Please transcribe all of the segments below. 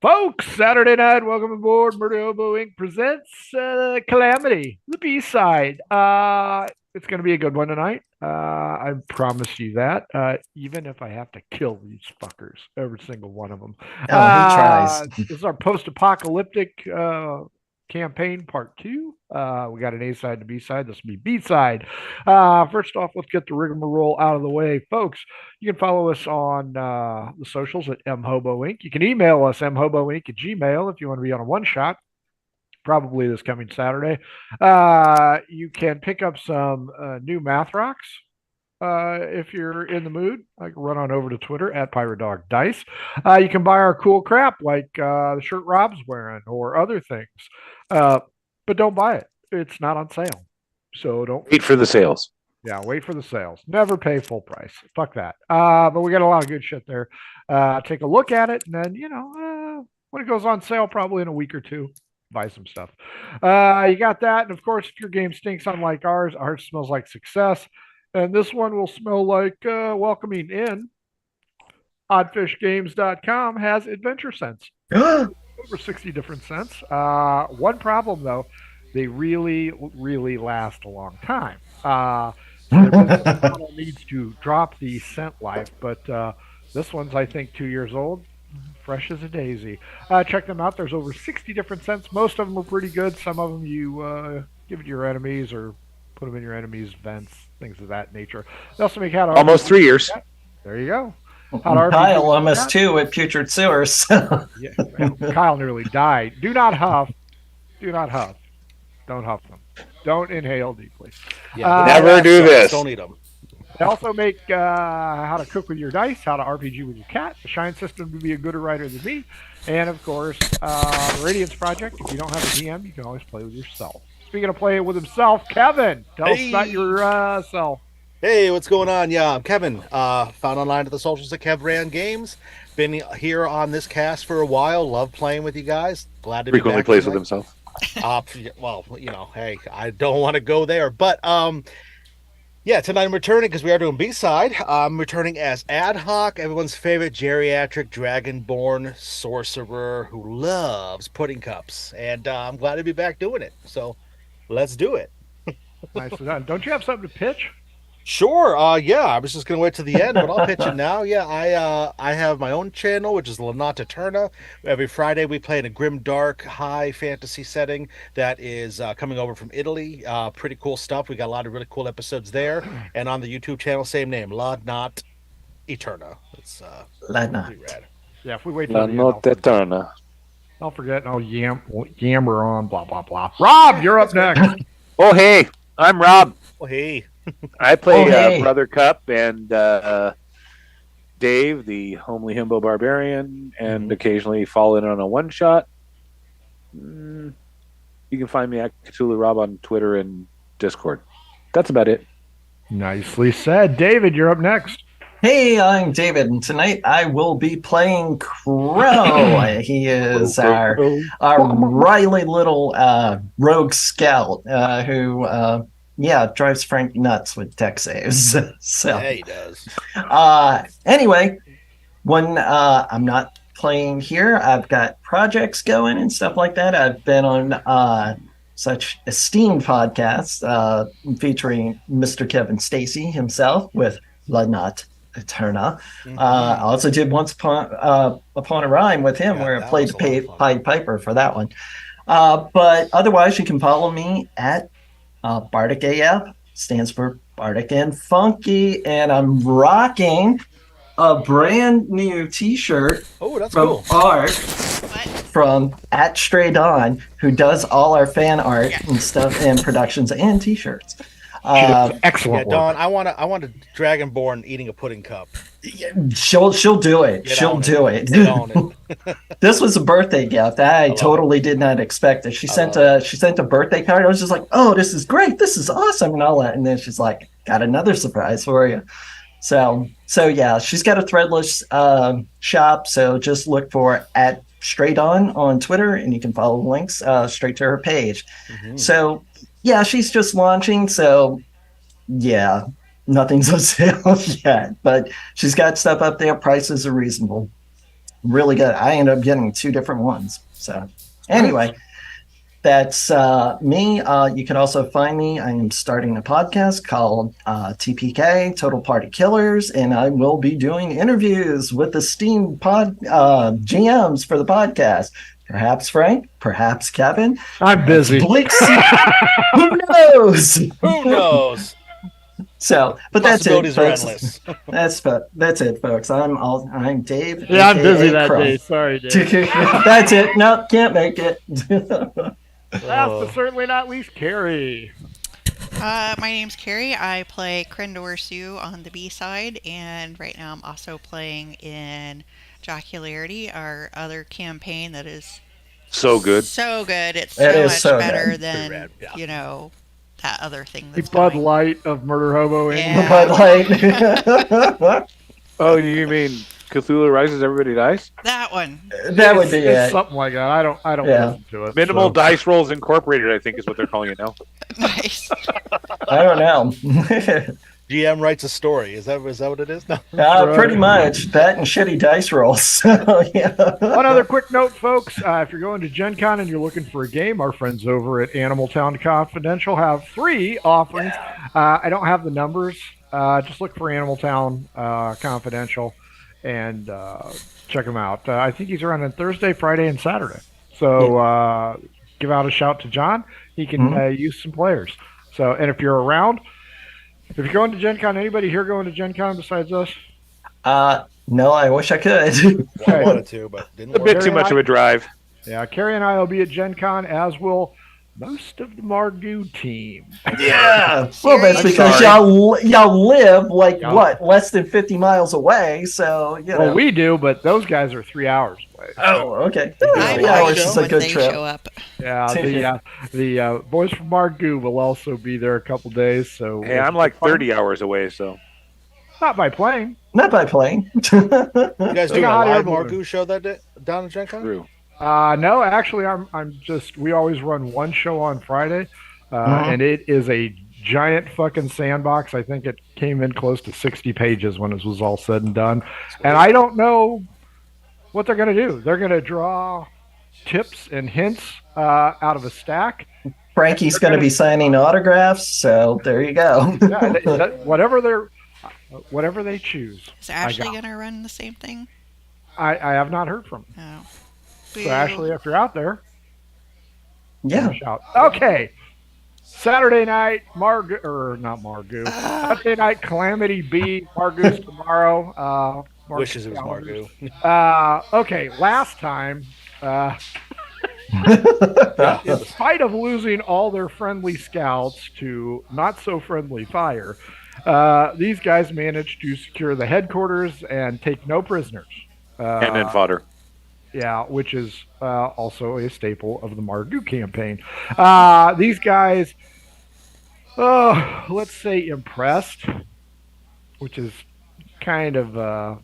Folks, Saturday night, welcome aboard. Murder Hobo Inc. presents Calamity, the B side. It's going to be a good one tonight. I promise you that, even if I have to kill these fuckers, every single one of them. Oh, he tries. This is our post apocalyptic campaign part two. We got an A side and a B side. This will be B side. First off, let's get the rigmarole out of the way, folks. You can follow us on the socials at mhobo inc. You can email us mhoboinc at gmail if you want to be on a one shot. Probably this coming Saturday. You can pick up some new math rocks if you're in the mood. I can run on over to Twitter at Pirate Dog Dice. You can buy our cool crap like the shirt Rob's wearing or other things. But don't buy it. It's not on sale. So don't wait for the sales. Yeah, wait for the sales. Never pay full price. Fuck that. But we got a lot of good shit there. Take a look at it, and then, when it goes on sale, probably in a week or two, buy some stuff. You got that. And of course, if your game stinks unlike ours smells like success. And this one will smell like welcoming in. Oddfishgames.com has adventure scents. Over 60 different scents. One problem, though, they really, really last a long time. So needs to drop the scent life, but this one's, I think, 2 years old. Fresh as a daisy. Check them out. There's over 60 different scents. Most of them are pretty good. Some of them you give it to your enemies or put them in your enemies' vents, things of that nature. They also make how to almost 3 years. There you go. Kyle almost 2 at Putrid Sewers. Yeah, Kyle nearly died. Do not huff. Do not huff. Don't huff them. Don't inhale deeply. Yeah, never do this. Don't eat them. They also make how to cook with your dice, how to RPG with your cat, the Shine system to be a gooder writer than me, and of course, the Radiance Project. If you don't have a DM, you can always play with yourself. Speaking of playing with himself, Kevin, tell us about yourself. Hey, what's going on? Yeah, I'm Kevin. Found online at the socials at Kev Ran Games. Been here on this cast for a while. Love playing with you guys. Glad to be frequently back plays tonight. with himself. Well, hey, I don't want to go there, but yeah, tonight I'm returning because we are doing B-side. I'm returning as Ad Hoc, everyone's favorite geriatric dragonborn sorcerer who loves pudding cups, and I'm glad to be back doing it. So, let's do it. Nicely done. Don't you have something to pitch? Sure. Yeah, I was just gonna wait to the end, but I'll pitch it now. Yeah, I have my own channel, which is Lanata Turna. Every Friday we play in a grim, dark, high fantasy setting that is coming over from Italy. Pretty cool stuff. We got a lot of really cool episodes there, and on the YouTube channel, same name, La Not Eterna. It's La Not. rad. Yeah, if we wait La till the Notte end, Eterna. I'll forget and I'll yammer on, blah, blah, blah. Rob, you're up next. Oh, hey, I'm Rob. Oh, hey. I play hey. Brother Cup and Dave, the homely himbo barbarian, and occasionally fall in on a one-shot. You can find me at Cthulhu Rob on Twitter and Discord. That's about it. Nicely said. David, you're up next. Hey, I'm David, and tonight I will be playing Crow. He is our wily little rogue scout who drives Frank nuts with tech saves. So Yeah, he does. Anyway, when I'm not playing here, I've got projects going and stuff like that. I've been on such esteemed podcasts featuring Mr. Kevin Stacy himself with La Not Eterna. I also did Once Upon a Rhyme with him, where I played the Pied Piper for that one. But otherwise, you can follow me at Bardic AF, stands for Bardic and Funky, and I'm rocking a brand new t-shirt Oh, that's from cool. Art from at Stray Dawn, who does all our fan art and stuff and productions and t-shirts. Excellent Yeah, Dawn, I want a dragonborn eating a pudding cup. She'll do it. She'll do it. Get on it. This was a birthday gift. I totally did not expect it. She sent a birthday card. I was just like, "Oh, this is great. This is awesome," and all that. And then she's like, "Got another surprise for you." So yeah, she's got a threadless shop. So just look for at Straight on Twitter, and you can follow the links straight to her page. So yeah, she's just launching. So yeah, nothing's on sale yet, but she's got stuff up there. Prices are reasonable. really good. I ended up getting 2 different ones. So anyway, that's me. You can also find me. I am starting a podcast called TPK, Total Party Killers, and I will be doing interviews with esteemed GMs for the podcast. Perhaps Frank, perhaps Kevin. I'm busy. Who knows? Who knows? So, but that's it, Possibilities are folks. endless. That's it, folks. I'm Dave. Yeah, I'm busy AKA that Crow. day. Sorry, Dave. That's it. No, can't make it. Last but certainly not least, Carrie. My name's Carrie. I play Crendor Sue on the B side, and right now I'm also playing in Jocularity, our other campaign that is So good. so good. It's It so is much so better good. than Pretty rad, yeah. you know that other thing The that's Bud going. Light of Murder Hobo. Yeah. Bud Light. Oh, you mean Cthulhu Rises, Everybody Dies? That one. That would be It's it. something like that. I don't Yeah. listen to it. Minimal so. Dice Rolls Incorporated, I think, is what they're calling it now. Nice. I don't know. GM writes a story. Is that what it is? No. Pretty much that and shitty dice rolls. So, yeah. One other quick note, folks. If you're going to Gen Con and you're looking for a game, our friends over at Animal Town Confidential have 3 offerings. I don't have the numbers. Just look for Animal Town Confidential and check them out. I think he's around on Thursday, Friday, and Saturday. So give out a shout to John. He can use some players. So, and if you're around, if you're going to Gen Con, anybody here going to Gen Con besides us? No, I wish I could. I wanted to, but didn't A work. bit too much of a drive. Yeah, Carrie and I will be at Gen Con, as will most of the Mardu team. Yeah. Well, that's Seriously? because y'all live like Yeah. what, less than 50 miles away. So you know. Well, we do, but those guys are 3 hours away. Oh, okay. I 3 hours know is a when good they trip. show up. Yeah, the boys from Mardu will also be there a couple days. So Hey, I'm like 30 hours away, so. Not by plane. Not by plane. You guys doing a hot air live balloon. Margu show that day down in Gen Con? True. No, actually, we always run one show on Friday, and it is a giant fucking sandbox. I think it came in close to 60 pages when it was all said and done. And I don't know what they're going to do. They're going to draw tips and hints out of a stack. Frankie's going to be signing autographs, so there you go. Yeah, whatever they choose. Is Ashley got. going to run the same thing? I have not heard from them. No. So Ashley, if you're out there, Yeah. shout. Okay. Saturday night, not Margu. Saturday night, Calamity B. Margu's tomorrow. Wishes it was Margu. Okay, last time, in spite of losing all their friendly scouts to not so friendly fire, these guys managed to secure the headquarters and take no prisoners. And then fodder. Yeah, which is also a staple of the Mardu campaign. These guys, let's say impressed, which is kind of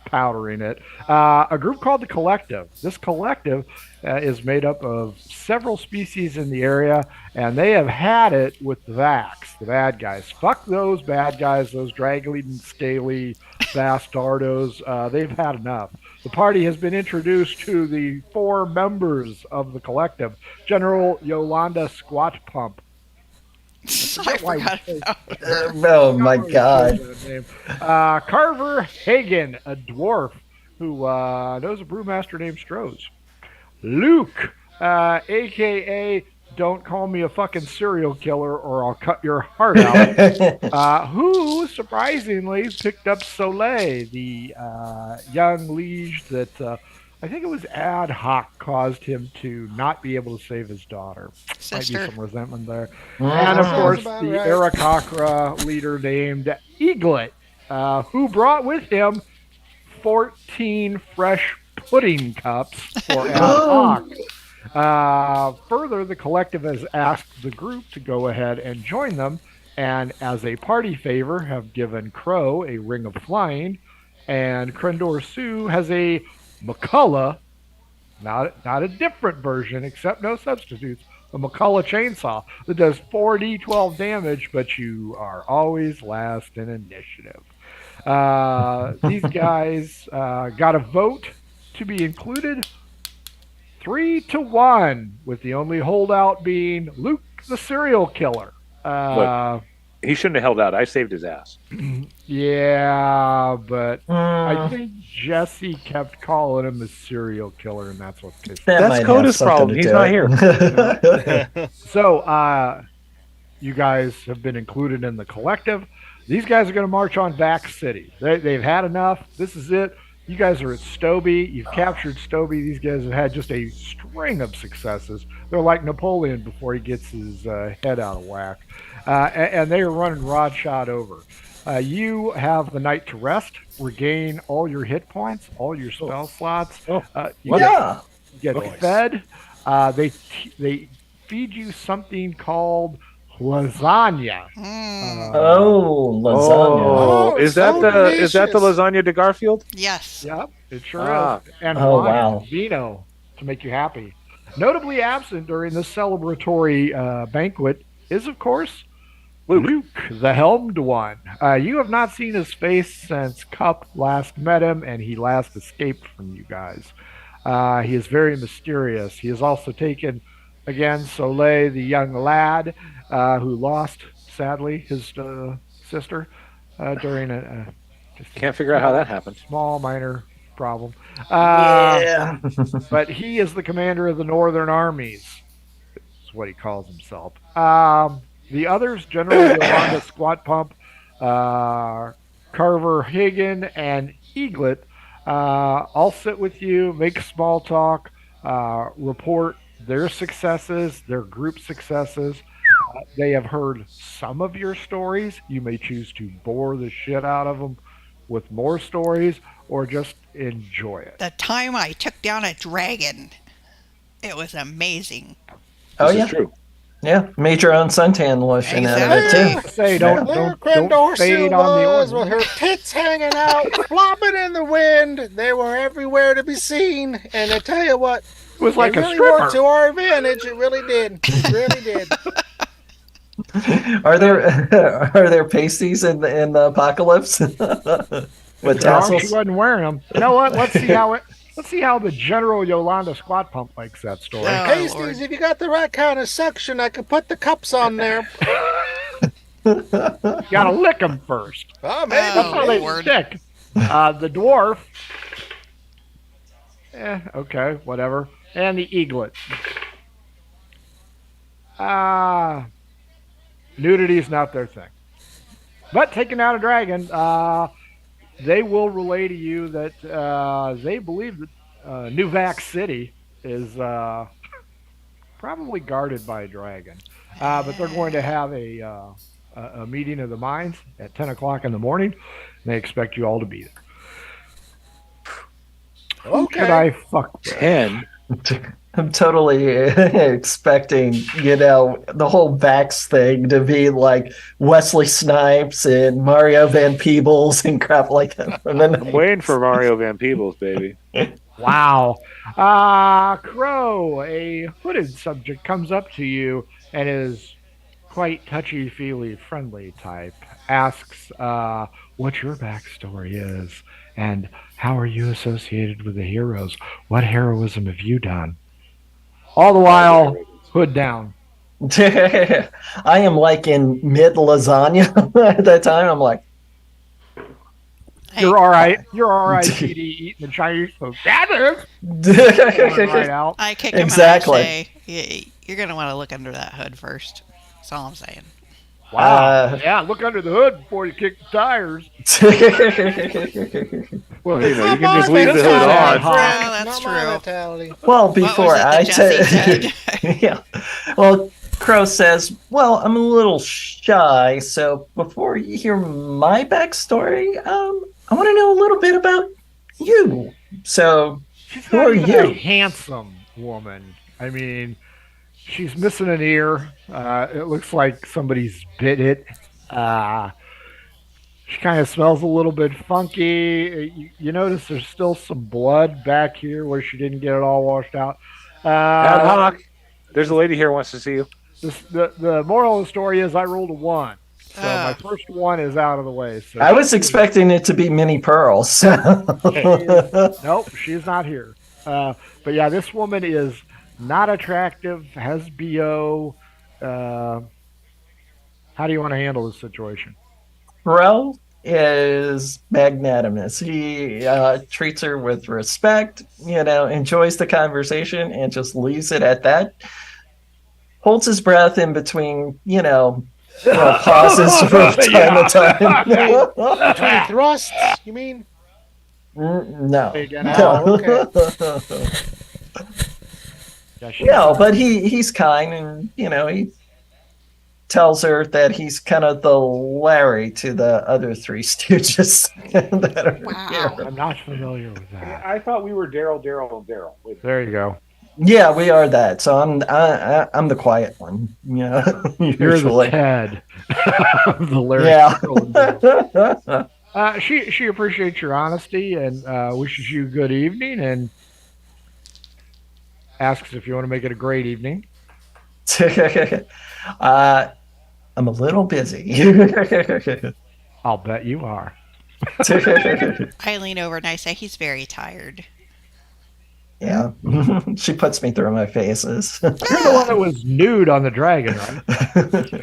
powdering it. A group called the Collective. This collective is made up of several species in the area, and they have had it with the Vax, the bad guys. Fuck those bad guys, those draggly and scaly bastardos. They've had enough. The party has been introduced to the 4 members of the collective. General Yolanda Squat Pump. I forgot about Oh my God. Carver Hagen, a dwarf who knows a brewmaster named Strohs. Luke, a.k.a. Don't call me a fucking serial killer or I'll cut your heart out. Who surprisingly picked up Soleil, the young liege that I think it was ad hoc caused him to not be able to save his daughter. Might be Sister. some resentment there. And of course, about the right. Arakakra leader named Eaglet, who brought with him 14 fresh pudding cups for ad hoc. Further, the collective has asked the group to go ahead and join them, and as a party favor, have given Crow a ring of flying, and Crendor Sue has a McCullough, not a different version, except no substitutes, a McCullough chainsaw that does 4d12 damage, but you are always last in initiative. These guys got a vote to be included 3-1, with the only holdout being Luke the serial killer. Look, he shouldn't have held out. I saved his ass. Yeah, but I Mm, think Jesse kept calling him a serial killer, and that's what pissed me. that That's might have Coda's something problem. to He's do not it. here. So, you guys have been included in the collective. These guys are going to march on back city. They've had enough. This is it. You guys are at Stoby. You've captured Stoby. These guys have had just a string of successes. They're like Napoleon before he gets his head out of whack. And they are running rod shot over. You have the night to rest, regain all your hit points, all your spell slots. Oh, You what? Yeah. get Nice. fed. They feed you something called lasagna. Mm. Oh, lasagna. Oh, Oh, is it's that so the delicious. lasagna de Garfield? Yes. Yep, it sure Ah. is. And Oh, wine, wow. vino to make you happy. Notably absent during this celebratory banquet is, of course, Luke, the helmed one. You have not seen his face since Cup last met him and he last escaped from you guys. He is very mysterious. He has also taken, again, Soleil, the young lad, who lost, sadly, his sister during just a Can't figure out how that happened. small, minor problem. Yeah. But he is the commander of the Northern Armies, is what he calls himself. The others, General Yolanda Squat Pump, Carver Hagen, and Eaglet, all sit with you, make small talk, report their successes, their group successes. They have heard some of your stories. You may choose to bore the shit out of them with more stories or just enjoy it. The time I took down a dragon, it was amazing. Oh, This yeah. is true. Yeah. Made your own suntan lotion out of it, Exactly. too. Say, There don't Crendor fade Sue on the was with ordinance. her tits hanging out, flopping in the wind. They were everywhere to be seen. And I tell you what, It was like it a really stripper. worked to our advantage. It really did. It really did. Are there pasties in the apocalypse with If there are, she tassels? wasn't wearing them. You know what? Let's see how the General Yolanda Squat Pump likes that story. Oh, Lord. Pasties, if you got the right kind of suction, I could put the cups on there. You gotta lick them first. Oh, maybe. That's how they Lord. stick. The dwarf. Okay, whatever. And the eaglet. Nudity is not their thing. But taking out a dragon, they will relay to you that they believe that New Vac City is probably guarded by a dragon. But they're going to have a meeting of the minds at 10 o'clock in the morning. And they expect you all to be there. Who could I fuck with? 10. I'm totally expecting, the whole Vax thing to be like Wesley Snipes and Mario Van Peebles and crap like that. I'm waiting for Mario Van Peebles, baby. Wow. Crow, a hooded subject, comes up to you and is quite touchy-feely, friendly type. Asks what your backstory is and how are you associated with the heroes? What heroism have you done? All the while, hood down. I am like in mid lasagna at that time. I'm like, You're all right. You're all right, PD, eating the Chinese food. That is. Right out. I kick him Exactly. out and say, you're going to want to look under that hood first. That's all I'm saying. Wow. Yeah, look under the hood before you kick the tires. Well, you Not can just my leave the hood mentality, on. friend. Oh, that's Not my true. mentality. Well, What before was it I that Jesse said? yeah. Well, Crow says, "Well, I'm a little shy, so before you hear my backstory, I want to know a little bit about you. So, She's who not are even you?" a handsome woman. I mean, she's missing an ear. It looks like somebody's bit it. She kind of smells a little bit funky. You notice there's still some blood back here where she didn't get it all washed out. Ad hoc. There's a lady here who wants to see you. The moral of the story is I rolled a 1. So my first one is out of the way. So I was expecting it to be Mini Pearl. So. nope, she's not here. But yeah, this woman is not attractive, has BO. Uh, how do you want to handle this situation? Pharrell is magnanimous. He treats her with respect, enjoys the conversation and just leaves it at that. Holds his breath in between, pauses from time to time. Between thrusts, you mean? No. Oh, okay. Yeah, but he's kind and, he tells her that he's kind of the Larry to the other three Stooges that are Wow. here. I'm not familiar with that. I thought we were Daryl, Daryl, and Daryl. There you go. Yeah, we are that. So I'm the quiet one. You're Usually. the Ted. The Larry. Yeah. She appreciates your honesty and wishes you a good evening and asks if you want to make it a great evening. I'm a little busy. I'll bet you are. I lean over and I say he's very tired. Yeah. She puts me through my faces. You're the one that was nude on the dragon, right?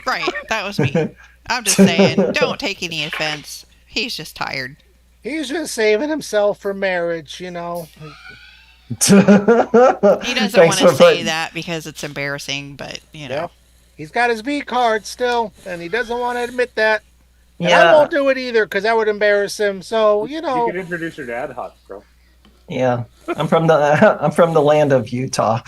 Right, that was me. I'm just saying, don't take any offense. He's just tired. He's just saving himself for marriage, He doesn't Thanks want to for say putting- that because it's embarrassing, but Yep. He's got his V card still, and he doesn't want to admit that. And I Yeah. won't do it either because that would embarrass him. So You could introduce her to Ad Hoc, bro. Yeah. I'm from the land of Utah.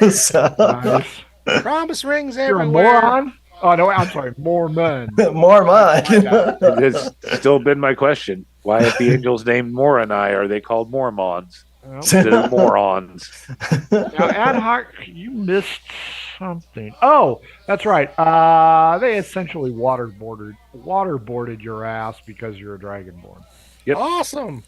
So, Nice. promise rings You're a everywhere. moron? Oh, no, I'm sorry. Mormon. more mine. It's still been my question. Why, if the angels named Moroni, are they called Mormons Well, instead of morons? now, Ad Hoc, you missed something. Oh, that's right. They essentially waterboarded your ass because you're a dragonborn. Yep. Awesome.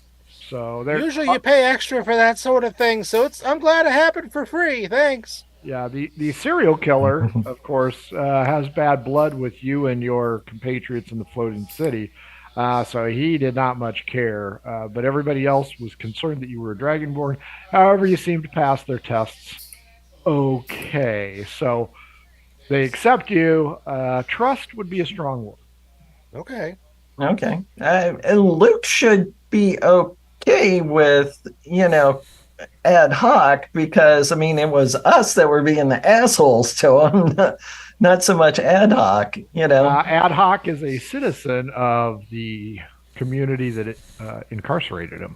So they're Usually you pay extra for that sort of thing, so I'm glad it happened for free. Thanks. yeah. The serial killer, of course, has bad blood with you and your compatriots in the floating city. So he did not much care, but everybody else was concerned that you were a dragonborn. However, you seemed to pass their tests okay. So they accept you. Trust would be a strong word. Okay. Okay. And Luke should be okay with, Ad Hoc because, it was us that were being the assholes to him, not so much Ad Hoc, Ad Hoc is a citizen of the community that incarcerated him.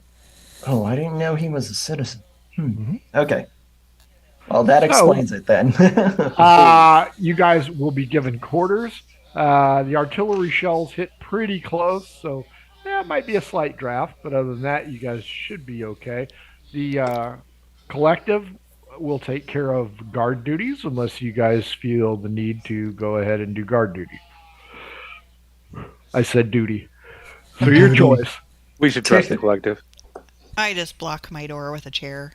Oh, I didn't know he was a citizen. Mhm. Okay. Well, that explains it then. You guys will be given quarters. The artillery shells hit pretty close, so it might be a slight draft, but other than that, you guys should be okay. The collective will take care of guard duties unless you guys feel the need to go ahead and do guard duty. I said duty. So your choice. We should trust the collective. I just block my door with a chair.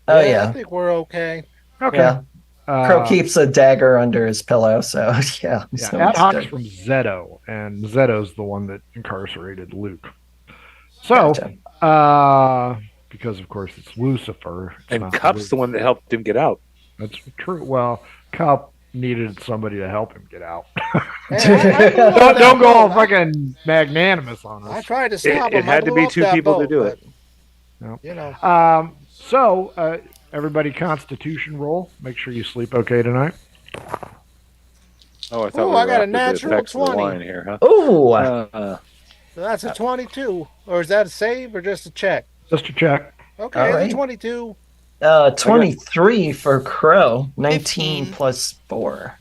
Oh, I yeah. think we're okay. Okay. Yeah. Crow keeps a dagger under his pillow, so yeah. Yeah, So Ad it's Hoc's good. from Zeto, and Zeto's the one that incarcerated Luke. So, Gotcha. because of course it's Lucifer. It's And not Cup's Luke. the one that helped him get out. That's true. Well, Cup needed somebody to help him get out. Hey, I blew up don't that go all boat. fucking magnanimous on I us. tried to stop him. It had I to blew be up two that people to boat, do it. Yep. but, So, everybody, Constitution roll. Make sure you sleep okay tonight. Oh, I thought Ooh, we were I got a after the natural effects of the 20. wine here, huh? Ooh. so that's a 22. Or is that a save or just a check? Just to check. Okay, All it's right. a 22. 23 for Crow. 19 15. plus 4.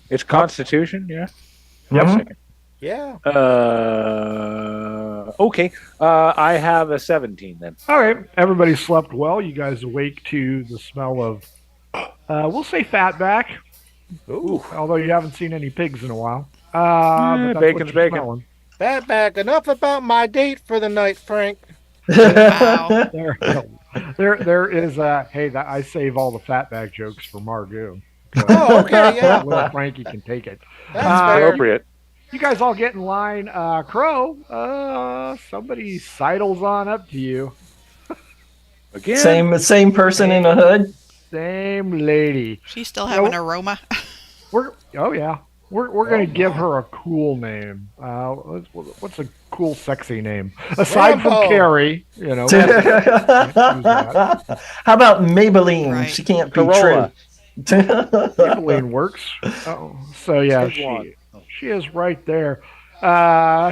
It's Constitution, yeah. Yep. Yeah. Okay. I have a 17 then. All right. Everybody slept well. You guys awake to the smell of, we'll say fatback. Ooh. Although you haven't seen any pigs in a while. But that's bacon's what you're bacon. smelling. Fatback, enough about my date for the night, Frank. Wow. There is I save all the fatback jokes for Margot. Oh, okay, yeah. Little Frankie can take it. That's Uh, fair. Appropriate. you guys all get in line. Crow, somebody sidles on up to you. Again? Same person in a hood. Same lady. She still You have an know, aroma. oh yeah, we're Oh gonna give my. her a cool name. What's a cool, sexy name aside from Rambo. Carrie? Can't use that. How about Maybelline? Right. She can't be Corolla. true. Maybelline works. Oh, so yeah, Tiguan. she is right there.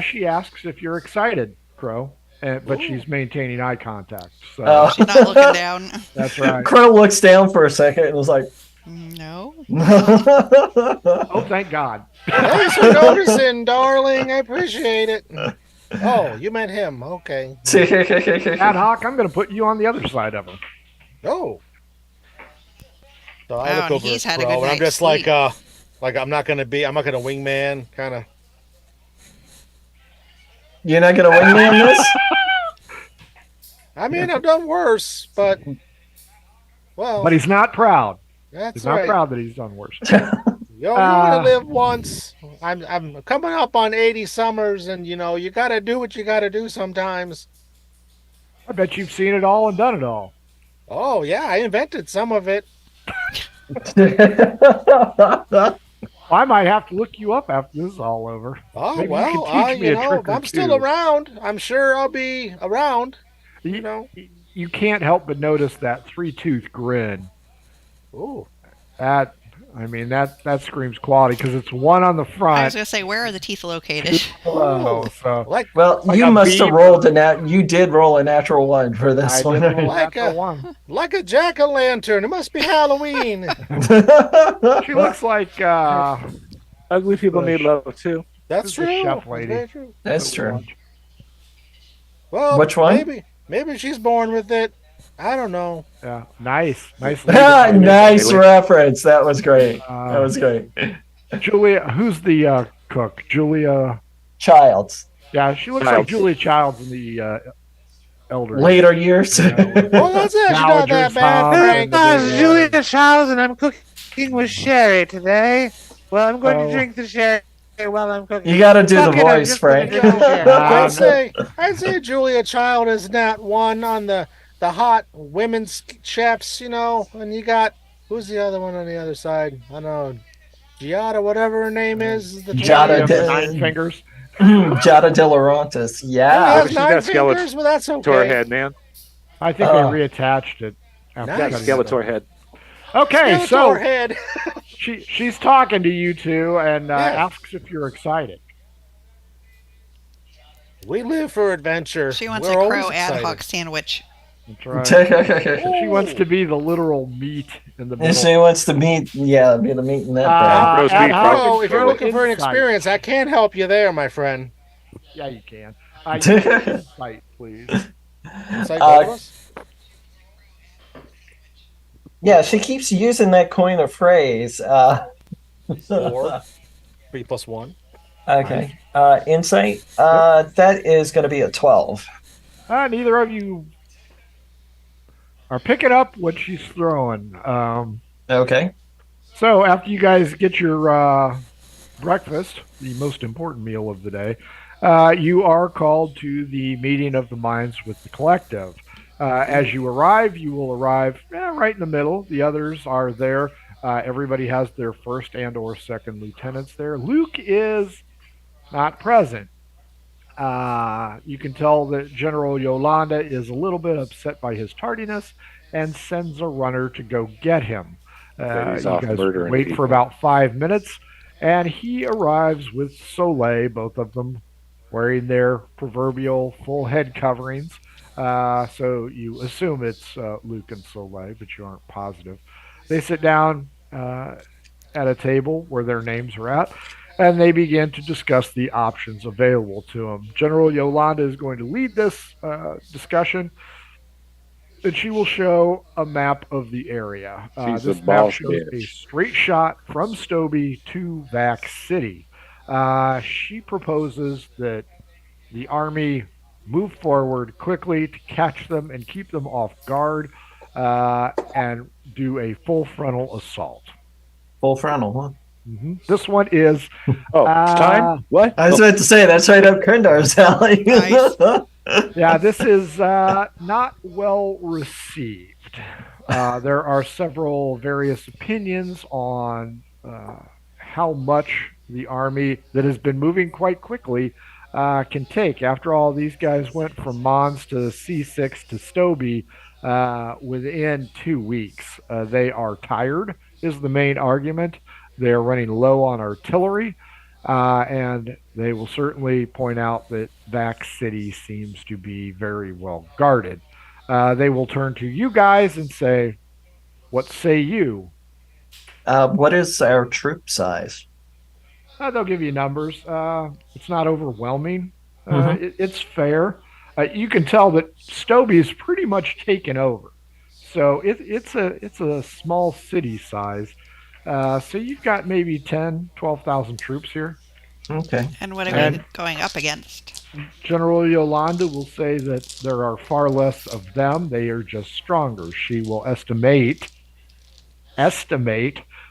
She asks if you're excited, Crow, but Ooh. she's maintaining eye contact. So She's not looking down. that's right. Crow looks down for a second and was like, No. Oh, thank God. Thanks for noticing, darling. I appreciate it. Oh, you meant him. Okay. Ad hoc, I'm going to put you on the other side of him. Oh. So I Wow, look and over he's at had a Crow, good and I'm night's just sleep. like I'm not gonna wingman kind of. You're not gonna wing me on this? I mean, I've done worse, but well, But he's not proud. that's He's not right. proud that he's done worse. You only Uh, live once. I'm coming up on 80 summers, and you gotta do what you gotta do sometimes. I bet you've seen it all and done it all. Oh yeah, I invented some of it. I might have to look you up after this is all over. Oh Maybe you well, can teach me a trick if or I'm still two. around, I'm sure I'll be around. You You, know. you can't help but notice that three-tooth grin. Ooh. That that screams quality because it's one on the I was front. gonna say, where are the teeth located? Below, so Like Well, like you a must have beaver. rolled you did roll a natural one for I this did one. roll Like natural a- one. like a jack-o'-lantern. It must be Halloween. She looks like Ugly people the need sh- love too. That's Who's the true. chef That's lady? very true. That's that we true. watch. Well, Which one? maybe she's born with it. I don't know. Yeah, nice lady. Nice Haley. reference. That was great. That Uh, was great. Julia, who's the cook? Julia. Childs. Yeah, she looks like Childs. Julia Childs in the Elder. Later years. You know, with Oh, that's actually not that Dowager's bad, House Frank. and the big one. Childs, and I'm cooking with sherry today. Well, I'm going Oh. to drink the sherry while I'm cooking. You got to do Fuck the it, I'm voice, just gonna Frank. drink the sherry. Nah, I'd say Julia Child is not one on the hot women's chefs, and you got who's the other one on the other side? I don't know, Giada, whatever her name is. The Giada Julia Italian. for de- nine fingers. Jada De Laurentiis. Only Yeah. has she's 9 got skeleton fingers, but that's To her okay. head, man. I think they reattached it. After Nice. cutting it Skeletor off. head. Okay, Skeletor so head. she's talking to you two and Yeah. asks if you're excited. We live for adventure. She wants We're a always crow ad excited. hoc sandwich. That's right. And She wants to be the literal meat in the middle. she wants to meet, be the meat in that Uh, bread. Roast ad beef, hoc Oh, if you're and looking for an insight. experience, I can't help you there, my friend. Yeah, you can. Insight, please. Insight Uh, bonus? Yeah, she keeps using that coin of phrase. 4. 3 plus 1. Okay. Insight. That is going to be a 12. Neither of you are picking up what she's throwing. Okay. So after you guys get your breakfast, the most important meal of the day, you are called to the meeting of the minds with the collective. As you arrive, you will arrive right in the middle. The others are there. Everybody has their first and or second lieutenants there. Luke is not present. You can tell that General Yolanda is a little bit upset by his tardiness and sends a runner to go get him. Bet he's You off guys murdering wait for people. about 5 minutes, and he arrives with Soleil, both of them wearing their proverbial full head coverings. So you assume it's Luke and Soleil, but you aren't positive. They sit down at a table where their names are at, and they begin to discuss the options available to them. General Yolanda is going to lead this discussion, and she will show a map of the area. She's This a map boss shows a bitch. straight shot from Stobie to Vac City. She proposes that the army move forward quickly to catch them and keep them off guard, and do a full frontal assault. Full frontal, huh? This one is Oh, it's time? What? I was about to say that's right up Krendar's alley. Nice. yeah, this is not well received. There are several various opinions on how much the army that has been moving quite quickly can take. After all, these guys went from Mons to C6 to Stoby within 2 weeks. They are tired, is the main argument. They are running low on artillery. And they will certainly point out that Vac City seems to be very well guarded. They will turn to you guys and say, "What say you?" What is our troop size? They'll give you numbers. It's not overwhelming. Mhm. It's fair. You can tell that Stoby is pretty much taken over. So it's a small city size. So you've got maybe 10, 12,000 troops here. Okay. And what are we And going up against? General Yolanda will say that there are far less of them. They are just stronger. She will estimate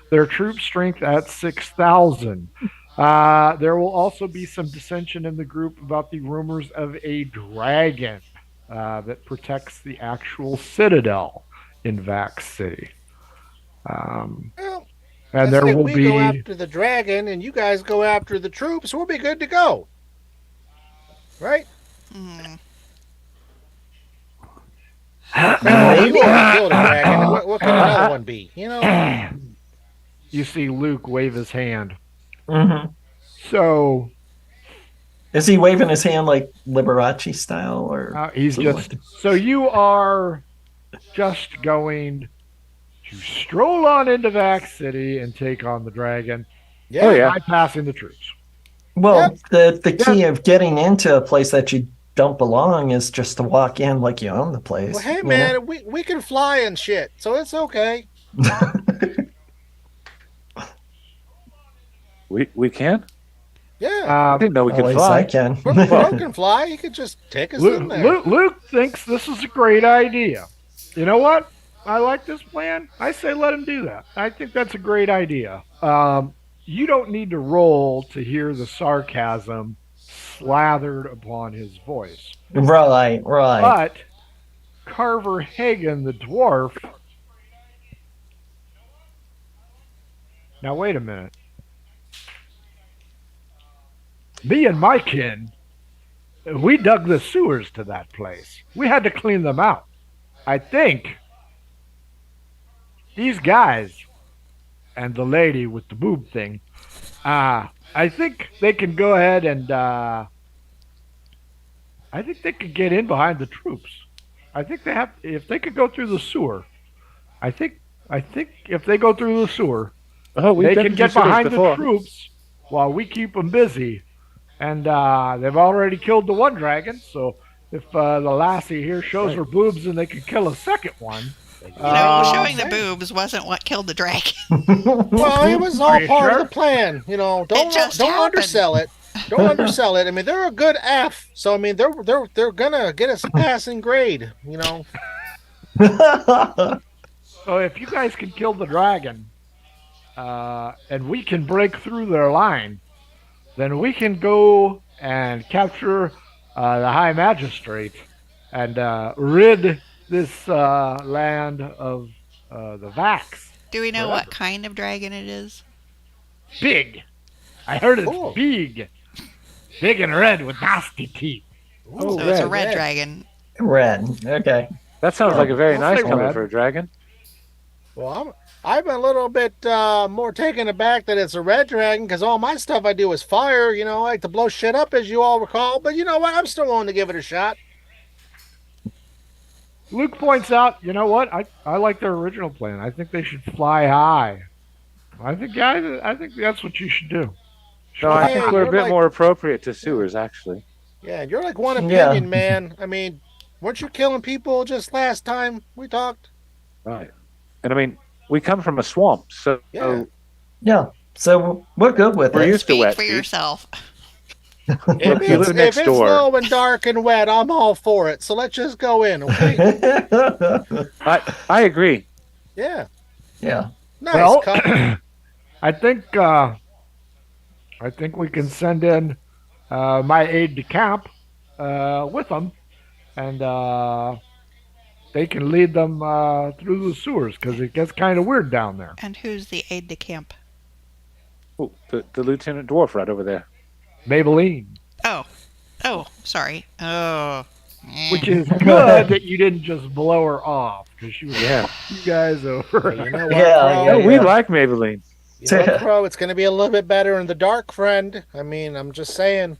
their troop strength at 6,000. There will also be some dissension in the group about the rumors of a dragon that protects the actual citadel in Vax City. Um, Well, I and there say will we go be after the dragon, and you guys go after the troops. We'll be good to go, right? Hmm. Remember, you Maybe. already killed a dragon. What can another one be? You know? you see Luke wave his hand. Hmm. So Is he waving his hand like Liberace style, or he's just so you are just going to stroll on into Vax City and take on the dragon, Yeah. Oh, yeah. bypassing the troops. Well, the key of getting into a place that you don't belong is just to walk in like you own the place. Well, hey, you man, we can fly and shit, so it's okay. know? We can? Yeah. I didn't know we At could least fly. I can. Bro can fly. He could just take us in there. Luke thinks this is a great idea. You know what? I like this plan. I say let him do that. I think that's a great idea. You don't need to roll to hear the sarcasm slathered upon his voice. Right. But Carver Hagen, the dwarf. Now, wait a minute. Me and my kin, we dug the sewers to that place. We had to clean them out. I think these guys and the lady with the boob thing, I think they can go ahead and I think they could get in behind the troops. I think they have if they could go through the sewer. I think if they go through the sewer, Oh, we've they been can to get sewers behind before. the troops while we keep them busy. And they've already killed the one dragon, so if the lassie here shows her boobs and they can kill a second one. Showing the boobs wasn't what killed the dragon. Well, it was Are all you part sure? of the plan. You know, don't just don't happened. undersell it. Don't undersell it. I mean, they're a good F, so I mean, they're gonna get us a passing grade. You know. So if you guys can kill the dragon, and we can break through their line, then we can go and capture the High Magistrate and rid this land of the Vax. Do we know Whatever. what kind of dragon it is? Big. I heard it's Cool. big. Big and red with nasty teeth. Oh, So it's a red. red dragon. Red. Okay. That sounds like a very I'll nice say color red. for a dragon. Well, I've been a little bit more taken aback that it's a red dragon because all my stuff I do is fire. You know, I like to blow shit up, as you all recall. But you know what? I'm still willing to give it a shot. Luke points out, you know what? I like their original plan. I think they should fly high. I think that's what you should do. No, I Hey, think we're a you're bit like- more appropriate to sewers, actually. Yeah, you're like one Yeah. opinion, man. I mean, weren't you killing people just last time we talked? Right. And I mean, we come from a swamp, so Yeah. Yeah. So we're good with We're it. used to Speak wet for feet. yourself. If you live it's, next if it's door. low and dark and wet, I'm all for it. So let's just go in, okay? I agree. Yeah. Yeah. Nice. Well, Cut. I think we can send in my aide de camp with them, and they can lead them through the sewers because it gets kind of weird down there. And who's the aide de camp? Oh, the lieutenant dwarf right over there. Maybelline, Oh, oh, sorry. Oh, which is good that you didn't just blow her off because she was Yeah. like, you guys over. You know what, Yeah, Crow? Oh, we like Maybelline. You know what, Crow? It's going to be a little bit better in the dark, friend. I mean, I'm just saying.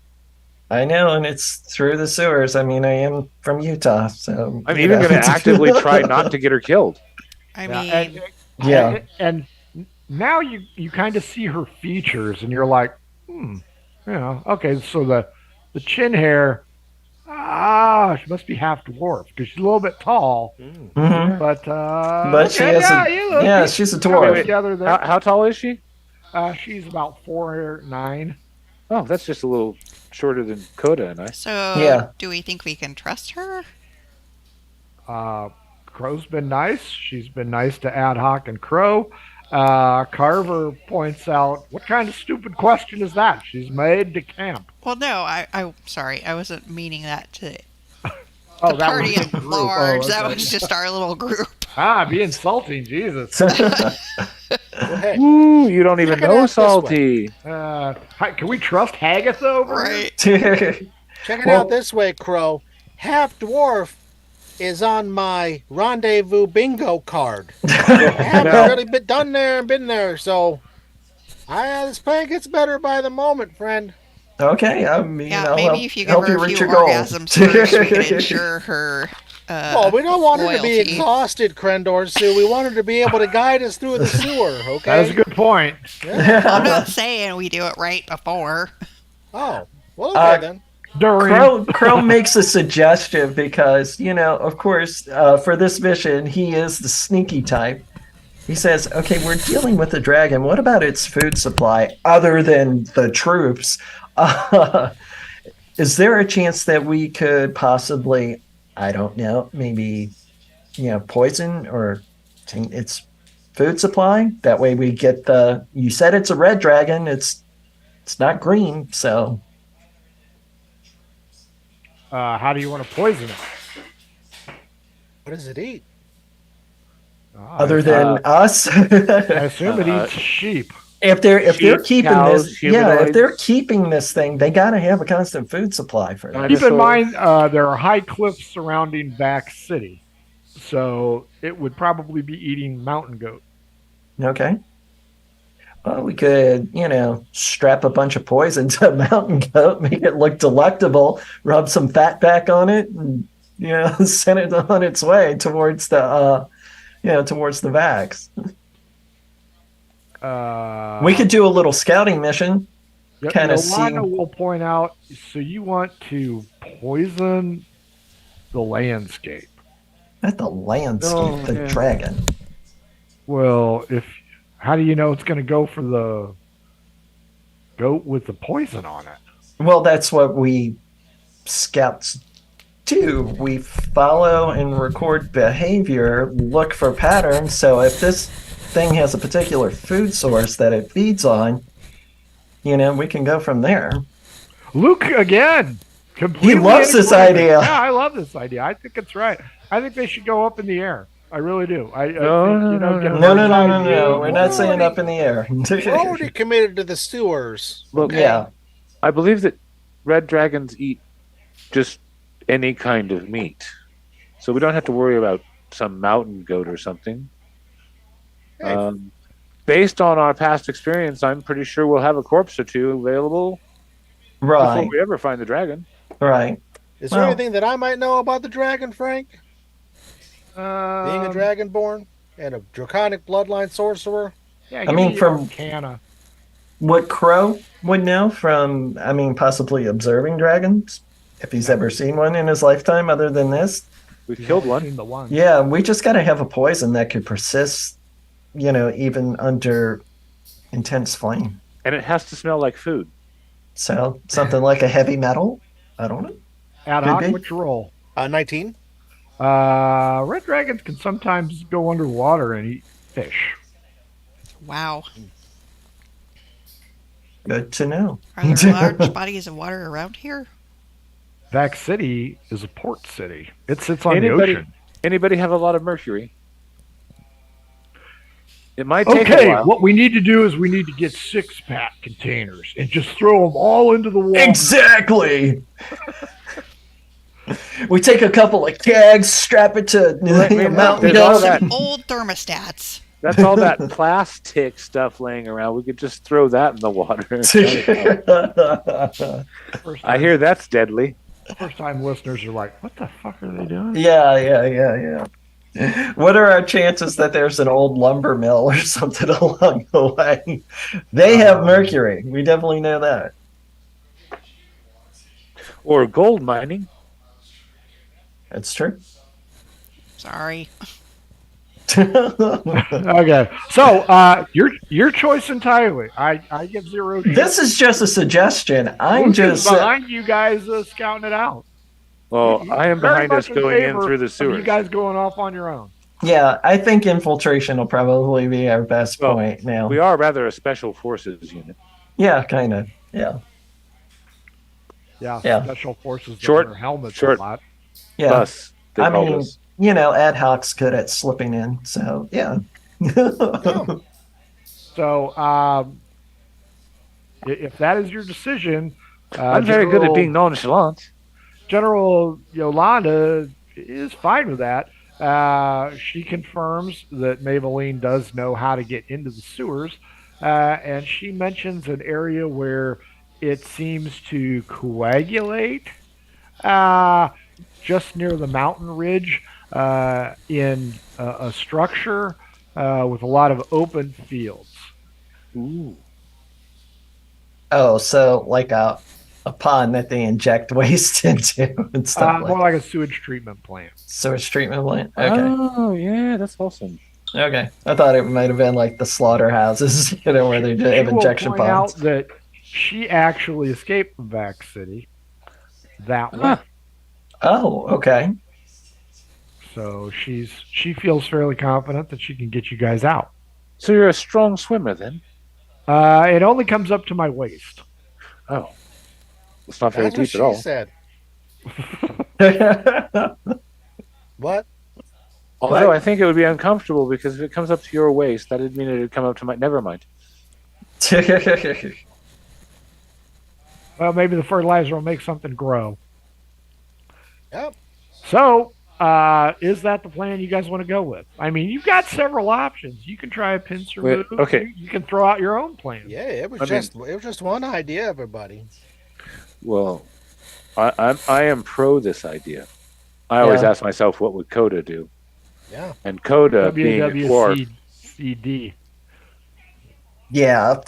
I know, and it's through the sewers. I mean, I am from Utah, so I'm you even know. going to actively try not to get her killed. I Yeah, mean, Yeah. and now you kind of see her features, and you're like, okay. So the chin hair, she must be half dwarf because she's a little bit tall, Mhm. but But she okay, has yeah, a you look, yeah, you she's a put it dwarf. together there. How tall is she? She's about 4'9". Oh, that's just a little shorter than Coda and I. so Yeah. do we think we can trust her? Crow's been nice. She's been nice to Ad Hoc and Crow. Carver points out, what kind of stupid question is that? She's made to camp. Well, no, I sorry, I wasn't meaning that to Oh, the that party was at the group. large. Oh, That okay. was just our little group. Be insulting, Jesus. Well, hey, Ooh, you don't even Check it know out this Salty. Hi, can we trust Hagatha over here? Right. check it Well- out this way, Crow. Half dwarf is on my rendezvous bingo card. I haven't Now- really been there, so this plan gets better by the moment, friend. Okay, I mean, Yeah, I'll maybe help, if you give help her you a reach few your goal. orgasms first, we could ensure her. Well, we don't want her to be loyalty. exhausted, Crendor Sue. We want her to be able to guide us through the sewer, okay? That is a good point. I'm not saying we do it right before. Oh, well, okay Uh, then. During Crow makes a suggestion because, of course, for this mission, he is the sneaky type. He says, okay, we're dealing with the dragon. What about its food supply other than the troops? Is there a chance that we could possibly, I don't know, maybe, poison or taint its food supply? That way we get you said it's a red dragon. It's not green, so. how do you want to poison it? What does it eat? Other than us, I assume it eats sheep. if they're Sheep, keeping cows, this, if humanoids. they're keeping this thing, they got to have a constant food supply for that. Keep in Dinosaurs. mind, there are high cliffs surrounding Back City, so it would probably be eating mountain goat. Okay. Well, we could, strap a bunch of poison to a mountain goat, make it look delectable, rub some fat back on it, and send it on its way towards the vax. We could do a little scouting mission. kinda Yolanda see- will point out. So you want to poison the landscape? Not the landscape, Oh, the yeah. dragon. Well, how do you know it's going to go for the goat with the poison on it? Well, that's what we scouts do. We follow and record behavior, look for patterns. So if this thing has a particular food source that it feeds on, we can go from there. Luke again. Completely loves this agreement. idea. Yeah, I love this idea. I think it's right. I think they should go up in the air. I really do. I think, No, get a No. bird's eye view. We're not saying up in the air. We're already committed to the sewers. Look, Yeah. I believe that red dragons eat just any kind of meat. So we don't have to worry about some mountain goat or something. Hey. Based on our past experience, I'm pretty sure we'll have a corpse or two available Right. before we ever find the dragon. Right. Is there Well- anything that I might know about the dragon, Frank? Being a Um, dragonborn and a draconic bloodline sorcerer? Yeah, I give mean, me from- Arcana. What Crow would know from, possibly observing dragons, if he's ever seen one in his lifetime other than this. We've He's killed only one. seen the one. Yeah, we just got to have a poison that could persist, even under intense flame. And it has to smell like food. So something like a heavy metal? I don't know. Ad Could hoc, be. what's your roll? 19? Red dragons can sometimes go underwater and eat fish. Wow. Good to know. Are there large bodies of water around here? Vac City is a port city. It sits on the Anybody ocean. anybody have a lot of mercury? It might take a Okay, while. what we need to do is we need to get 6-pack containers and just throw them all into the water. Exactly. We take a couple of kegs, strap it to Wait, mountain there's all goat. that- Some old thermostats. That's all that plastic stuff laying around. We could just throw that in the water. First I time, hear that's deadly. first time listeners are like, what the fuck are they doing? Yeah. What are our chances that there's an old lumber mill or something along the way? They have mercury. We definitely know that. Or gold mining. That's true. Sorry. Okay, so your choice entirely. I give zero. This is just a suggestion. I'm Luke is just behind you guys scouting it out. Well, I am Very behind us much in going in favor through the of sewers. You guys going off on your own. yeah, I think infiltration will probably be our best Well, point now. We are rather a special forces unit. Yeah, kind of. Yeah. Yeah. Special forces that Short- wear helmets short- a lot. Yeah. Bus, they I called mean, us. ad hoc's good at slipping in. So, yeah. So if that is your decision, I'm very good at being nonchalant. General Yolanda is fine with that. She confirms that Maybelline does know how to get into the sewers, and she mentions an area where it seems to coagulate just near the mountain ridge in a structure with a lot of open fields. Ooh. Oh, so like a pond that they inject waste into and stuff More like like a sewage treatment plant. sewage treatment plant. Okay. Oh, yeah, that's awesome. Okay. I thought it might have been like the slaughterhouses, where they She have will injection point ponds. out that she actually escaped from Vac City that way. Ah. Oh, okay. So she feels fairly confident that she can get you guys out. So you're a strong swimmer then? It only comes up to my waist. Oh. It's not very That's what deep she at all. said. yeah. What? Although I think it would be uncomfortable because if it comes up to your waist, that would mean it would come up to my. Never mind. Well, maybe the fertilizer will make something grow. Yep. So, is that the plan you guys want to go with? I mean, you've got several options. You can try a pincer Wait, move. okay. You can throw out your own plan. Yeah, it was I mean- just one idea, everybody. Well, I am pro this idea. I always Yeah. ask myself, what would Coda do? Yeah. And Coda being a dwarf, WWCD. Yeah.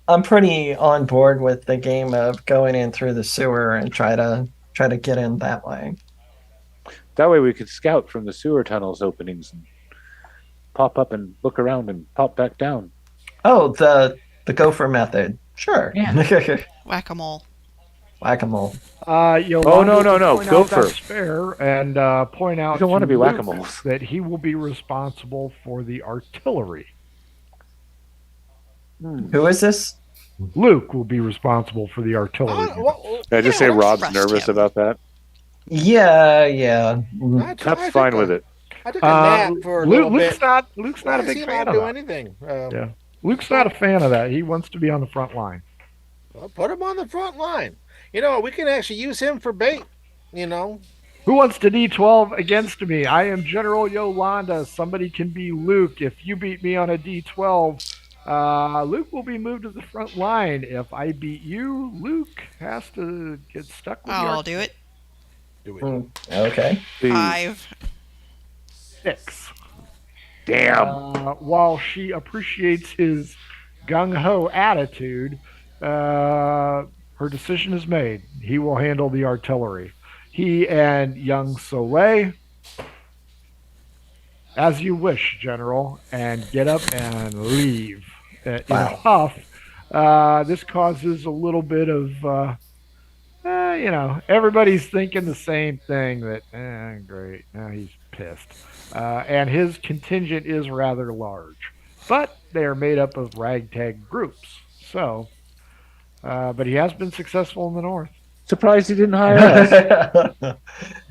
I'm pretty on board with the game of going in through the sewer and try to get in that way. that way we could scout from the sewer tunnels openings and pop up and look around and pop back down. Oh, the gopher method. Sure. Whack-a-mole. Whack-a-mole. Yolanda no, will point out gopher. that's fair, and point out You don't want to be Luke whack-a-moles. that he will be responsible for the artillery. Who is this? Luke will be responsible for the artillery. Did I just Yeah, say let's Rob's trust nervous him. about that? Yeah. That's fine with it. I took a nap for a little Luke's bit. not a Why big does he fan not of do that. anything? Yeah. Luke's not a fan of that. He wants to be on the front line. Well, put him on the front line. You know, we can actually use him for bait. You know, Who wants to D12 against me? I am General Yolanda. Somebody can be Luke. If you beat me on a D12, Luke will be moved to the front line. If I beat you, Luke has to get stuck with I'll do it. do it. Okay. Please. 5. 6. Damn. While she appreciates his gung-ho attitude, her decision is made. He will handle the artillery. He and young Soleil, as you wish, General, and get up and leave. In a huff, this causes a little bit of, everybody's thinking the same thing that, great, now he's pissed. And his contingent is rather large. but they are made up of ragtag groups. So, but he has been successful in the north. Surprised he didn't hire us.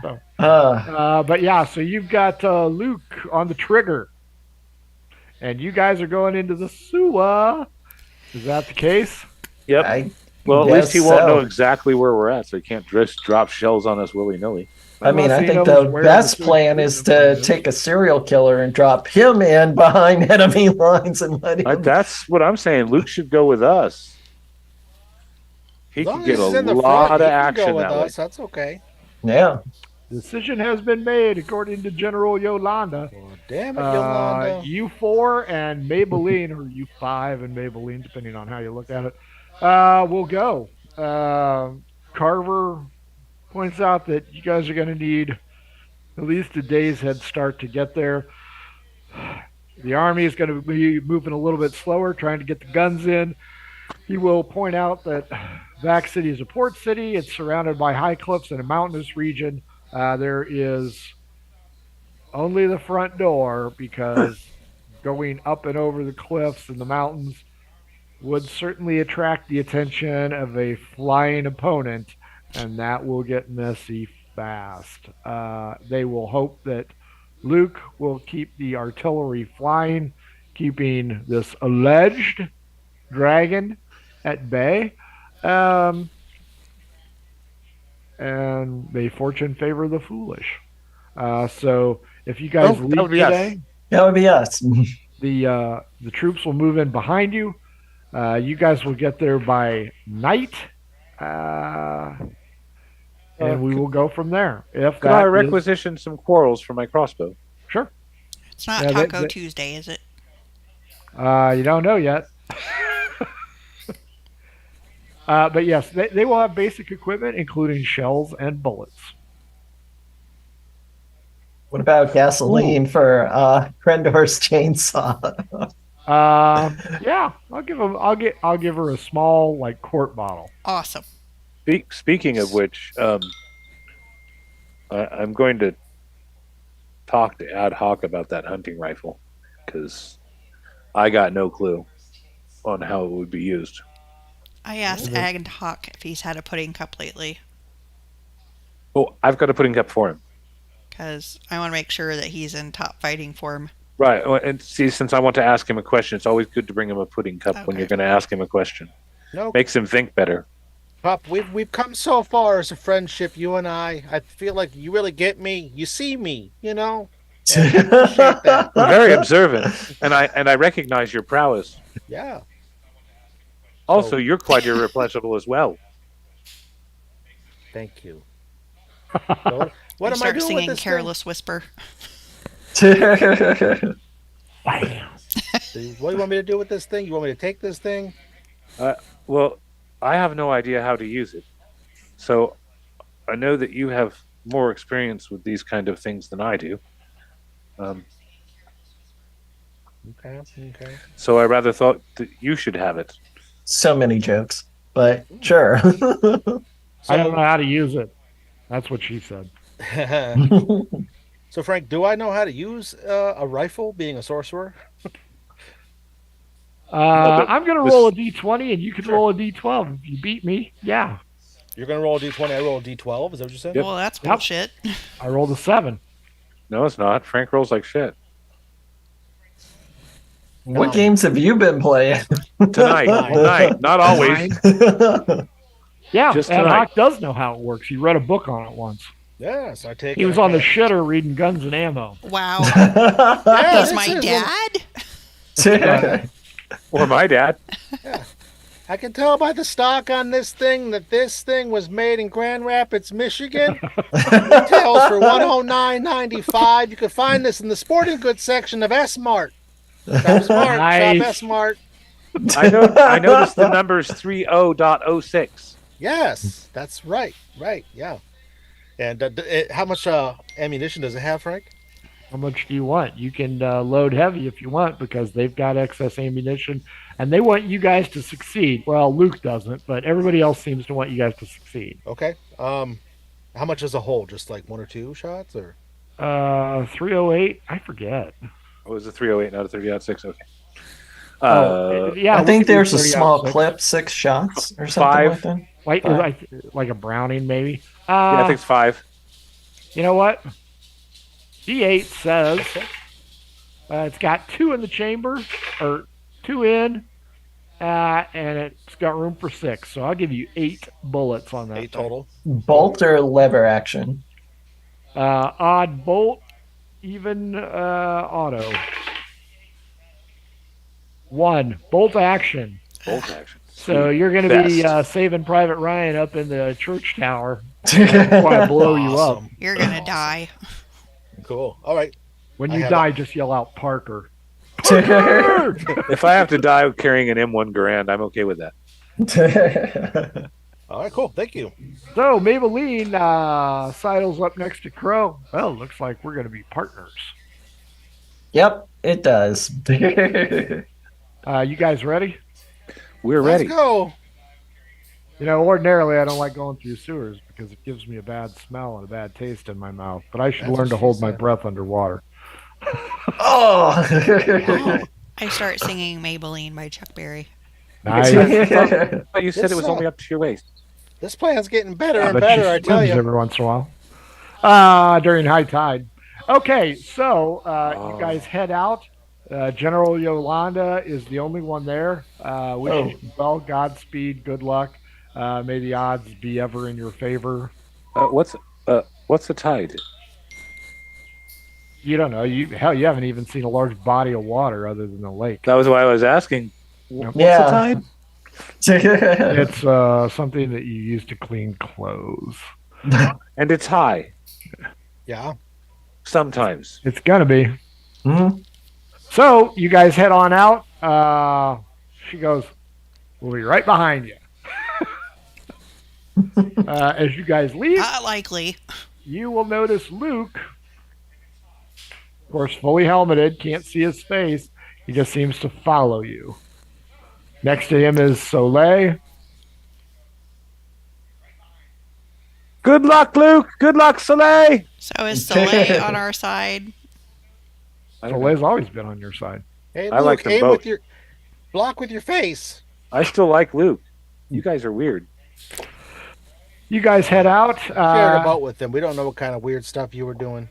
So, uh, but yeah, so you've got Luke on the trigger, and you guys are going into the sewer. Is that the case? Yep. I Well, at least guess he won't know so. exactly where we're at, so he can't just drop shells on us willy nilly. I mean, Unless I he think knows the where best sewage plan is treatment plant to is. take a serial killer and drop him in behind enemy lines and let him. That's what I'm saying. Luke should go with us. He As could long get as a he's in the lot front, of he can go action with that way. us. That's okay. Yeah. Decision has been made according to General Yolanda. Well, damn it, Yolanda. U4 and Maybelline, or U5 and Maybelline, depending on how you look at it, will go. Carver points out that you guys are going to need at least a day's head start to get there. The army is going to be moving a little bit slower, trying to get the guns in. He will point out that Vac City is a port city. It's surrounded by high cliffs and a mountainous region. There is only the front door because going up and over the cliffs and the mountains would certainly attract the attention of a flying opponent, and that will get messy fast. They will hope that Luke will keep the artillery flying, keeping this alleged dragon at bay. Um, and may fortune favor the foolish. So if you guys That leave would be us. today, That would be us. the troops will move in behind you. You guys will get there by night, and we will go from there. If Could I that is requisition some quarrels for my crossbow? sure, It's not Yeah, Taco Tuesday, is it? you don't know yet. But yes, they will have basic equipment, including shells and bullets. What about gasoline for Krendor's chainsaw? Yeah, I'll give her a small like quart bottle. Awesome. Speaking of which, I'm going to talk to Ad Hoc about that hunting rifle because I got no clue on how it would be used. I asked Ad Hoc if he's had a pudding cup lately Oh, I've got a pudding cup for him. because I want to make sure that he's in top fighting form. Right, and see, since I want to ask him a question, it's always good to bring him a pudding cup when Okay. you're going to ask him a question. No, Makes him think better. Pop, we've come so far as a friendship, you and I. I feel like you really get me. You see me, you know? And I appreciate that. You're very observant, and I recognize your prowess. Yeah. Also, you're quite irreplaceable as well. Thank you. So what You am I start doing with singing this Careless Whisper. Bam. thing? What do you want me to do with this thing? You want me to take this thing? Well, I have no idea how to use it, so I know that you have more experience with these kind of things than I do. Okay. So I rather thought that you should have it. So many jokes, but sure. I don't know how to use it. That's what she said. So, Frank, do I know how to use a rifle being a sorcerer? but I'm gonna this- roll a d20, and you can Sure. roll a d12 if you beat me. Yeah, You're going to roll a d20, I roll a d12. Is that what you said? Yep. Well, that's Yep. bullshit. I rolled a 7. No, it's not. Frank rolls like shit. What games have you been playing? Tonight, not always. Yeah, Just Ad tonight. Hoc does know how it works. He read a book on it once. Yes, I take He it. was on the Okay. shitter reading Guns and Ammo. Wow. Yeah, He's this my is dad? Or my dad. I can tell by the stock on this thing that this thing was made in Grand Rapids, Michigan. Retails for $109.95. You can find this in the sporting goods section of S Mart. Shop Smart. Nice. Shop S Mart. I noticed the number's 30.06. Yes, that's right. Right, yeah. And how much ammunition does it have, Frank? How much do you want? You can load heavy if you want because they've got excess ammunition and they want you guys to succeed. Well, Luke doesn't, but everybody else seems to want you guys to succeed. Okay. How much as a whole? Just like 1 or 2 shots, or 308, I forget. Oh, it was a 308, not a 30.6. Okay. Yeah, I we think could do there's a 30 out small of 6. clip, 6 shots or something like 5. that. Like, Five. like a Browning, maybe. Yeah, I think it's 5. You know what? D8 says Okay. it's got 2 in the chamber, or 2 in, and it's got room for 6. So I'll give you 8 bullets on that. 8 total. Bolt or lever action? Odd bolt, even auto. 1 bolt action. Bolt action. So Sweet. you're going to be Best. saving Private Ryan up in the church tower. Before I blow you up. Awesome. You're gonna die. Cool. All right. When I you have die, it. just yell out Parker. If I have to die carrying an M1 Garand, I'm okay with that. All right. Cool. Thank you. So Maybelline sidles up next to Crow. Well, looks like we're going to be partners. Yep, it does. You guys ready? We're Let's ready. go. You know, ordinarily I don't like going through sewers because it gives me a bad smell and a bad taste in my mouth. But I should That's learn what to she hold my said. breath underwater. Oh. I start singing Maybelline by Chuck Berry. Nice. But you said This it was only up to your waist. This plan's getting better and But better. she I tell swims you. every once in a while. During high tide. Okay, so you guys head out. General Yolanda is the only one there. Wish you well, Godspeed, good luck. May the odds be ever in your favor. What's the tide? You don't know. You haven't even seen a large body of water other than the lake. That was why I was asking. Yep. What's the tide? It's something that you use to clean clothes. And it's high Yeah. sometimes. It's gonna be. Mhm. So you guys head on out. She goes, "We'll be right behind you." As you guys leave, Not likely. you will notice Luke, of course, fully helmeted, can't see his face. He just seems to follow you. Next to him is Soleil. Good luck, Luke. Good luck, Soleil. So is Soleil on our side? I don't know. Soleil's always been on your side. Hey, I Luke, like them aim both. with your block with your face. I still like Luke. You guys are weird. You guys head out. Shared a boat with them. We don't know what kind of weird stuff you were doing.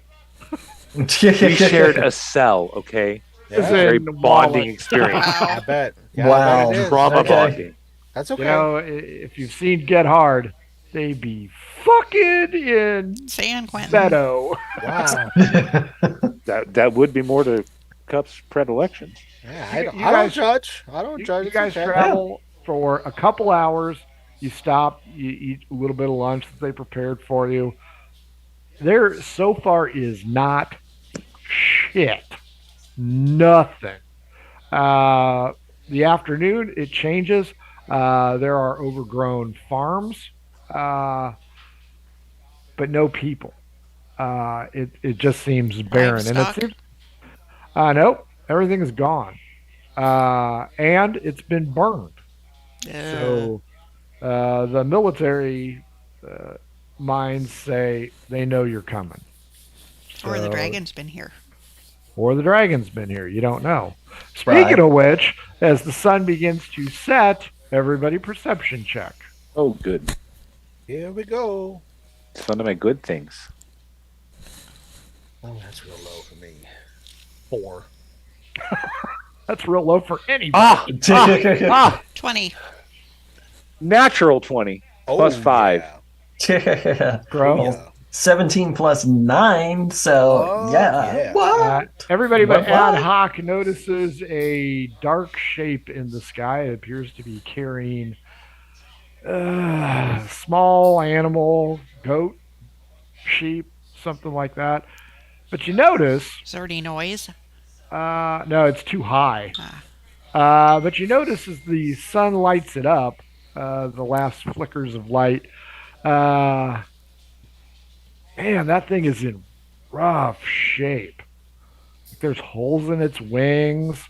We shared a cell, okay? This Yeah, is Very in bonding Wallace. experience. I Wow. bet. Yeah, Wow. I bet it is. Trauma Okay. bonding. That's okay. You know, if you've seen Get Hard, they be fucking in San Quentin. Beto. Wow. That would be more to Cup's predilections. Yeah, You I don't guys- judge. I don't judge. You It's guys okay. travel for a couple hours. You stop, you eat a little bit of lunch that they prepared for you. There so far is not shit. Nothing. The afternoon, it changes. There are overgrown farms, but no people. It just seems barren. And it Livestock? seems, nope, everything is gone. And it's been burned. So the military minds say they know you're coming. Or the So- dragon's been here. Or the dragon's been here. You don't know. Speaking Right. of which, as the sun begins to set, everybody perception check. Oh, good. Here we go. It's one of my good things. Oh, that's real low for me. 4. That's real low for anybody. Ah, 20. natural 20. Plus 5. Crow. Yeah. 17 plus 9, so Oh, yeah. yeah. What? Everybody but What? Ad Hoc notices a dark shape in the sky. It appears to be carrying small animal, goat, sheep, something like that. But you notice, Is there any noise? no, it's too high. Ah. But you notice as the sun lights it up, the last flickers of light, man, that thing is in rough shape. There's holes in its wings.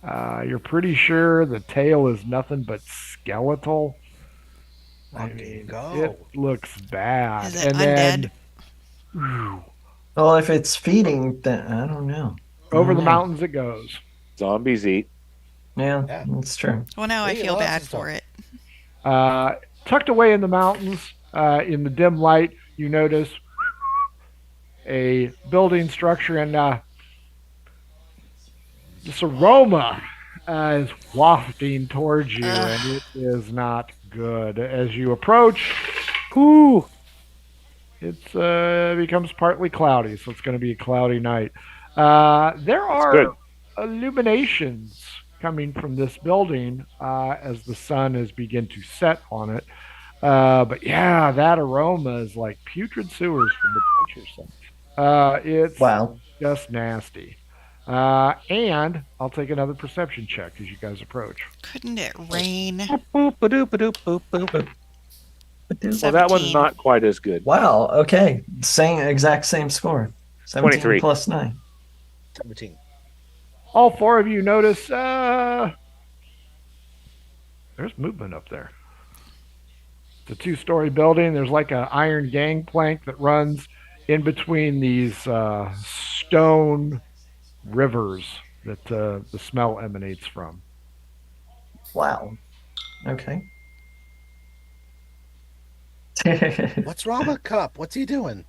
You're pretty sure the tail is nothing but skeletal. Fucking go. It looks bad. Is it and undead? Well, if it's feeding, then I don't know. Over the Mm. mountains it goes. Zombies eat. Yeah, Yeah. that's true. Well, now I Hey, feel lots bad of stuff. for it. Tucked away in the mountains, in the dim light, you notice a building structure, and this aroma is wafting towards you, Ugh. and it is not good. As you approach, Ooh, it becomes partly cloudy, so it's going to be a cloudy night. There that's are good. illuminations coming from this building as the sun has begun to set on it. But yeah, that aroma is like putrid sewers from the Adventure Center. It's Wow. just nasty. And I'll take another perception check as you guys approach. Couldn't it rain? Boop, ba-doop, ba-doop, boop, boop. Well, that one's 17. not quite as good. Wow. Okay. Exact same score. 17 23. plus 9. 17. All four of you notice there's movement up there. It's a two-story building. There's like an iron gangplank that runs in between these stone rivers that the smell emanates from. Wow. Okay. What's wrong with Cup? What's he doing?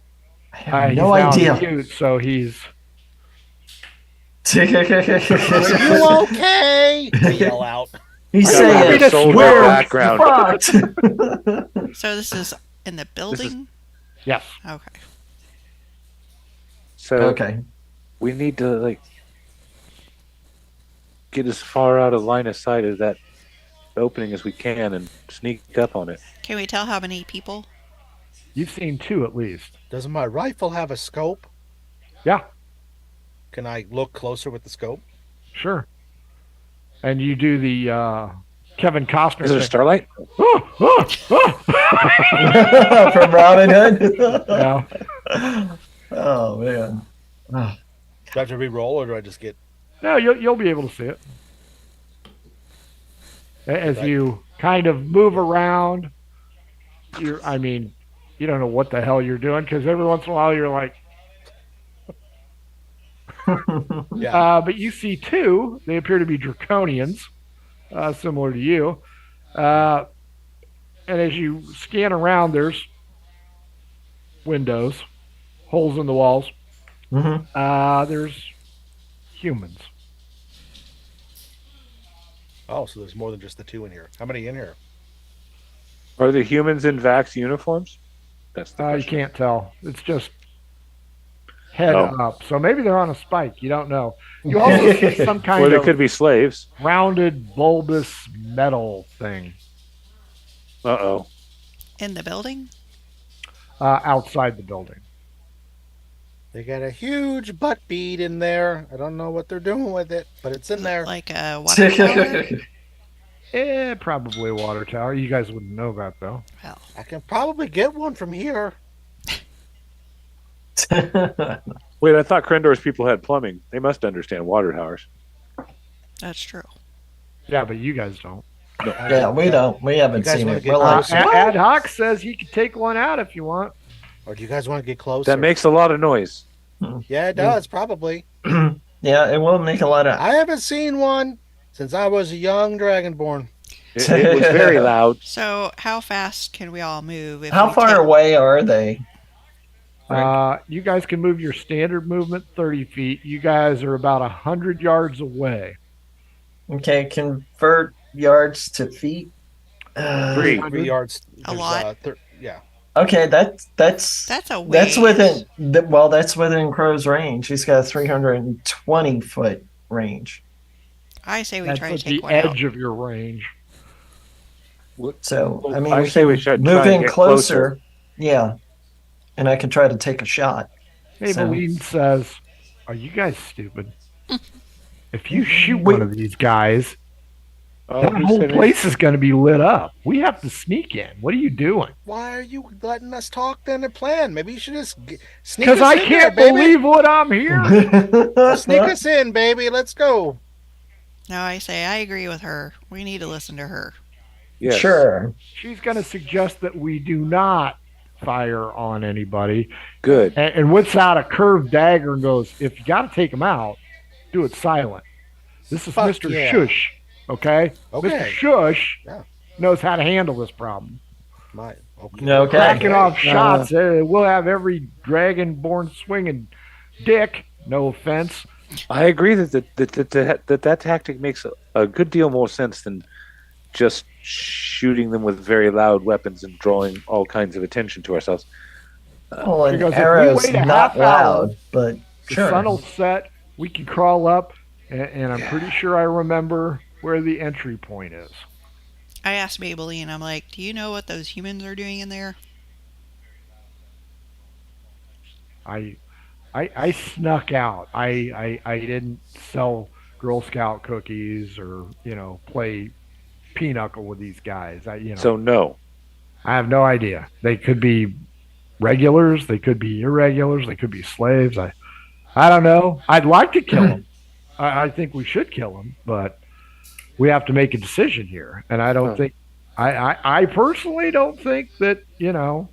I have He's no now idea. mute, so he's Are you okay? I yell out. He's Got a saying, soldier "We're background." fucked." So this is in the building? yes. Okay. So Okay. we need to like get as far out of line of sight of that opening as we can and sneak up on it. Can we tell how many people? You've seen two at least. Doesn't my rifle have a scope? Yeah, Can I look closer with the scope? sure. And you do the Kevin Costner Is it a thing. starlight? From Robin Hood. Yeah. Oh man. Oh. Do I have to re-roll, or do I just get? No, you'll be able to see it as Okay. you kind of move around. I mean, you don't know what the hell you're doing because every once in a while you're like, Yeah. but you see two. They appear to be draconians, similar to you. And as you scan around, there's windows, holes in the walls. Mhm. There's humans. Oh, so there's more than just the two in here. How many in here? Are the humans in Vax uniforms? That's the You question. can't tell. It's just head Oh. up. So maybe they're on a spike. You don't know. You also see some Or kind they of could be slaves. rounded, bulbous metal thing Uh-oh. In the building? outside the building. They got a huge butt bead in there. I don't know what they're doing with it, but it's in there. Like a water tower? Probably a water tower. You guys wouldn't know that though. Well, I can probably get one from here. Wait, I thought Krendor's people had plumbing. They must understand water towers. that's true. Yeah, but you guys don't. Yeah, we don't. We You haven't guys seen wanna it. get We're like, closer? "What?" Ad Hoc says he could take one out if you want. Or do you guys want to get closer? That makes a lot of noise. Yeah, it does, probably. Yeah, it will make a lot of. I haven't seen one since I was a young dragonborn. It was very loud. So how fast can we all move? If How we far take- away are they? You guys can move your standard movement 30 feet. You guys are about 100 yards away. Okay, convert yards to feet. 3. 3 yards. A there's, lot. Yeah. Okay, that's That's a that's ways. within well, that's within Crow's range. He's got a 320-foot range. I say we That's try to at take the one out. edge of your range. So I mean, I we say can we should move try and in get closer. Yeah, and I can try to take a shot. Maybelline says, "Are you guys stupid? If you shoot one of these guys, Oh, that who whole said it? place is going to be lit up. We have to sneak in. What are you doing? Why are you letting us talk then and plan? Maybe you should just sneak Because us I in can't there, baby. believe what I'm hearing." Sneak us in, baby. Let's go. No, I say I agree with her. We need to listen to her. Yes. Sure. She's going to suggest that we do not fire on anybody, Good. and whips out a curved dagger and goes, "If you got to take him out, do it silent. This is Fuck Mr. yeah. Shush. Okay? Mr. Okay. Shush Yeah. knows how to handle this problem. Okay. Okay. Cracking off shots, we'll have every dragonborn swinging dick. No offense. I agree that tactic makes a good deal more sense than just shooting them with very loud weapons and drawing all kinds of attention to ourselves. Well, an Because if we arrow's wait a not half hour, loud, but the sure. sun will set. We can crawl up, and I'm pretty sure I remember where the entry point is. I asked Maybelline, I'm like, do you know what those humans are doing in there? I snuck out. I didn't sell Girl Scout cookies or play pinochle with these guys. So no. I have no idea. They could be regulars. They could be irregulars. They could be slaves. I don't know. I'd like to kill them. I think we should kill them, but we have to make a decision here. And I don't think. I personally don't think that Yeah.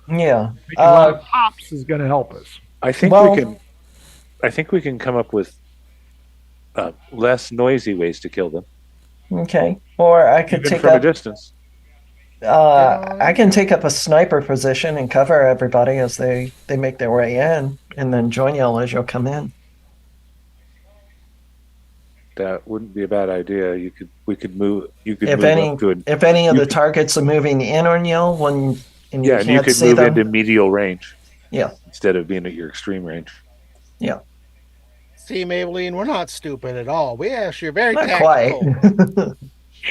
making a lot of pops is going to help us. I think Well- we can. I think we can come up with less noisy ways to kill them, Okay. Or I could even take from a up. distance. I can take up a sniper position and cover everybody as they make their way in, and then join y'all as you'll come in. That wouldn't be a bad idea. We could move. You could If move any, up to it. if any of you the could- targets are moving in on y'all and you Yeah, and you can't could see move them, into medial range. Yeah. Instead of being at your extreme range. See, Maybelline, we're not stupid at all. We actually are very not tactical. quite.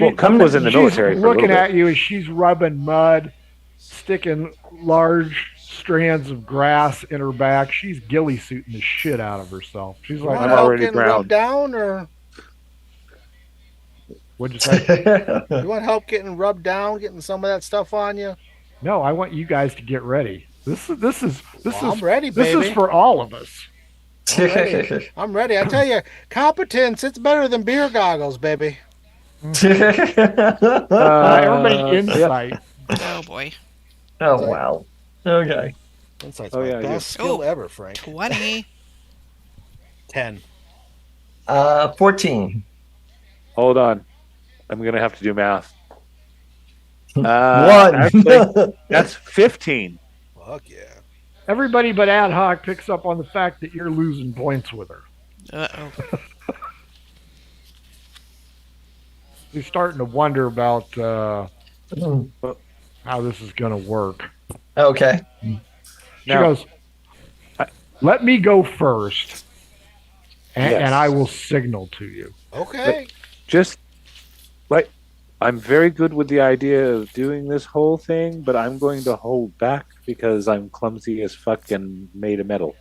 Well, Cup was in the military She's for a little looking bit. at you as she's rubbing mud, sticking large strands of grass in her back. She's ghillie suiting the shit out of herself. She's You like, want I'm help already getting drowned. rubbed down, or "What'd you say?" you want help getting rubbed down, getting some of that stuff on you? No, I want you guys to get ready. This is I'm ready, this baby. is for all of us. I'm ready. I tell you, competence, it's better than beer goggles, baby. Everybody insight. Oh boy. Oh wow. Okay. Insight's Oh, my yeah, I best do. skill ever, Frank. 20. 10. 14. Hold on. I'm gonna have to do math. One. Actually, that's 15. Fuck yeah. Everybody but Ad Hoc picks up on the fact that you're losing points with her. Uh-oh. He's starting to wonder about how this is going to work. Okay. She Now- goes, "Let me go first, Yes. and I will signal to you." Okay. Just like I'm very good with the idea of doing this whole thing, but I'm going to hold back because I'm clumsy as fuck and made of metal.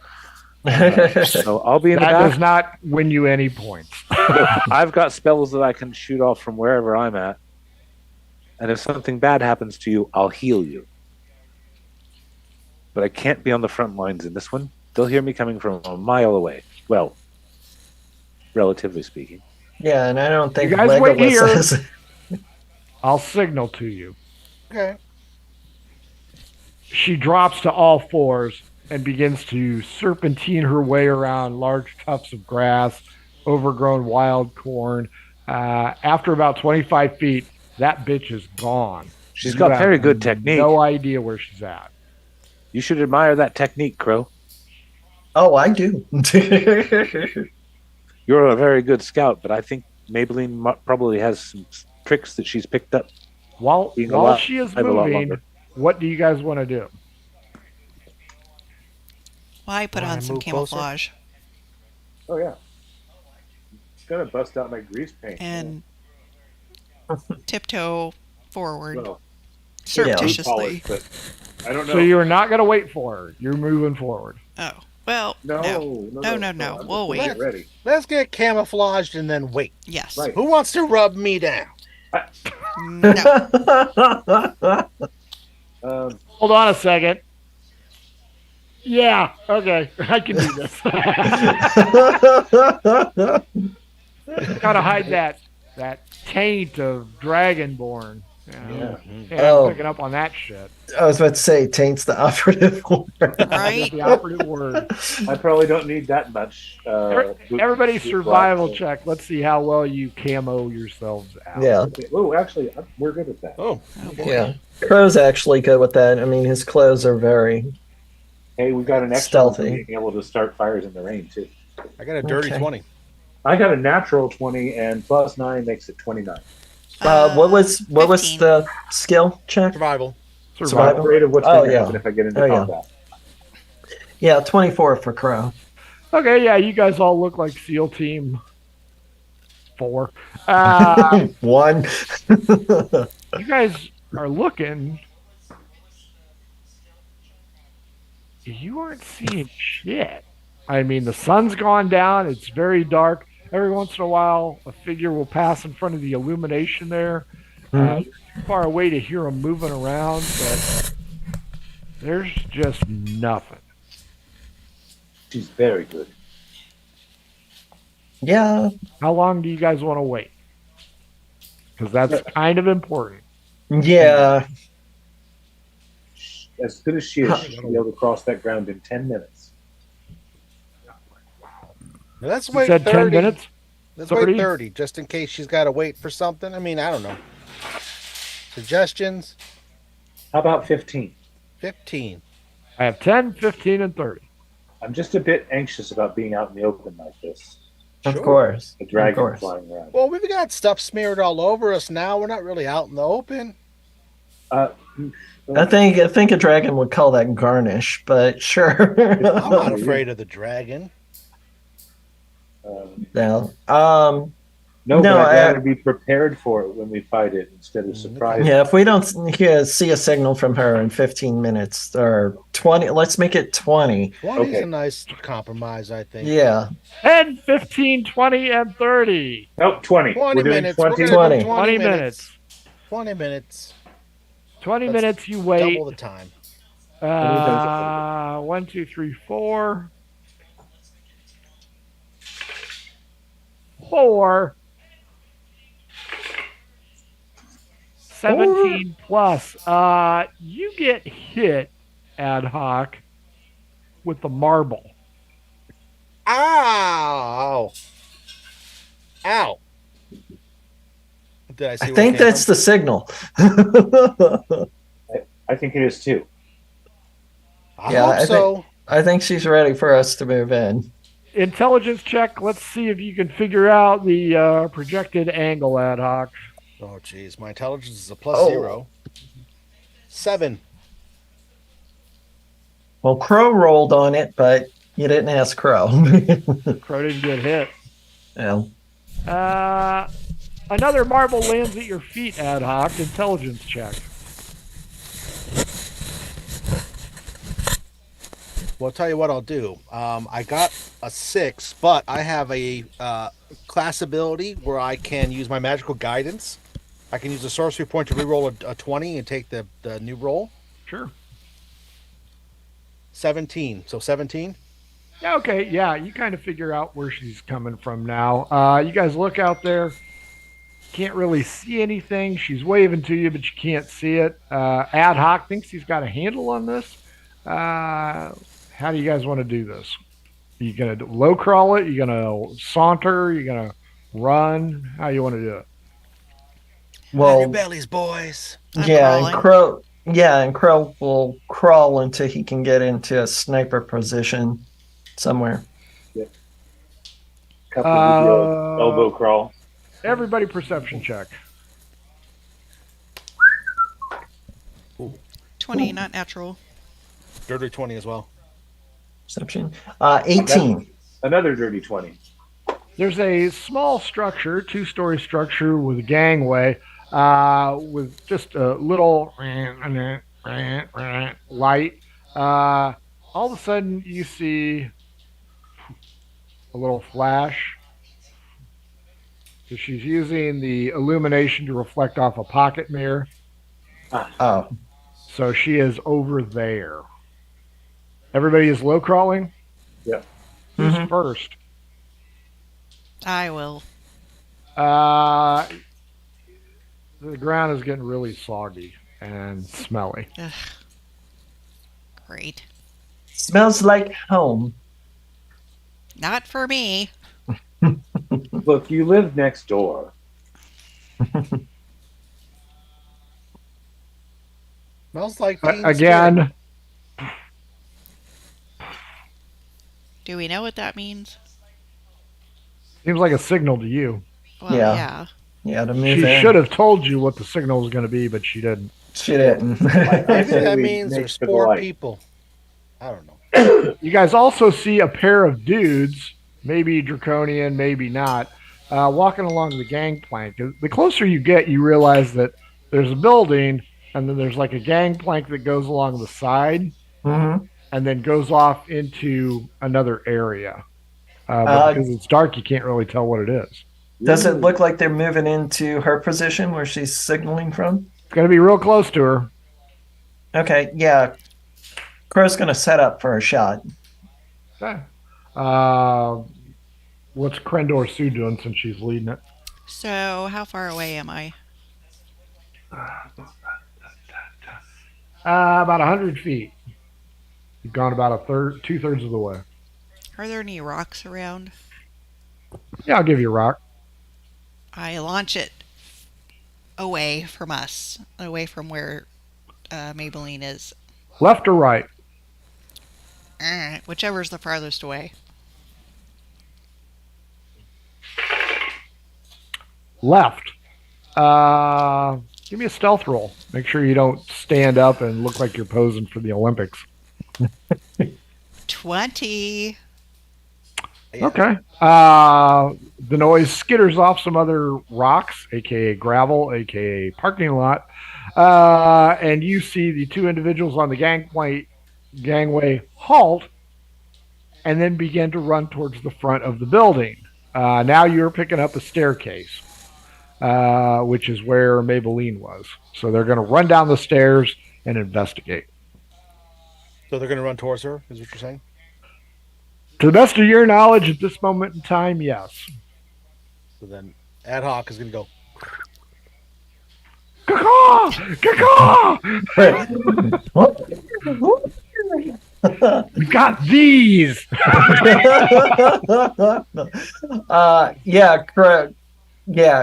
So I'll be in the That back. does not win you any points. I've got spells that I can shoot off from wherever I'm at. And if something bad happens to you, I'll heal you. But I can't be on the front lines in this one. They'll hear me coming from a mile away. Well, relatively speaking. Yeah, and I don't think You guys wait Legolas here. is. I'll signal to you. Okay. She drops to all fours and begins to serpentine her way around large tufts of grass, overgrown wild corn. After about 25 feet, that bitch is gone. She's You got have very good technique. No idea where she's at. You should admire that technique, Crow. Oh, I do. You're a very good scout, but I think Maybelline probably has some tricks that she's picked up. While Being alive she is a lot moving, longer. what do you guys want to do? Well, I put Wanna on some move closer? camouflage Oh, yeah. Gonna bust out my grease paint. and tiptoe forward Well, surreptitiously. but I don't know. So you're not going to wait for her. You're moving forward. Oh, well, no. No. We'll wait. Get ready. Let's get camouflaged and then wait. Yes. Right. Who wants to rub me down? No. Hold on a second. Yeah, okay. I can do this. Gotta hide that taint of Dragonborn Yeah, Mhm. yeah, I'm Oh, picking up on that shit. I was about to say taint's the operative word. That is Right? the operative word. I probably don't need that much. Everybody's Boot block, survival so- check. Let's see how well you camo yourselves out. Yeah, Okay. Oh, actually, we're good at that. Oh, Oh okay. boy. yeah. Crow's actually good with that. I mean, his clothes are very Hey, we got an extra one for stealthy. being able to start fires in the rain too. I got a dirty Okay. 20. I got a natural 20, and plus 9 makes it 29. What was 15. the skill check? Survival. I'm Survival. Survival. afraid of what's Oh going to yeah. happen if I get into Oh yeah. combat. Yeah, 24 for Crow. Okay, yeah, you guys all look like SEAL Team 4. Uh, One. you guys are looking. You aren't seeing shit. I mean, the sun's gone down. It's very dark. Every once in a while, a figure will pass in front of the illumination there. Mhm. You're too far away to hear them moving around, but there's just nothing. She's very good. Yeah. How long do you guys want to wait? Because that's kind of important. Yeah. As good as she is, she should be able to cross that ground in 10 minutes. Now, let's You wait said 10 30. minutes? Let's 30? wait 30, just in case she's got to wait for something. I mean, I don't know. Suggestions? How about 15? 15. I have 10, 15, and 30. I'm just a bit anxious about being out in the open like this. Of Sure. course. A Of dragon course. flying around. Well, we've got stuff smeared all over us now. We're not really out in the open. Uh, I think a dragon would call that garnish, but sure. I'm not Yeah. afraid of the dragon. No. no, No, but I'd I- rather be prepared for it when we fight it instead of surprised. Yeah, if we don't see a signal from her in 15 minutes or 20, let's make it 20. 20's Okay. a nice compromise, I think. Yeah. 10, 15, 20, and 30. Nope, 20. 20 We're doing minutes. 20. We're going to 20. do 20 minutes. 20 minutes. 20 That's minutes, you wait. Double the time. 1, 2, 3, 4. 4. 17 plus. You get hit, ad hoc, with the marble. Ow! Ow! Did I see I where think it came that's from? the signal. I think it is too. I Yeah, hope so. I think she's ready for us to move in. Intelligence check. Let's see if you can figure out the projected angle, ad hoc. Oh, geez. My intelligence is a plus Oh. 0. 7. Well, Crow rolled on it, but you didn't ask Crow. Crow didn't get hit. Yeah. Another marble lands at your feet, ad hoc. Intelligence check. Well, I'll tell you what I'll do. I got a 6, but I have a class ability where I can use my magical guidance. I can use a sorcery point to reroll a 20 and take the new roll. Sure. 17. So 17? Yeah, okay. Yeah, you kind of figure out where she's coming from now. You guys look out there. Can't really see anything. She's waving to you, but you can't see it. Ad hoc thinks he's got a handle on this. How do you guys want to do this? Are you going to low crawl it? Are you going to saunter? Are you going to run? How you want to do it? Have your Well, bellies, boys. I'm yeah, crawling. and Crow will crawl until he can get into a sniper position somewhere. Couple of the old elbow crawl. Everybody perception check. 20, not natural. Dirty 20 as well. Perception. 18. Another dirty 20. There's a small structure, two-story structure with a gangway, with just a little light. All of a sudden, you see a little flash. So she's using the illumination to reflect off a pocket mirror. Oh. So she is over there. Everybody is low crawling. Yeah. Who's Mhm. first? I will. The ground is getting really soggy and smelly. Ugh, great. Smells like home. Not for me. Look, you live next door. Smells like teen spirit. Again, Do we know what that means? seems like a signal to you. Well, Yeah. yeah. Yeah, to move She in. should have told you what the signal was going to be, but she didn't. She didn't. Maybe Say that we means make there's for the four light. people. I don't know. You guys also see a pair of dudes, maybe draconian, maybe not, walking along the gangplank. The closer you get, you realize that there's a building, and then there's like a gangplank that goes along the side, hmm and then goes off into another area. But Uh, because it's dark, you can't really tell what it is. does it Ooh. look like they're moving into her position where she's signaling from? It's going to be real close to her. Okay, yeah. Crow's gonna set up for a shot. Okay. Uh, what's Krendor Sue doing since she's leading it? So, how far away am I? About 100 feet. You've gone about a third, 2/3 of the way. Are there any rocks around? Yeah, I'll give you a rock. I launch it away from us, away from where Maybelline is. Left or right? Whichever's the farthest away. Left. Give me a stealth roll. Make sure you don't stand up and look like you're posing for the Olympics. 20. Yeah. Okay. The noise skitters off some other rocks, aka gravel, aka parking lot, and you see the two individuals on the gangway halt, and then begin to run towards the front of the building. Now you're picking up a staircase, which is where Maybelline was. So they're going to run down the stairs and investigate. So they're going to run towards her, is what you're saying? To the best of your knowledge at this moment in time, yes. So then Ad hoc is going to go, Caw! Caw! We got these.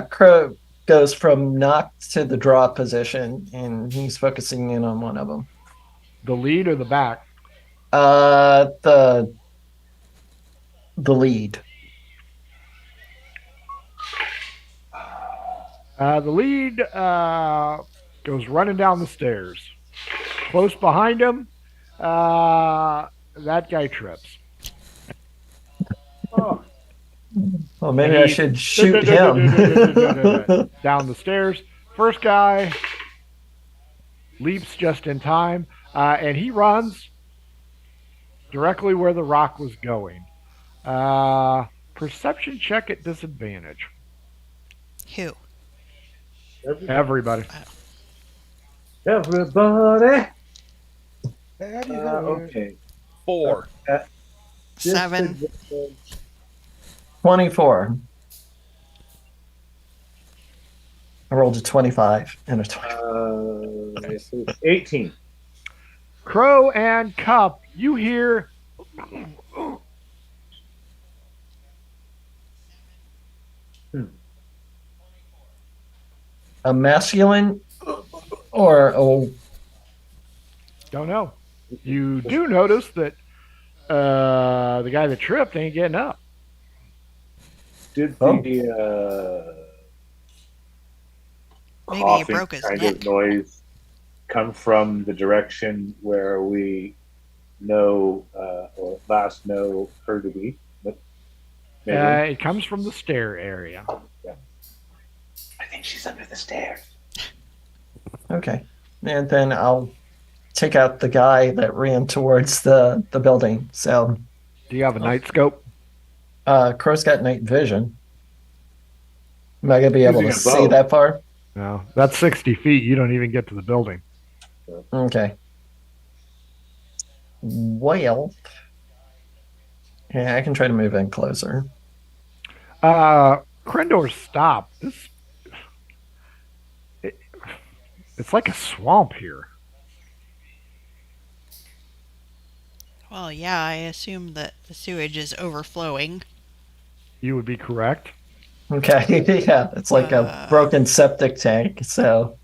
Crow goes from knocked to the draw position, and he's focusing in on one of them. The lead or the back? The lead. The lead goes running down the stairs. Close behind him, that guy trips. Oh. Well, maybe I should shoot him. Down the stairs. First guy leaps just in time, and he runs directly where the rock was going. Perception check at disadvantage. Who? Everybody. Everybody. Okay. 4. 7. 24. I rolled a 25 and a 20. 18. Crow and Cup, you hear A masculine or a don't know. You do notice that the guy that tripped ain't getting up. Did Oh. the Maybe he coughing broke his kind neck. of noise come from the direction where we know or last know her to be? Maybe. It comes from the stair area. I think she's under the stairs. okay. And then I'll take out the guy that ran towards the building. So Do you have a night scope? Crow's got night vision. Am I gonna be able to Using a see bow. that far? No. That's 60 feet. You don't even get to the building. Okay. Well, yeah, I can try to move in closer. Krendor stopped. It's like a swamp here. Well, yeah, I assume that the sewage is overflowing. You would be correct. Okay, yeah, it's like a broken septic tank. So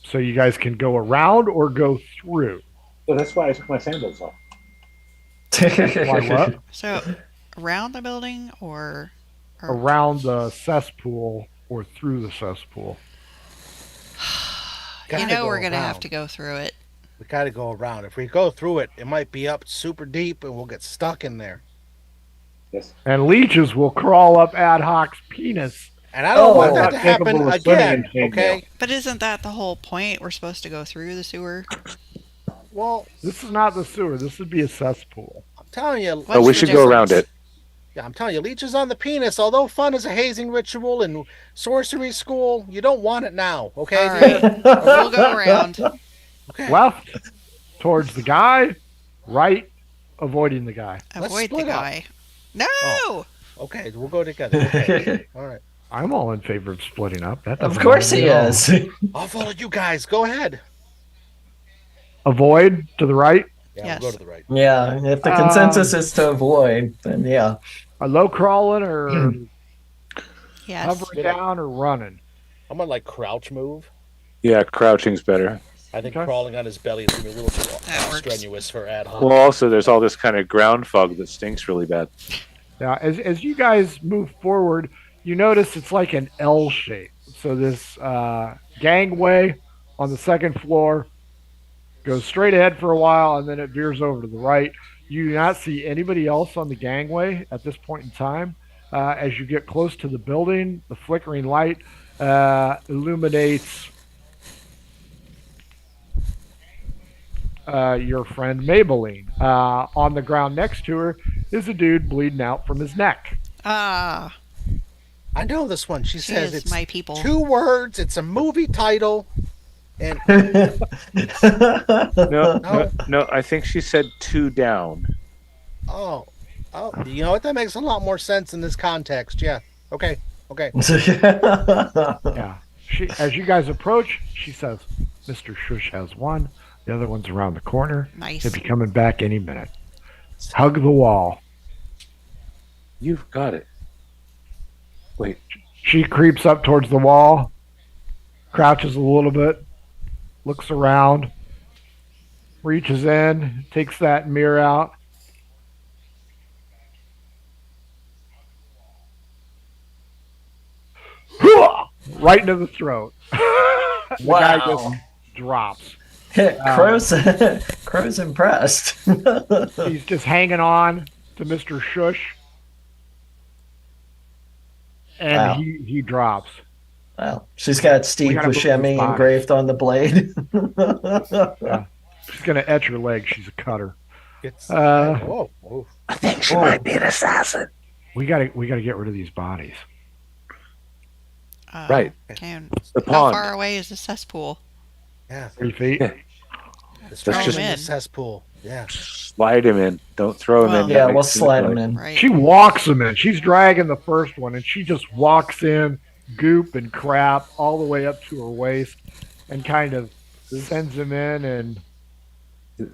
So you guys can go around or go through. So that's why I took my sandals off. Why what? So, around the building or Around the cesspool or through the cesspool. you know we're gonna have around. to go through it. We gotta go around. If we go through it, it might be up super deep and we'll get stuck in there. Yes. And leeches will crawl up Ad Hoc's penis. And I don't want Oh. that to Not capable happen of swimming again, in chainmail. okay? But isn't that the whole point? We're supposed to go through the sewer. Well, This is not the sewer. This would be a cesspool. I'm telling you, What's Oh, we the should go around difference? it. yeah, I'm telling you, leeches on the penis, although fun is a hazing ritual in sorcery school, you don't want it now, okay? All right. We'll go around. Okay. Left, towards the guy. Right, avoiding the guy. Let's Avoid the split up. guy. No! Oh. Okay, we'll go together. Okay. All right. I'm all in favor of splitting up. That of doesn't course bother he me at all. is. I'll follow you guys. Go ahead. Avoid to the right. Yeah, Yes. we'll go to the right. Yeah, if the consensus is to avoid, then yeah. A low crawling or Yes. hovering down or running. I'm gonna like crouch move. Yeah, crouching's better. I think Okay. crawling on his belly is gonna be a little too That works. strenuous for ad hoc. Well, also, there's all this kind of ground fog that stinks really bad. Yeah, as you guys move forward, you notice it's like an L shape. So this gangway on the second floor goes straight ahead for a while, and then it veers over to the right. You do not see anybody else on the gangway at this point in time. As you get close to the building, the flickering light illuminates your friend Maybelline. On the ground next to her is a dude bleeding out from his neck. Ah, I know this one. She she says is it's my people. 2 words. It's a movie title, and No, I think she said 2 down. oh, you know what? That makes a lot more sense in this context. Yeah. Okay. Yeah. As you guys approach, she says, Mr. Shush has one. The other one's around the corner. Nice. He'll be coming back any minute. Hug the wall. You've got it. Wait, She creeps up towards the wall, crouches a little bit, looks around, reaches in, takes that mirror out. Right into the throat. The guy just Wow. drops. Crow's impressed. He's just hanging on to Mr. Shush. And Wow. he drops. Wow. She's got Steve gotta move his Buscemi body. engraved on the blade. She's gonna etch her leg. She's a cutter. It's Uh, whoa. I think she Oh. might be an assassin. we gotta get rid of these bodies. Right. And The how pond. far away is the cesspool? Yeah. 3 feet. Yeah. Let's throw throw just- him in in. the cesspool. Yeah. Slide him in. Don't throw him Well- in. Yeah, That we'll makes it slide look him like- in. Right. She walks him in. She's dragging the first one, and she just walks in, goop and crap, all the way up to her waist, and kind of sends him in. And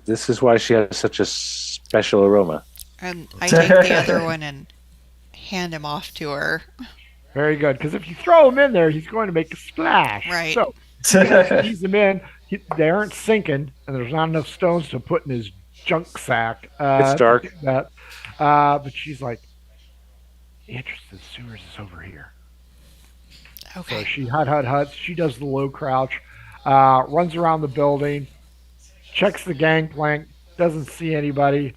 This is why she has such a special aroma. And I take the other one and hand him off to her. very good, because if you throw him in there, he's going to make a splash. Right. So ease him in. They aren't sinking, and there's not enough stones to put in his junk sack. It's dark. But she's like, the entrance to the sewers is over here. So Okay. she huts. She does the low crouch, runs around the building, checks the gangplank, doesn't see anybody,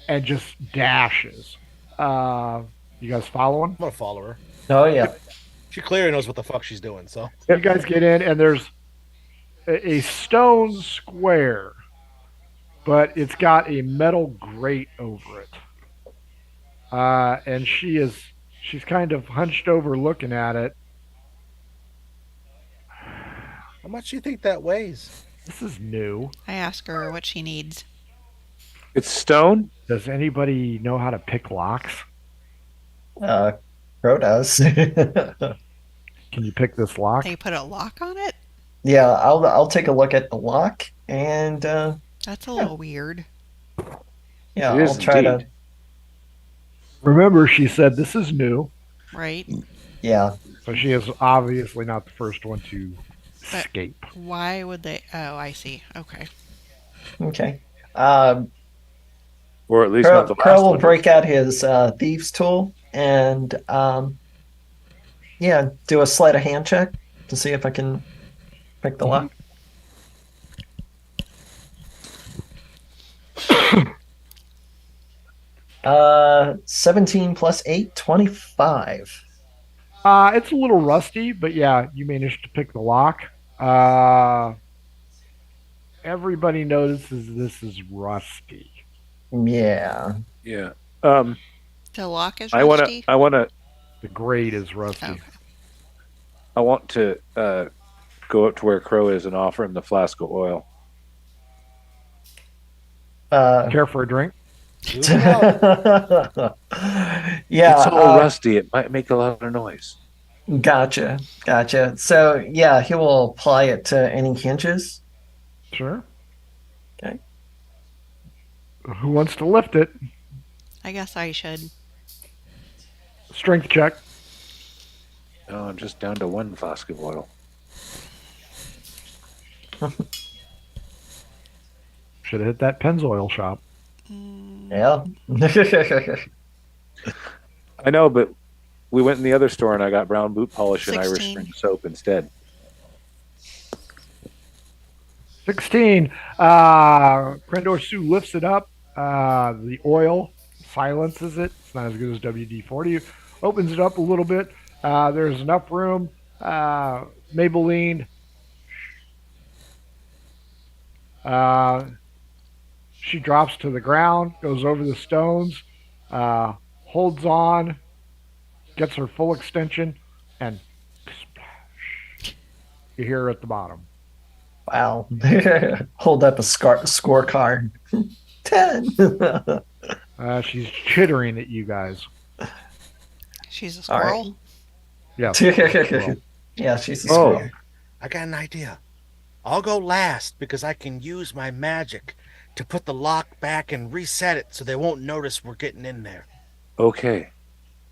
and just dashes. You guys following? I'm gonna follow her. Oh yeah. She clearly knows what the fuck she's doing. So You guys get in, and there's a stone square, but it's got a metal grate over it. And she's kind of hunched over looking at it. how much do you think that weighs? This is new. I ask her what she needs. It's stone. Does anybody know how to pick locks? Crow does. Can you pick this lock? They put a lock on it? Yeah, I'll take a look at the lock and That's a yeah, little weird, yeah, It I'll is try to indeed. Remember, she said this is new, right? yeah. so she is obviously not the first one to But escape. why would they? Oh, I see. Okay. Okay. Um Or at least not the Crow last will one to break escape. out his thieves tool and yeah, do a sleight of hand check to see if I can pick the Mhm. lock. 17 plus 8, 25. It's a little rusty, but yeah, you managed to pick the lock. Uh, Everybody notices this is rusty. Yeah. Yeah. Um, The lock is I wanna, rusty. I wanna, The grade is rusty. Okay. I want to go up to where Crow is and offer him the flask of oil. Uh Care for a drink? Use it up. yeah, It's all rusty. It might make a lot of noise. gotcha. Gotcha. So yeah, he will apply it to any hinges. Sure. Okay. Who wants to lift it? I guess I should. Strength check. Oh, I'm just down to one flask of oil. Should have hit that Pennzoil shop. Mm, Yeah. I know, but we went in the other store and I got brown boot polish and Irish 16. Spring soap instead. 16. Crendor Sue lifts it up. The oil silences it. It's not as good as WD-40. Opens it up a little bit. There's enough room. Maybelline. Uh, she drops to the ground, goes over the stones, uh, holds on, gets her full extension, and splash. You hear her at the bottom. Wow. Hold up a scorecard. 10. She's chittering at you guys. she's a All right. squirrel. Yes. Yeah, she's a Oh, squirrel. I got an idea. I'll go last because I can use my magic to put the lock back and reset it so they won't notice we're getting in there. okay.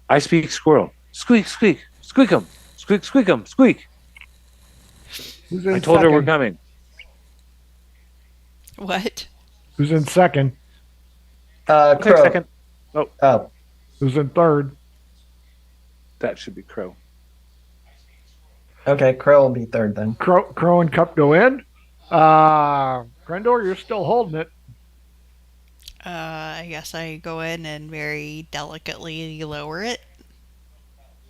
I speak squirrel. Squeak, squeak, squeak 'em, squeak 'em, squeak. Who's I in told her we're second? coming. What? Who's in second? I'll take Crow. second. Oh, Oh, Who's in third? that should be Crow. okay. Crow will be third then. Crow and Cup go in. Grendor, you're still holding it. I guess I go in and very delicately lower it.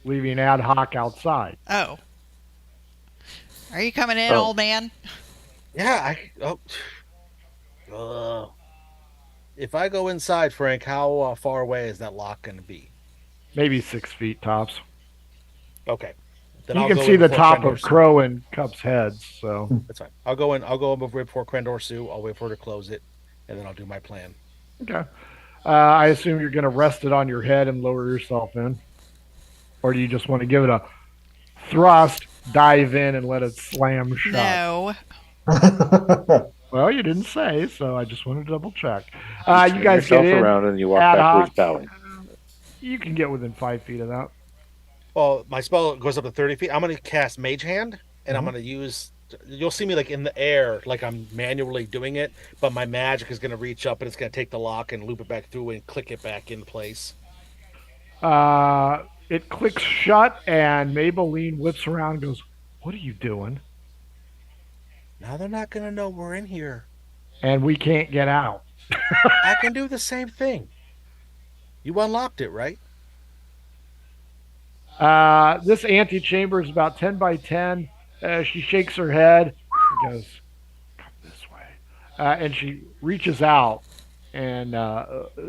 Leaving ad hoc outside. Oh. Are you coming in, Oh. old man? Yeah, if I go inside, Frank, how far away is that lock going to be? Maybe 6 feet tops. Okay, then You I'll can go see in the before top Crendor of Sue. Crow and Cup's heads. So That's fine. I'll go in. I'll go in before Crendor Sue. I'll wait for her to close it, and then I'll do my plan. okay. I assume you're going to rest it on your head and lower yourself in, or do you just want to give it a thrust, dive in, and let it slam shut? No. Well, you didn't say, so I just wanted to double check. You You turn guys get yourself in around and you walk ad backwards, hoc. bowing. You can get within 5 feet of that. Well, my spell goes up to 30 feet. I'm going to cast Mage Hand, and I'm Mhm. going to use. You'll see me like in the air, like I'm manually doing it, but my magic is going to reach up and it's going to take the lock and loop it back through and click it back in place. It clicks shut, and Maybelline whips around and goes, "What are you doing?" Now they're not going to know we're in here. And we can't get out. I can do the same thing. You unlocked it, right? This antechamber is about 10 by 10. She shakes her head. She goes, "Come this way." And she reaches out, and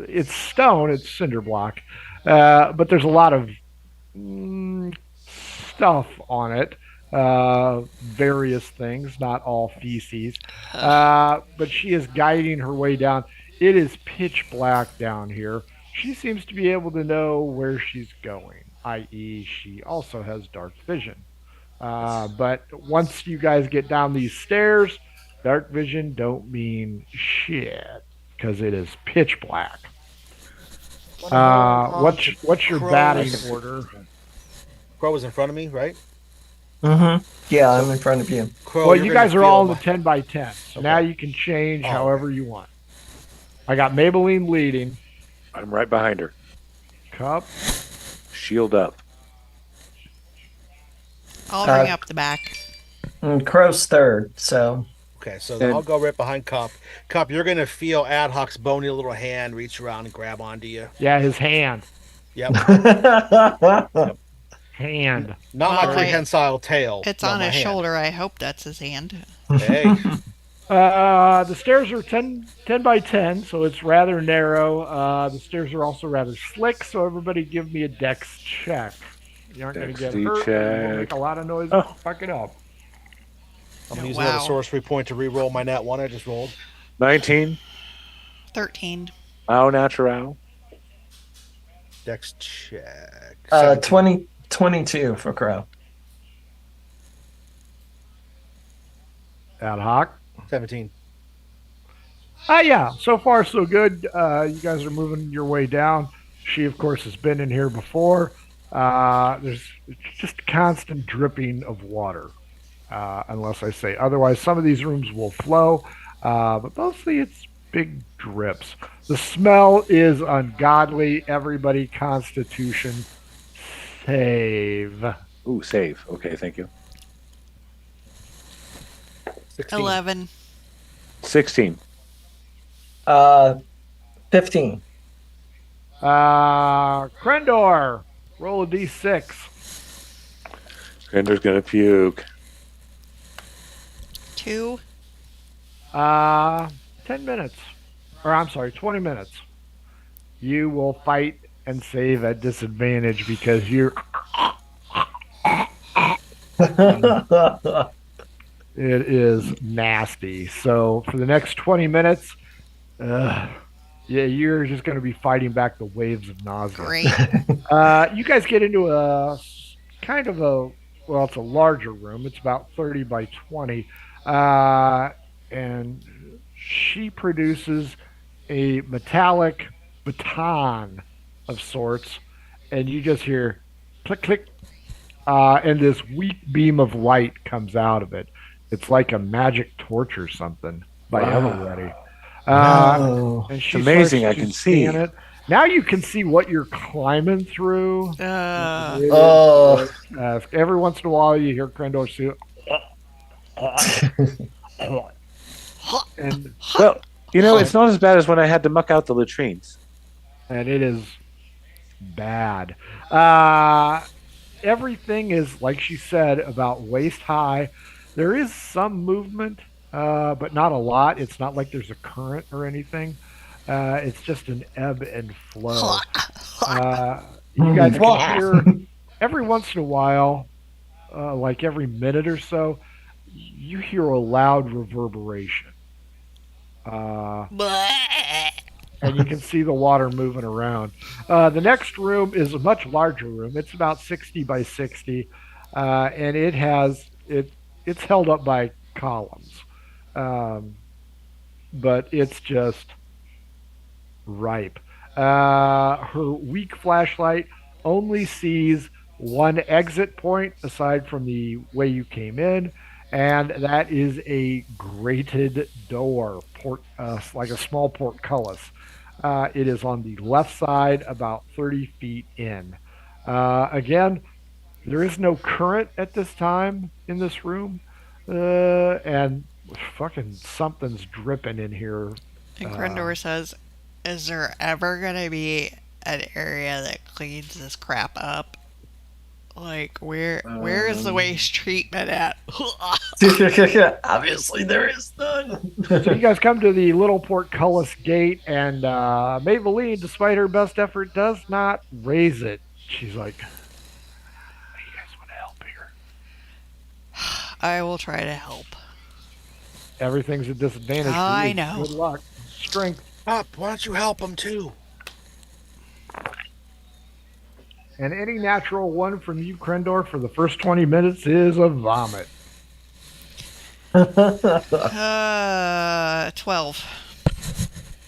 it's stone, it's cinder block. But there's a lot of stuff on it. Various things, not all feces. But she is guiding her way down. It is pitch black down here. She seems to be able to know where she's going, i.e., she also has dark vision. But once you guys get down these stairs, dark vision don't mean shit because it is pitch black. Wanna hold on What's to what's your batting Crow's. order? Crow was in front of me, right? Yeah, I'm in front of you. Crow, Well, you're you gonna guys are all feel in the my. 10 by 10. So now Okay. you can change Oh, however okay. you want. I got Maybelline leading. I'm right behind her. Cup. Shield up. I'll bring Uh, up the back. Crow's third, so Okay, so And- I'll go right behind Cup. Cup, you're gonna feel Ad Hoc's bony little hand reach around and grab onto you. Yeah, his hand. Yep. Hand. Not my Well, prehensile tail. It's no, on my his hand. shoulder. I hope that's his hand. Hey. The stairs are 10 by 10, so it's rather narrow. The stairs are also rather slick, so everybody give me a dex check. You aren't going to get Dexty hurt. You won't make check. a lot of noise. Oh. Fuck it up. I'm gonna use Wow. another sorcery point to re-roll my nat one I just rolled. 19. 13. Au natural. Dex check. 17. 22 for Crow. Ad hoc. 17. Yeah, so far so good. You guys are moving your way down. She, of course, has been in here before. There's just constant dripping of water, unless I say otherwise. Some of these rooms will flow, but mostly it's big drips. The smell is ungodly. Everybody, Constitution save. Ooh, save. Okay, thank you. 16. 11. 16. 15. Krendor, roll a d6. Grinder's gonna puke. 2. 10 minutes. Or I'm sorry, 20 minutes. You will fight and save at disadvantage because you're. It is nasty. So for the next 20 minutes, yeah, you're just going to be fighting back the waves of nausea. Great. You guys get into a kind of a, well, it's a larger room. It's about 30 by 20. And she produces a metallic baton of sorts. And you just hear click, click. And this weak beam of light comes out of it. It's like a magic torch or something by Everready. No. And she It's amazing, starts I to can see. scan it. Now you can see what you're climbing through. Oh. Every once in a while, you hear Krendor Sue. and Well, you know, it's not as bad as when I had to muck out the latrines. and it is bad. Everything is, like she said, about waist high. There is some movement, but not a lot. It's not like there's a current or anything. It's just an ebb and flow. You guys can hear every once in a while, like every minute or so, you hear a loud reverberation. And you can see the water moving around. The next room is a much larger room. It's about 60 by 60, and it's held up by columns, but it's just ripe. Her weak flashlight only sees one exit point aside from the way you came in, and that is a grated door, like a small portcullis. It is on the left side, about 30 feet in. Again, there is no current at this time in this room, and fucking something's dripping in here. And Krendor says, is there ever going to be an area that cleans this crap up? Like, where is the waste treatment at? Obviously, there is none. So you guys come to the little portcullis gate, and Maybelline, despite her best effort, does not raise it. She's like, "You guys want to help here?" I will try to help. Everything's a disadvantage. For I you. know. Good luck. Strength. Up, why don't you help him too? And any natural one from you, Krendor, for the first 20 minutes is a vomit. 12.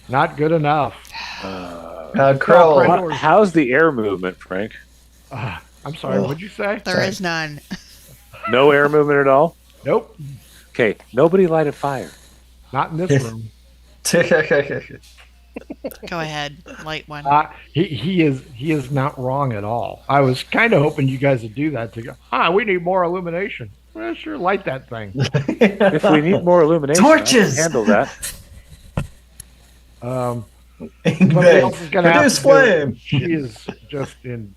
Not good enough. Crow. Krendor's- How's the air movement, Frank? I'm sorry, what'd you say? There is none. No air movement at all? Nope, Okay, nobody light a fire. not in this room. Go ahead, light one. He is not wrong at all. I was kind of hoping you guys would do that to go. We need more illumination. Well, sure, light that thing. If we need more illumination, Torches! I can handle that. Somebody else is gonna have Produce to do it. flame.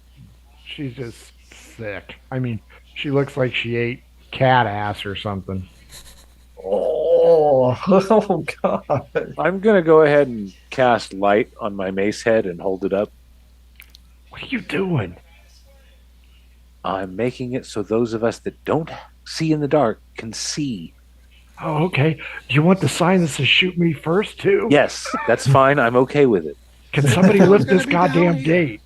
She's just sick. I mean, she looks like she ate cat ass or something. Oh God. I'm going to go ahead and cast light on my mace head and hold it up. What are you doing? I'm making it so those of us that don't see in the dark can see. Oh, okay. Do you want the sign that says "Shoot me first" too? Yes, that's fine. I'm okay with it. Can somebody lift this gonna be down goddamn here. gate?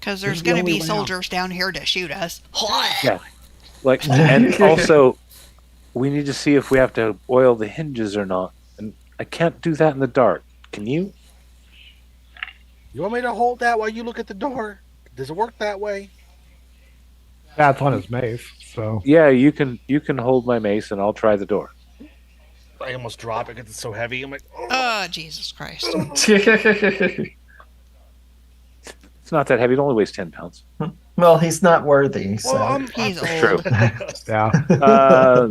Because This there's is the going to only be way out. soldiers down here to shoot us. Yeah. Like, and also, we need to see if we have to oil the hinges or not. And I can't do that in the dark. Can you? You want me to hold that while you look at the door? Does it work that way? That's on his mace. So Yeah, you can hold my mace and I'll try the door. I almost drop it because it's so heavy. I'm like, oh. Oh, Jesus Christ. It's not that heavy. It only weighs 10 pounds. Well, he's not worthy. So. Well, He's True. old. yeah,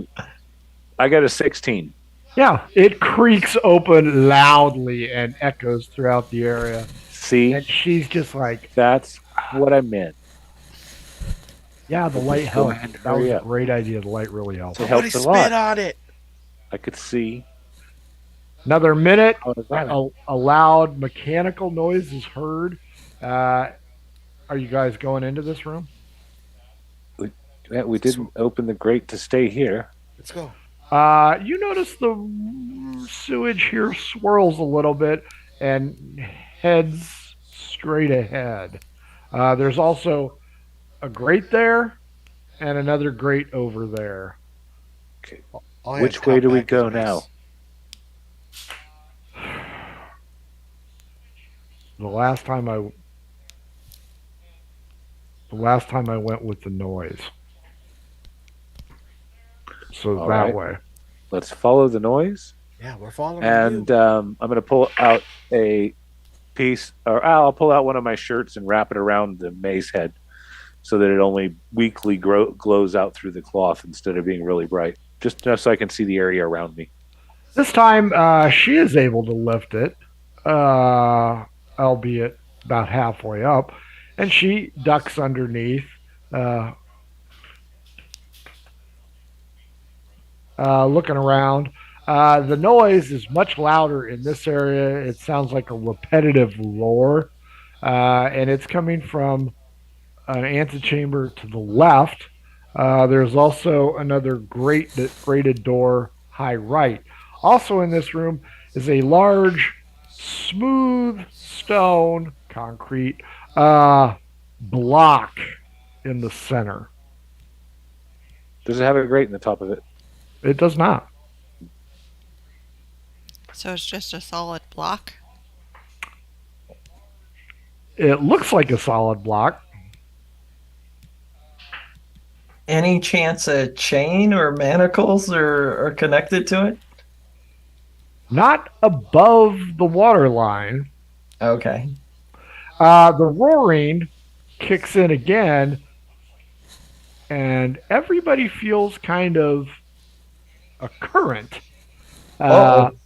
I got a 16. yeah. It creaks open loudly and echoes throughout the area. See, And she's just like, that's what I meant. "Yeah, the light Go helped. ahead, That was hurry a up." great idea. The light really helped." It Somebody helps a spit lot. on it. I could see. Another minute. Oh, damn it. A loud mechanical noise is heard. Are you guys going into this room? Yeah, we didn't open the grate to stay here. Let's go. You notice the sewage here swirls a little bit and heads straight ahead. There's also a grate there and another grate over there. All hands Which way cock do we back go is nice. now? The last time I went with the noise. So All that right. way. Let's follow the noise. Yeah, we're following And you. I'm going to pull out a piece, or I'll pull out one of my shirts and wrap it around the mace head so that it only weakly glows out through the cloth instead of being really bright. Just so I can see the area around me. This time, she is able to lift it, albeit about halfway up, and she ducks underneath, looking around. The noise is much louder in this area. It sounds like a repetitive roar, and it's coming from an antechamber to the left. There's also another grated door high right. Also in this room is a large, smooth stone, concrete block in the center. Does it have a grate in the top of it? It does not. So it's just a solid block? It looks like a solid block. Any chance a chain or manacles are connected to it? Not above the water line. Okay. The roaring kicks in again, and everybody feels kind of a current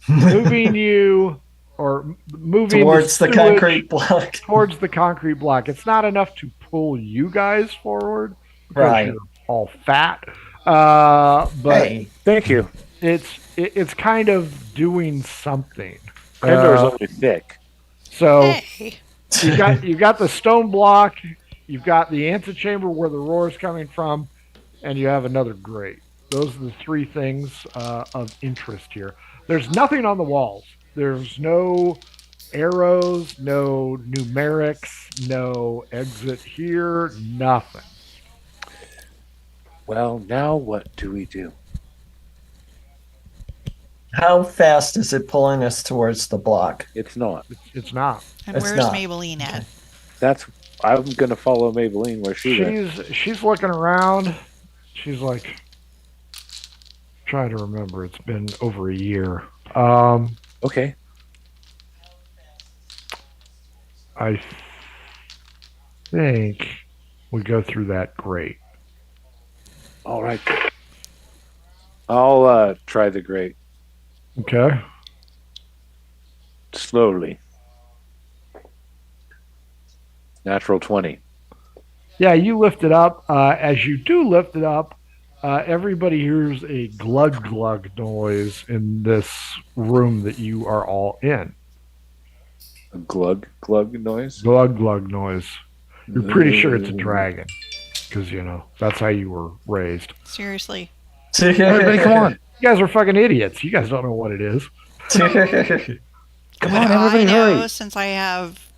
moving you or moving Towards the sewage concrete block. towards the concrete block. It's not enough to pull you guys forward because Right. you're all fat, but Hey, Thank you. it's kind of doing something. Endor's only thick. So Hey! you got the stone block, you've got the antechamber where the roar is coming from, and you have another grate. Those are the three things of interest here. There's nothing on the walls. There's no arrows, no numerics, no exit here, nothing. Well, now what do we do? How fast is it pulling us towards the block? It's not. It's not. And It's where's not. Maybelline at? That's. I'm gonna follow Maybelline where she went. She's looking around. She's like trying to remember. It's been over a year. Okay. I think we go through that grate. All right. I'll try the grate Okay. slowly. Natural 20. Yeah, you lift it up. As you do lift it up, everybody hears a glug glug noise in this room that you are all in. A glug glug noise. Glug glug noise. You're pretty sure it's a dragon because that's how you were raised. Seriously. Everybody, come on! You guys are fucking idiots. You guys don't know what it is. Come on, But everybody, I know hurry! since I have,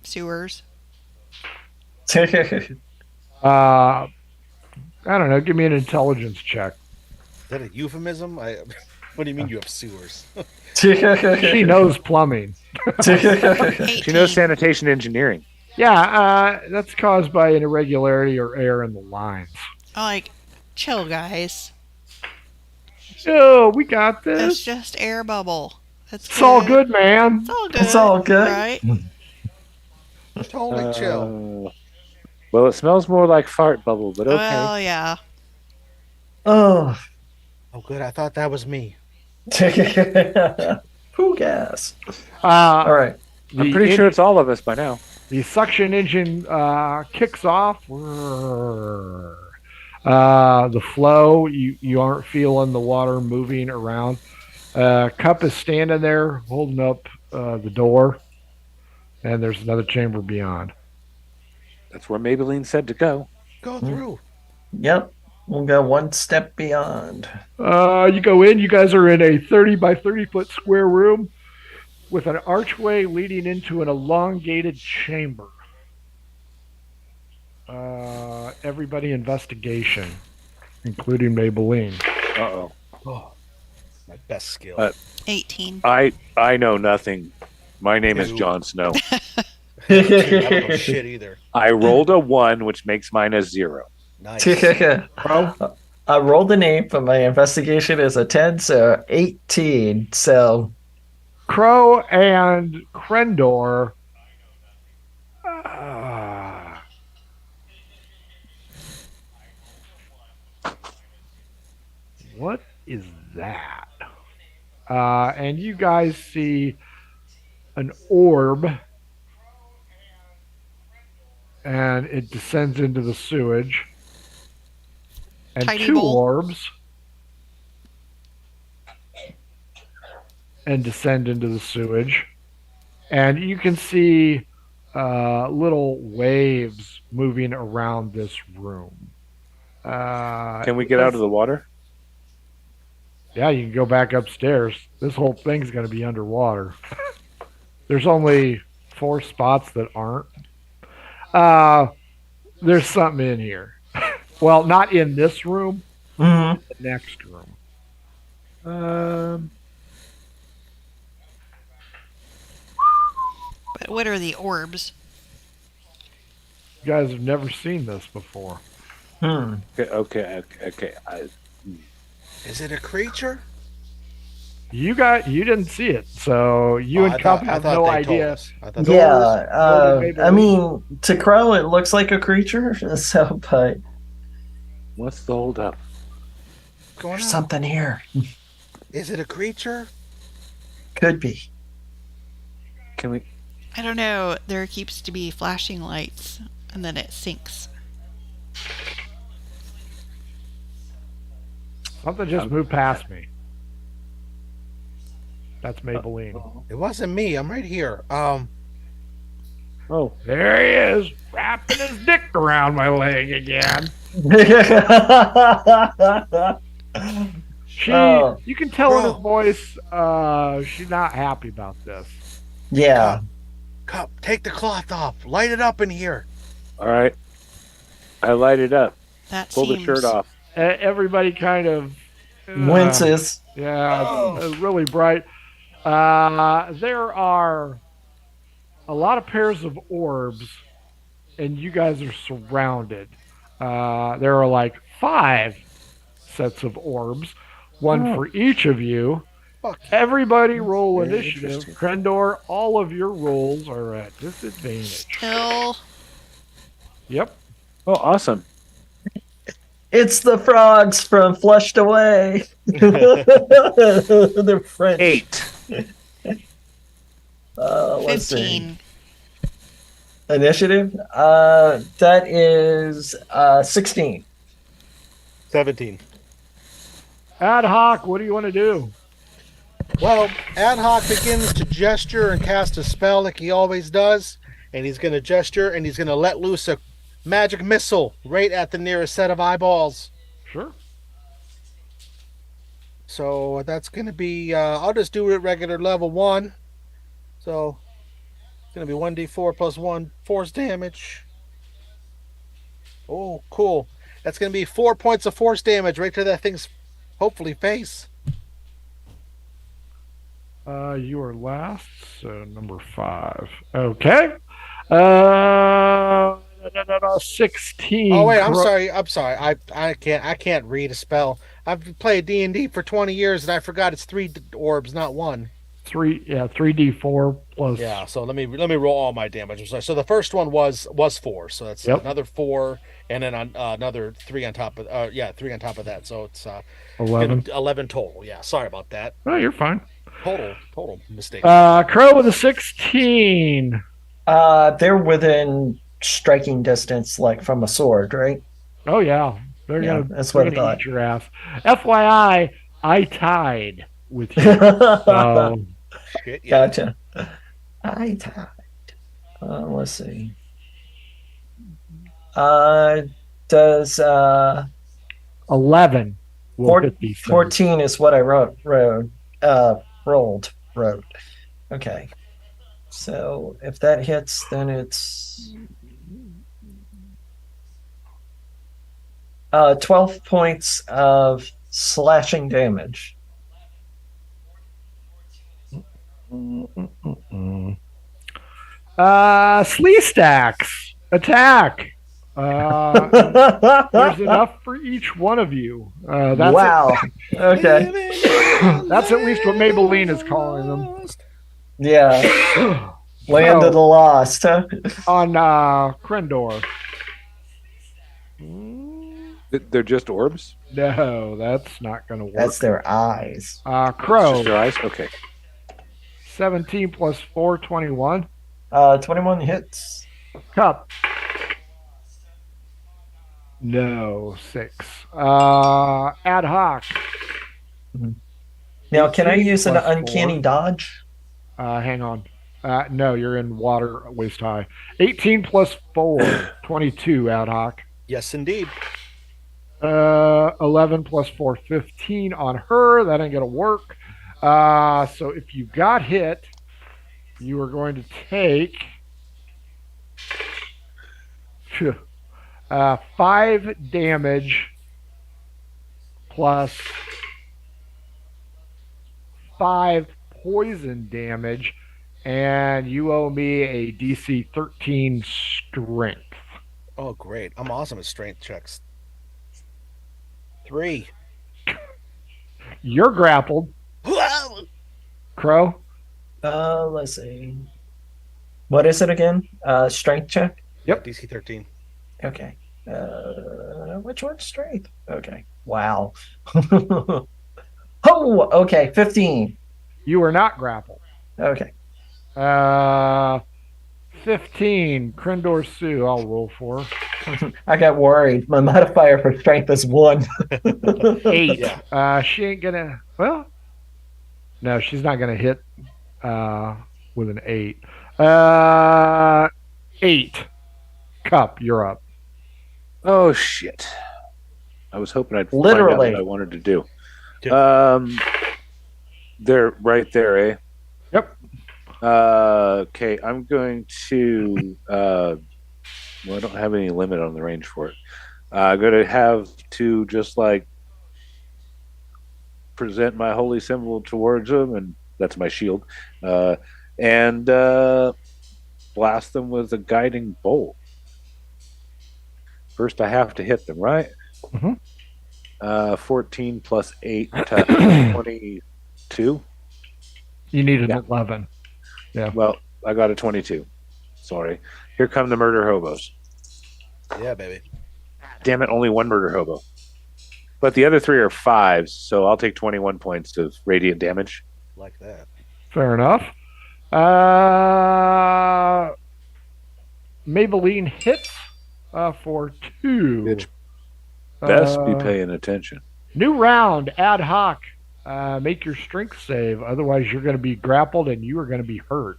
sewers. I don't know. Give me an intelligence check. Is that a euphemism? What do you mean you have sewers? She knows plumbing. 18. She knows sanitation engineering. Yeah, that's caused by an irregularity or error in the lines. I'm like, chill, guys. Oh, we got It's this. just air bubble. It's all good, man. It's all good. It's all good. Right? Totally chill. Well, it smells more like fart bubble, but okay. Well, yeah. Oh. Oh, good. I thought that was me. Poo gas. All All right. I'm pretty sure it's all of us by now. The suction engine kicks off. The flow, you aren't feeling the water moving around. Cup is standing there holding up the door, and there's another chamber beyond. That's where Maybelline said to go. Go through. Yep. We'll go one step beyond. You go in. You guys are in a 30 by 30 foot square room with an archway leading into an elongated chamber. Everybody investigation, including Maybelline. Uh-oh. Oh, my best skill. 18. I know nothing. My name is Ew. Jon Snow. I don't know shit either. I rolled a 1, which makes mine a 0. Nice. Bro, I rolled an 8, but my investigation is a 10, so 18. So Crow and Krendor. What is that? And you guys see an orb, and it descends into the sewage. And Tiny two bowl. orbs, and descend into the sewage. And you can see little waves moving around this room. Can we get out of the water? Yeah, you can go back upstairs. This whole thing's going to be underwater. There's only 4 spots that aren't. There's something in here. Well, not in this room, mhm. the next room. But what are the orbs? You guys have never seen this before. Okay. Is it a creature? You didn't see it, so you and Cup have no idea. I thought Nor- Yeah, nor did I Maybelline. mean, to Crow, it looks like a creature. So, but What's the hold up? What's going there's on? something here. Is it a creature? Could be. Can we? I don't know. There keeps to be flashing lights, and then it sinks. Something just moved past me. That's Maybelline. It wasn't me. I'm right here. Oh, There he is, wrapping his dick around my leg again. Oh, You can tell in her Bro. voice, she's not happy about this. yeah. Cup, take the cloth off. Light it up in here. All right. I light it up. That Pull the shirt seems off. Everybody kind of, Winces. yeah, Oh. really bright. There are a lot of pairs of orbs, and you guys are surrounded. There are like 5 sets of orbs, one Oh. for each of you. Fuck. Everybody roll Very initiative. interesting. Krendor, all of your rolls are at disadvantage. still. Yep. Oh, awesome. It's the frogs from Flushed Away. They're French. 8. Let's see. 15. Initiative. That is 16. 17. Ad hoc, what do you want to do? Well, Ad hoc begins to gesture and cast a spell like he always does. And he's going to gesture and he's going to let loose a magic missile right at the nearest set of eyeballs. Sure. So that's going to be, I'll just do it at regular level 1. So it's going to be 1d4 plus 1 force damage. Oh, cool. That's going to be 4 points of force damage right to that thing's, hopefully, face. You are last, so number 5. Okay. 16. Oh wait, I'm sorry. I can't read a spell. I've played D&D for 20 years and I forgot it's 3 orbs, not 1. 3d4 plus. Yeah, so let me roll all my damage. I'm sorry. So the first one was 4, so that's Yep. another 4, and then another 3 on top of 3 on top of that. So it's 11. 11 total. Yeah, sorry about that. Oh, you're fine. Total mistake. Crow with a 16. They're within striking distance, like from a sword, right? Oh yeah, they're Yeah, gonna that's what I they're gonna thought. eat your ass. FYI, I tied with you. So Shit, yeah. Gotcha. I tied. Let's see. Does 11 will Four- hit these things. 14 is what I rolled. Okay. So if that hits, then it's 12 points of slashing damage. Slee stacks attack. There's enough for each one of you. That's Wow. Okay. That's at least what Maybelline is calling them. Yeah. Land of the Lost, huh? On Krendor. They're just orbs? No, that's not going to work. That's their eyes. Crow. Just their eyes? Okay. 17 plus 4, 21. 21 hits. Cup. No, 6. Ad hoc. Now, can I 18 use an plus uncanny 4. dodge? Hang on. No, you're in water waist high. 18 plus 4, 22, ad hoc. Yes, indeed. 11 plus 4, 15 on her. That ain't going to work. So if you got hit, you are going to take 5 damage plus 5 poison damage, and you owe me a DC 13 strength. Oh, great. I'm awesome at strength checks. 3. You're grappled, Crow. Let's see. What is it again? Strength check? Yep. DC 13. Okay. Which one's strength? Okay. Wow. Oh, okay. 15. You are not grappled. Okay. 15, Krendor Sue. I'll roll for I got worried. My modifier for strength is 1. 8. Yeah. She ain't gonna. Well, no, she's not gonna hit with an 8. 8. Cup, you're up. Oh, shit. I was hoping I'd find out Literally. what I wanted to do. Um, they're right there, eh? Yep. Okay, I'm going to. Well, I don't have any limit on the range for it. I'm going to have to just like present my holy symbol towards them, and that's my shield, uh, and blast them with a guiding bolt. First, I have to hit them, right? Mhm. 14 plus 8, 22. You need an Yeah. 11. Yeah. Well, I got a 22. Sorry. Here come the murder hobos. Yeah, baby. Damn it, only one murder hobo. But the other three are fives, so I'll take 21 points of radiant damage. Like that. Fair enough. Maybelline hits for 2. Bitch, best be Uh, paying attention. New round, ad hoc. Make your strength save. Otherwise, you're going to be grappled and you are going to be hurt.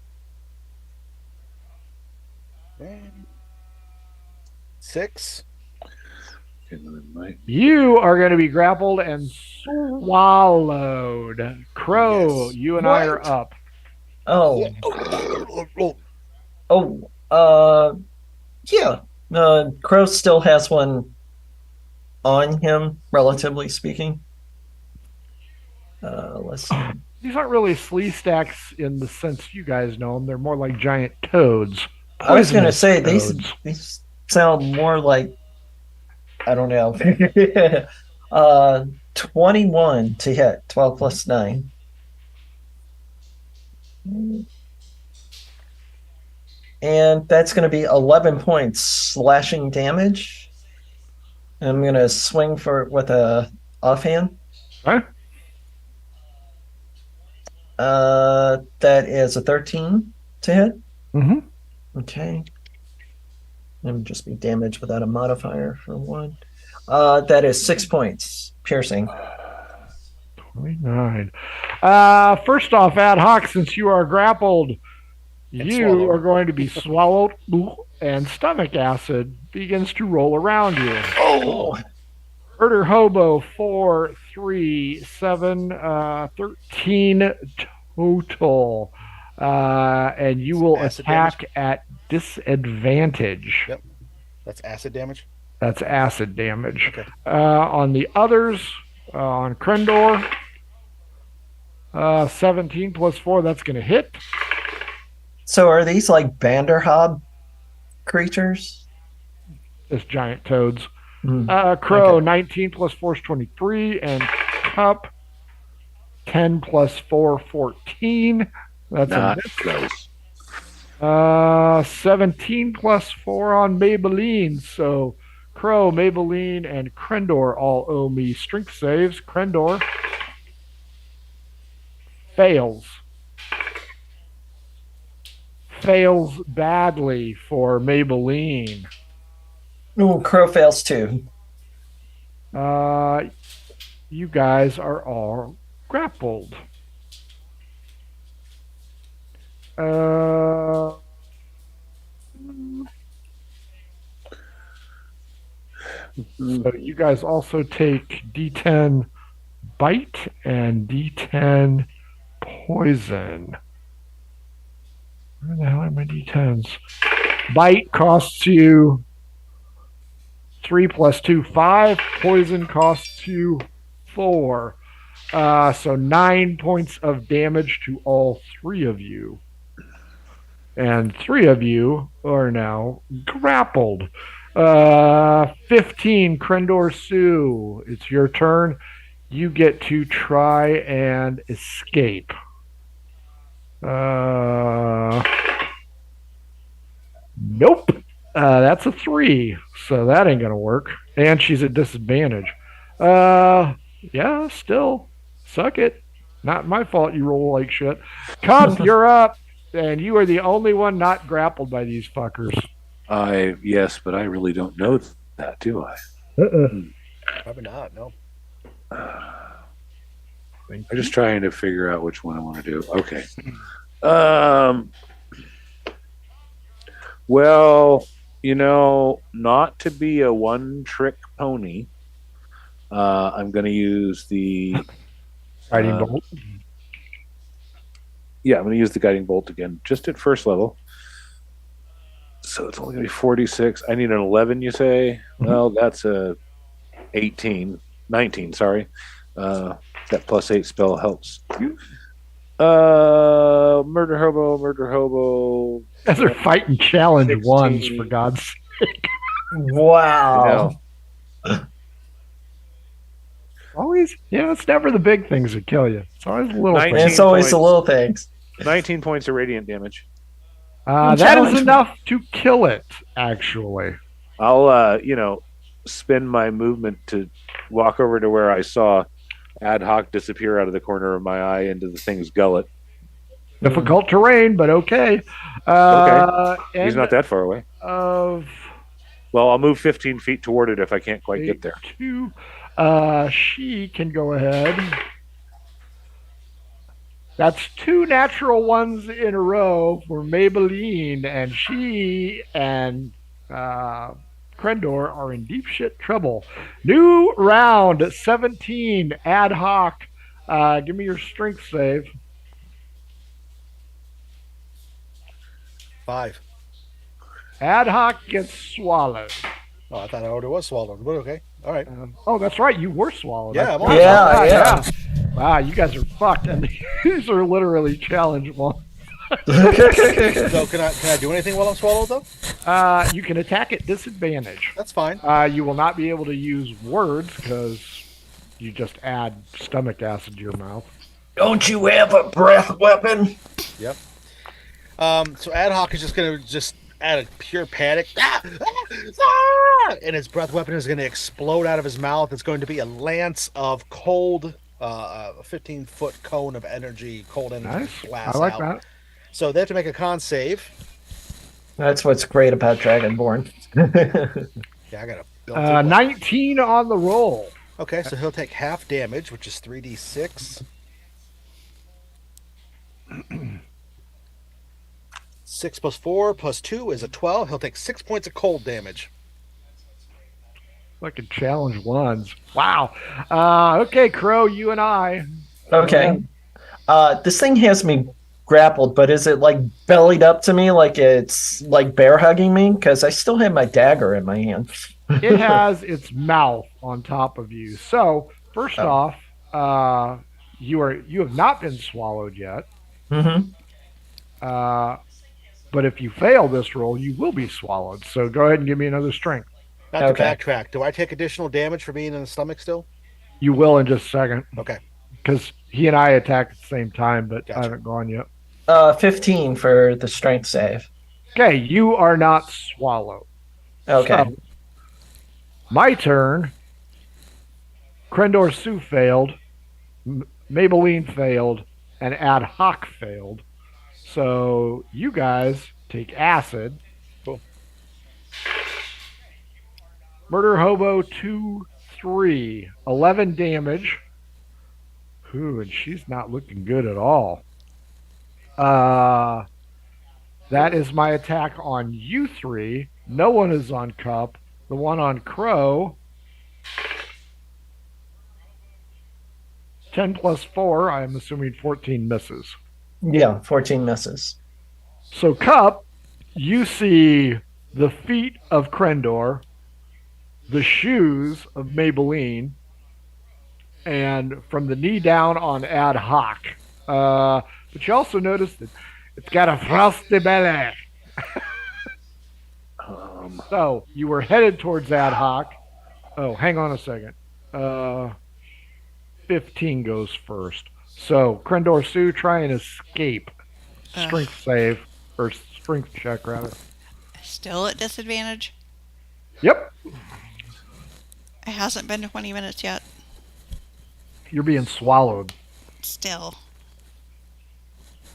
6. You are going to be grappled and swallowed. Crow, Yes. you and I are What? up. Oh, Oh. yeah. Crow still has one on him, relatively speaking. Let's see. These aren't really flea stacks in the sense you guys know them. They're more like giant toads. I was going to Poisonous say toads. these sound more like, I don't know. 21 to hit, 12 plus 9. And that's going to be 11 points slashing damage. I'm going to swing for it with a offhand. Right? That is a 13 to hit. Mm-hmm. Okay. And just be damaged without a modifier for 1. That is 6 points piercing. 29. First off, ad hoc, since you are grappled, you swallowed. are going to be swallowed, and stomach acid begins to roll around you. Oh, Murder Hobo 4, 3, 7, 13 total. And you will Acid attack at disadvantage. Yep. That's acid damage. That's acid damage. Okay. On the others, on Krendor, 17 plus 4, that's going to hit. so are these like Banderhob creatures? As giant toads. Hmm. Crow, Okay. 19 plus 4 is 23, and Cup, 10 plus 4, 14. That's Not a miss. close. 17 plus 4 on Maybelline. So Crow, Maybelline, and Krendor all owe me strength saves. Krendor fails. Fails badly for Maybelline. Ooh, Crow fails too. You guys are all grappled. So you guys also take D10 bite and D10 poison. Where the hell are my D10s? Bite costs you 3 plus 2, 5. Poison costs you 4. So 9 points of damage to all 3 of you. And 3 of you are now grappled. 15, Krendor Sue. It's your turn. You get to try and escape. Nope. That's a 3, so that ain't gonna work. And she's at disadvantage. Yeah, still. Suck it. Not my fault you roll like shit. Cup, you're up. And you are the only one not grappled by these fuckers. Yes, but I really don't know that, do I? Probably not. No. I'm just trying to figure out which one I want to do. Okay. Well, not to be a one-trick pony, I'm going to use the Guiding bolt. Yeah, I'm going to use the guiding bolt again, just at first level. So it's only going to be 46. I need an 11, you say? Well, that's a 18, 19, sorry. That +8 spell helps. Murder hobo. As they're fighting challenge 16. ones, for God's sake. Wow. Always, it's never the big things that kill you. It's always the little 19. And things. it's always the points. little things. 19 points of radiant damage. That challenge- is enough to kill it, actually. I'll, spend my movement to walk over to where I saw Ad hoc disappear out of the corner of my eye into the thing's gullet. Difficult terrain, but okay. He's not that far away. Of Well, I'll move 15 feet toward it if I can't quite get there. 2. She can go ahead. That's 2 natural ones in a row for Maybelline, and she and Krendor are in deep shit trouble. New round, 17, Ad hoc. Give me your strength save. 5. Ad hoc gets swallowed. Oh, I thought I already was swallowed, but okay. All right. That's right. You were swallowed. Yeah, I I'm forgot also- about Yeah. that. Wow, you guys are fucked, and these are literally challengeable. So can I do anything while I'm swallowed though? You can attack at disadvantage. That's fine. You will not be able to use words because you just add stomach acid to your mouth. Don't you have a breath weapon? Yep. So Ad hoc is just gonna add a pure panic, and his breath weapon is going to explode out of his mouth. It's going to be a lance of cold, a 15-foot cone of energy, cold energy Nice. blast I like out. that. So they have to make a con save. That's what's great about Dragonborn. Yeah, I got a built-in 19 on the roll. Okay, so he'll take half damage, which is 3d6. 6 plus 4 plus 2 is a 12. He'll take 6 points of cold damage. Fucking challenge ones. Wow. Okay, Crow, you and I. Okay. This thing has me grappled, but is it like bellied up to me like it's like bear hugging me? Because I still have my dagger in my hand. It has its mouth on top of you. So, first off, you have not been swallowed yet. Mm-hmm. But if you fail this roll, you will be swallowed. So go ahead and give me another strength. Not Okay. to backtrack. Do I take additional damage for being in the stomach still? You will in just a second. Okay. Because he and I attack at the same time, but Gotcha. I haven't gone yet. 15 for the strength save. Okay, you are not swallowed. Okay. So, my turn. Krendor Sue failed. Maybelline failed. And Ad hoc failed. So you guys take acid. Cool. Murder Hobo 2, 3. 11 damage. Ooh, and she's not looking good at all. That is my attack on you three. No one is on Cup. The one on Crow. 10 plus 4, I'm assuming 14 misses. Yeah, 14 misses. So, Cup, you see the feet of Krendor, the shoes of Maybelline, and from the knee down on Ad hoc. But you also notice that it's got a frosty belly. So, you were headed towards Ad hoc. Oh, hang on a second. 15 goes first. So, Krendor Sue, try and escape. Strength save, or strength check, rather. Still at disadvantage? Yep, It hasn't been 20 minutes yet. you're being swallowed. Still.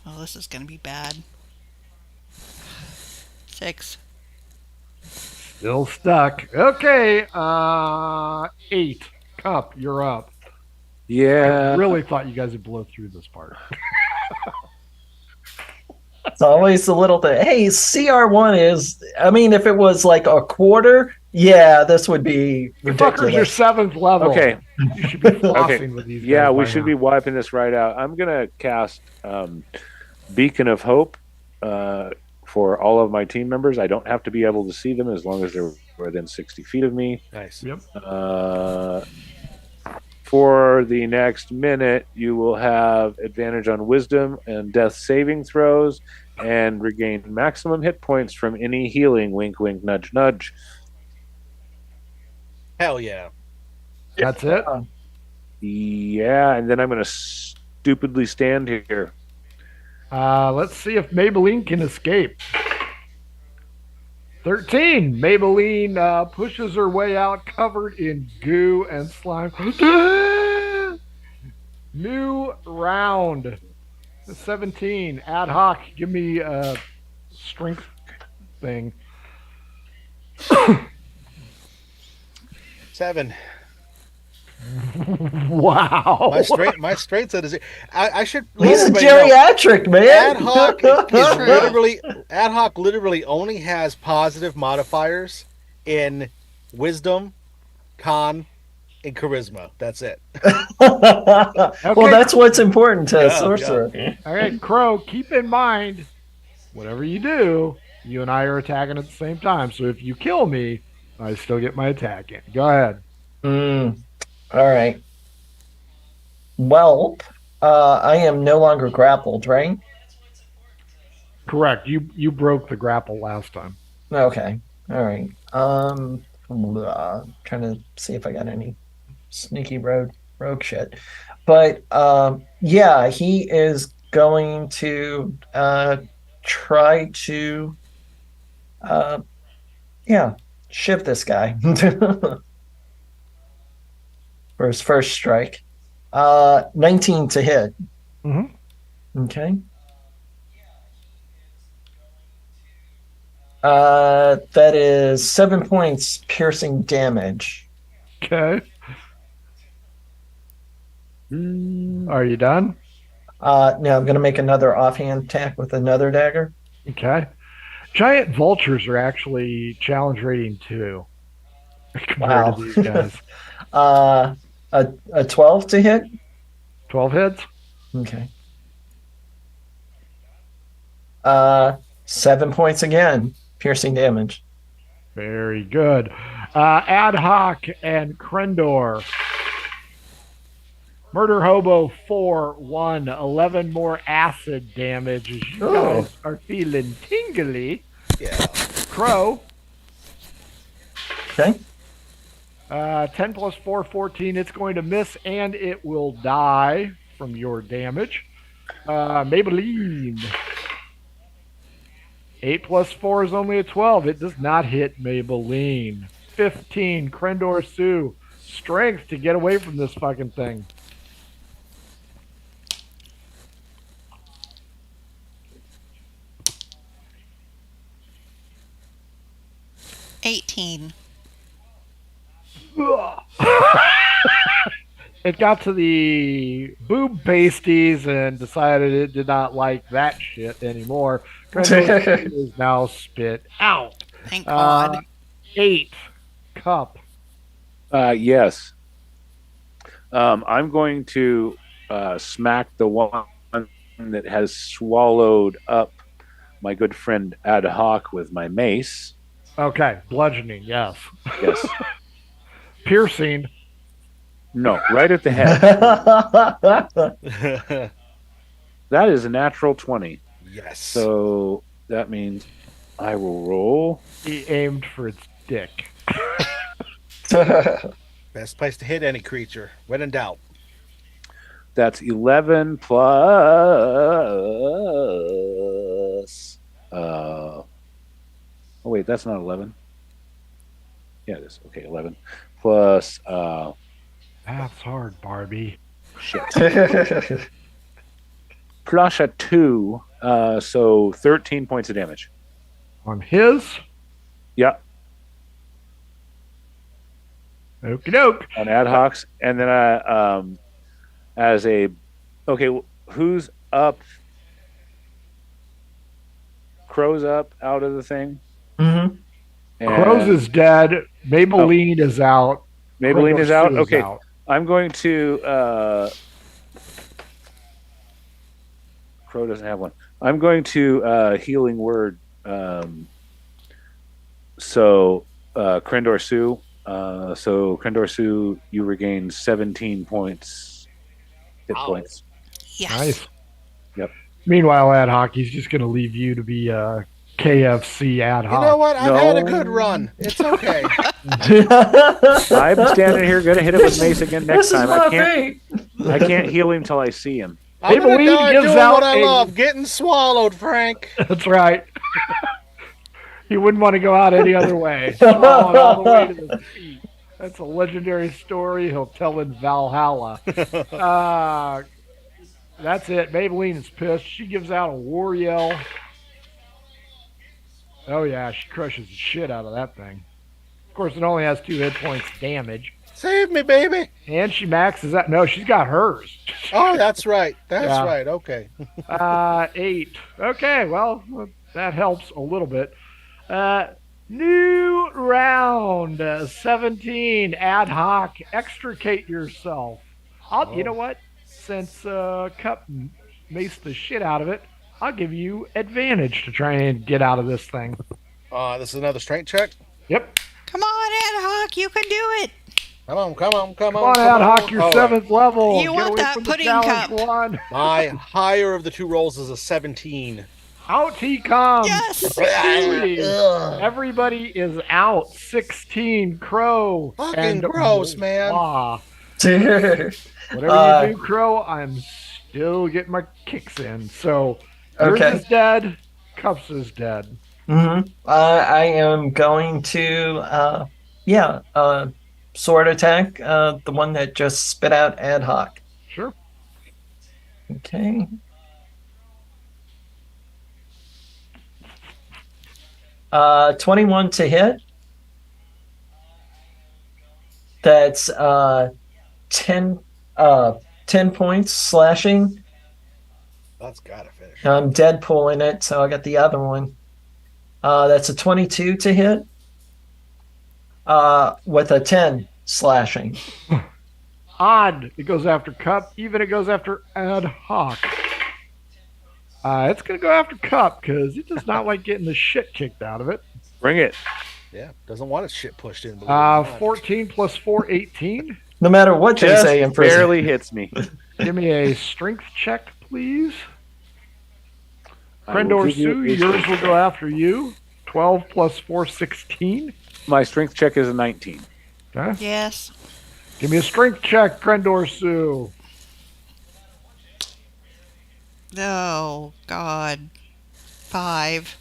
Oh, this is going to be bad. 6. Still stuck. Okay, 8. Cup, you're up. I Yeah. really thought you guys would blow through this part. It's always the little thing. Hey, CR1 is, I mean, if it was like a quarter, Yeah, this would be You fuckers are ridiculous. 7th level. Okay. You should be Okay. flossing with these Yeah, guys we by should now. be wiping this right out. I'm gonna cast Beacon of Hope for all of my team members. I don't have to be able to see them as long as they're within 60 feet of me. Nice. Yep. For the next minute, you will have advantage on wisdom and death saving throws and regain maximum hit points from any healing. Wink, wink, nudge, nudge. Hell yeah. That's it. Yeah, and then I'm going to stupidly stand here. Let's see if Maybelline can escape. 13. Maybelline pushes her way out, covered in goo and slime. New round. 17. Ad hoc. Give me a strength thing. 7. Wow. My strength set is. I should. let He's a everybody know, geriatric, man. Ad hoc literally only has positive modifiers in wisdom, con, and charisma. That's it. Well, that's what's important to a Yeah, sorcerer. All right, Crow, keep in mind, whatever you do, you and I are attacking at the same time. So if you kill me, I still get my attack in. Go ahead. All right. Well, I am no longer grappled, right? Correct. You broke the grapple last time. Okay. All right. Trying to see if I got any sneaky rogue shit. But yeah, he is going to try to shiv this guy for his first strike. 19 to hit. Mm-hmm. Okay. That is 7 points piercing damage. Okay. Are you done? Now I'm going to make another offhand attack with another dagger. Okay. Giant vultures are actually challenge rating 2 compared to these guys. A 12 to hit. 12 hits. Okay. 7 points again, piercing damage. Very good. Ad hoc and Krendor. Murder Hobo 4, 1, 11 more acid damage as you guys are feeling tingly. Yeah. Crow. Okay. 10 plus 4, 14. It's going to miss and it will die from your damage. Maybelline. 8 plus 4 is only a 12. It does not hit Maybelline. 15. Krendor Sue. Strength to get away from this fucking thing. $18. It got to the boob pasties and decided it did not like that shit anymore. Krendor is now spit out. Thank God. 8. Cup. Yes. I'm going to smack the one that has swallowed up my good friend Ad hoc with my mace. Okay, bludgeoning, yes. Yes. Piercing. No, right at the head. That is a natural 20. Yes. So that means I will roll. He aimed for its dick. Best place to hit any creature. When in doubt. That's 11 plus. Oh, wait, that's not 11. Yeah, it is. Okay, 11 plus. That's hard, Barbie. Shit. Plus a 2. So 13 points of damage. On his. Yeah. Okie doke. On ad hocs. And then I, as a. Okay, who's up? Crow's up out of the thing. Mm-hmm. Crows And is dead. Maybelline is out. Maybelline Crendor is out. Sue Okay, out. I'm going to. Crow doesn't have one. I'm going to healing word. So Crendor Sue. So Crendor Sue, you regain 17 points, hit Ow. points. Yes. Nice. Yep. Meanwhile, ad hoc, he's just going to leave you to be KFC ad You hoc. know what? I've had a No. good run. It's okay. I'm standing here, gonna hit it with mace again next This is time. my I can't. fate. I can't heal him till I see him. I'm gonna Maybelline die gives doing out what I a- love, getting swallowed, Frank. That's right. He wouldn't want to go out any other way. Swallowed all the way to the feet. That's a legendary story he'll tell in Valhalla. That's it. Maybelline is pissed. She gives out a war yell. Oh, yeah. She crushes the shit out of that thing. Of course, it only has 2 hit points damage. Save me, baby. And she maxes out. No, she's got hers. Oh, that's right. That's Yeah. right. Okay. 8. Okay, well, that helps a little bit. New round 17 ad hoc. Extricate yourself. You know what? Since Cup maced the shit out of it, I'll give you advantage to try and get out of this thing. This is another strength check. Yep. Come on, Ad Hoc, you can do it. Come on, come on, come Come on. on, ad hoc, you're All right. 7th level. You Get want away that from the pudding challenge cup. one. My higher of the two rolls is a 17. Out he comes. Yes. Sweet. Ugh. Everybody is out. 16 Crow. Fucking and gross, man. Blah. Dude. Whatever you do, Crow, I'm still getting my kicks in. So, yours Okay. is dead. Cups is dead. I am going to, sword attack, the one that just spit out ad hoc. Sure. Okay. Uh, 21 to hit. That's 10 10 points slashing. That's gotta finish. I'm Deadpool in it, so I got the other one. That's a 22 to hit. With a 10 slashing. Odd. It goes after Cup. Even it goes after ad hoc. It's going to go after Cup because it does not like getting the shit kicked out of it. Bring it. Yeah, doesn't want its shit pushed in. believe it or not. 14 plus 4, 18. No matter what they Just say in prison. barely hits me. Give me a strength check, please. I will Crendor give you Sue, a yours strength will check. go after you. 12 plus 4, 16. My strength check is a 19. Okay. Yes. Give me a strength check, Crendor Sue. Oh, God. 5.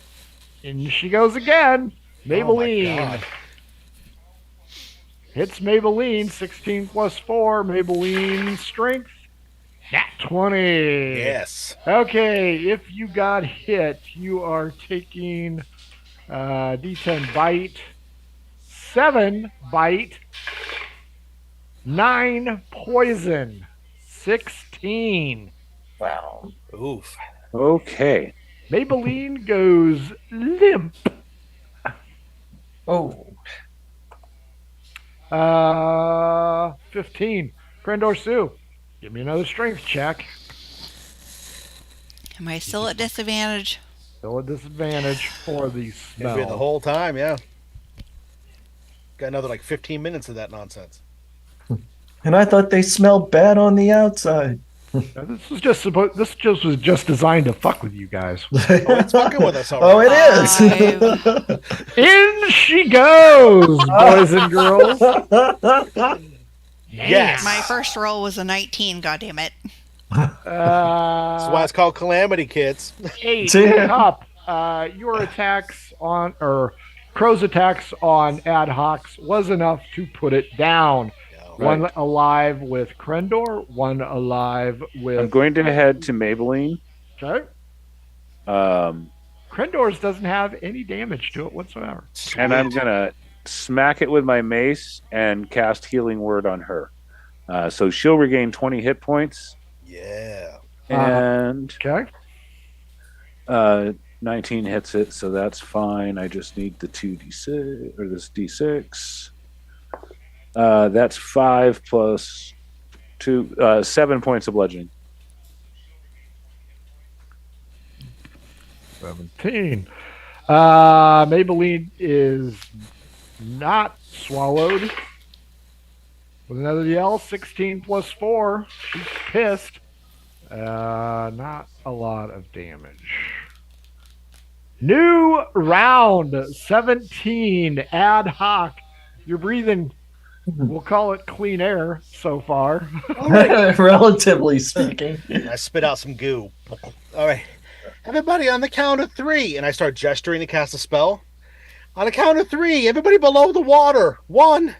And she goes again. Maybelline. Oh my God. Hits Maybelline. 16 plus 4. Maybelline strength. Nat 20. Yes. Okay, if you got hit, you are taking D10 bite, 7 bite, 9 poison, 16. Wow. Oof. Okay. Maybelline goes limp. Oh. 15. Crendor Sue, give me another strength check. Am I still at disadvantage? Still a disadvantage for the It's smell. been the whole time, yeah. Got another like 15 minutes of that nonsense. And I thought they smelled bad on the outside. Now, this was just designed to fuck with you guys. Oh, it's fucking with us Oh, already. it is. In she goes, boys and girls. Yes. My first roll was a 19, goddammit. That's why it's called Calamity, kids. 8 Damn. up. Your attacks on, or Crow's attacks on ad hocs was enough to put it down. Right. One alive with Crendor, one alive I'm with. going to head to Maybelline. Okay. Um, Crendor's doesn't have any damage to it whatsoever. and I'm going to smack it with my mace and cast Healing Word on her. So she'll regain 20 hit points. Yeah. And Okay. 19 hits it, so that's fine. I just need the 2d6 or this d6. That's 5 plus 2, 7 points of bludgeoning. 17. Maybelline is not swallowed. With another yell, 16 plus 4. She's pissed. Not a lot of damage. New round 17 ad hoc. You're breathing, we'll call it clean air so far. Relatively speaking. I spit out some goo. All right. Everybody on the count of 3. And I start gesturing to cast a spell. On the count of 3, everybody below the water. 1,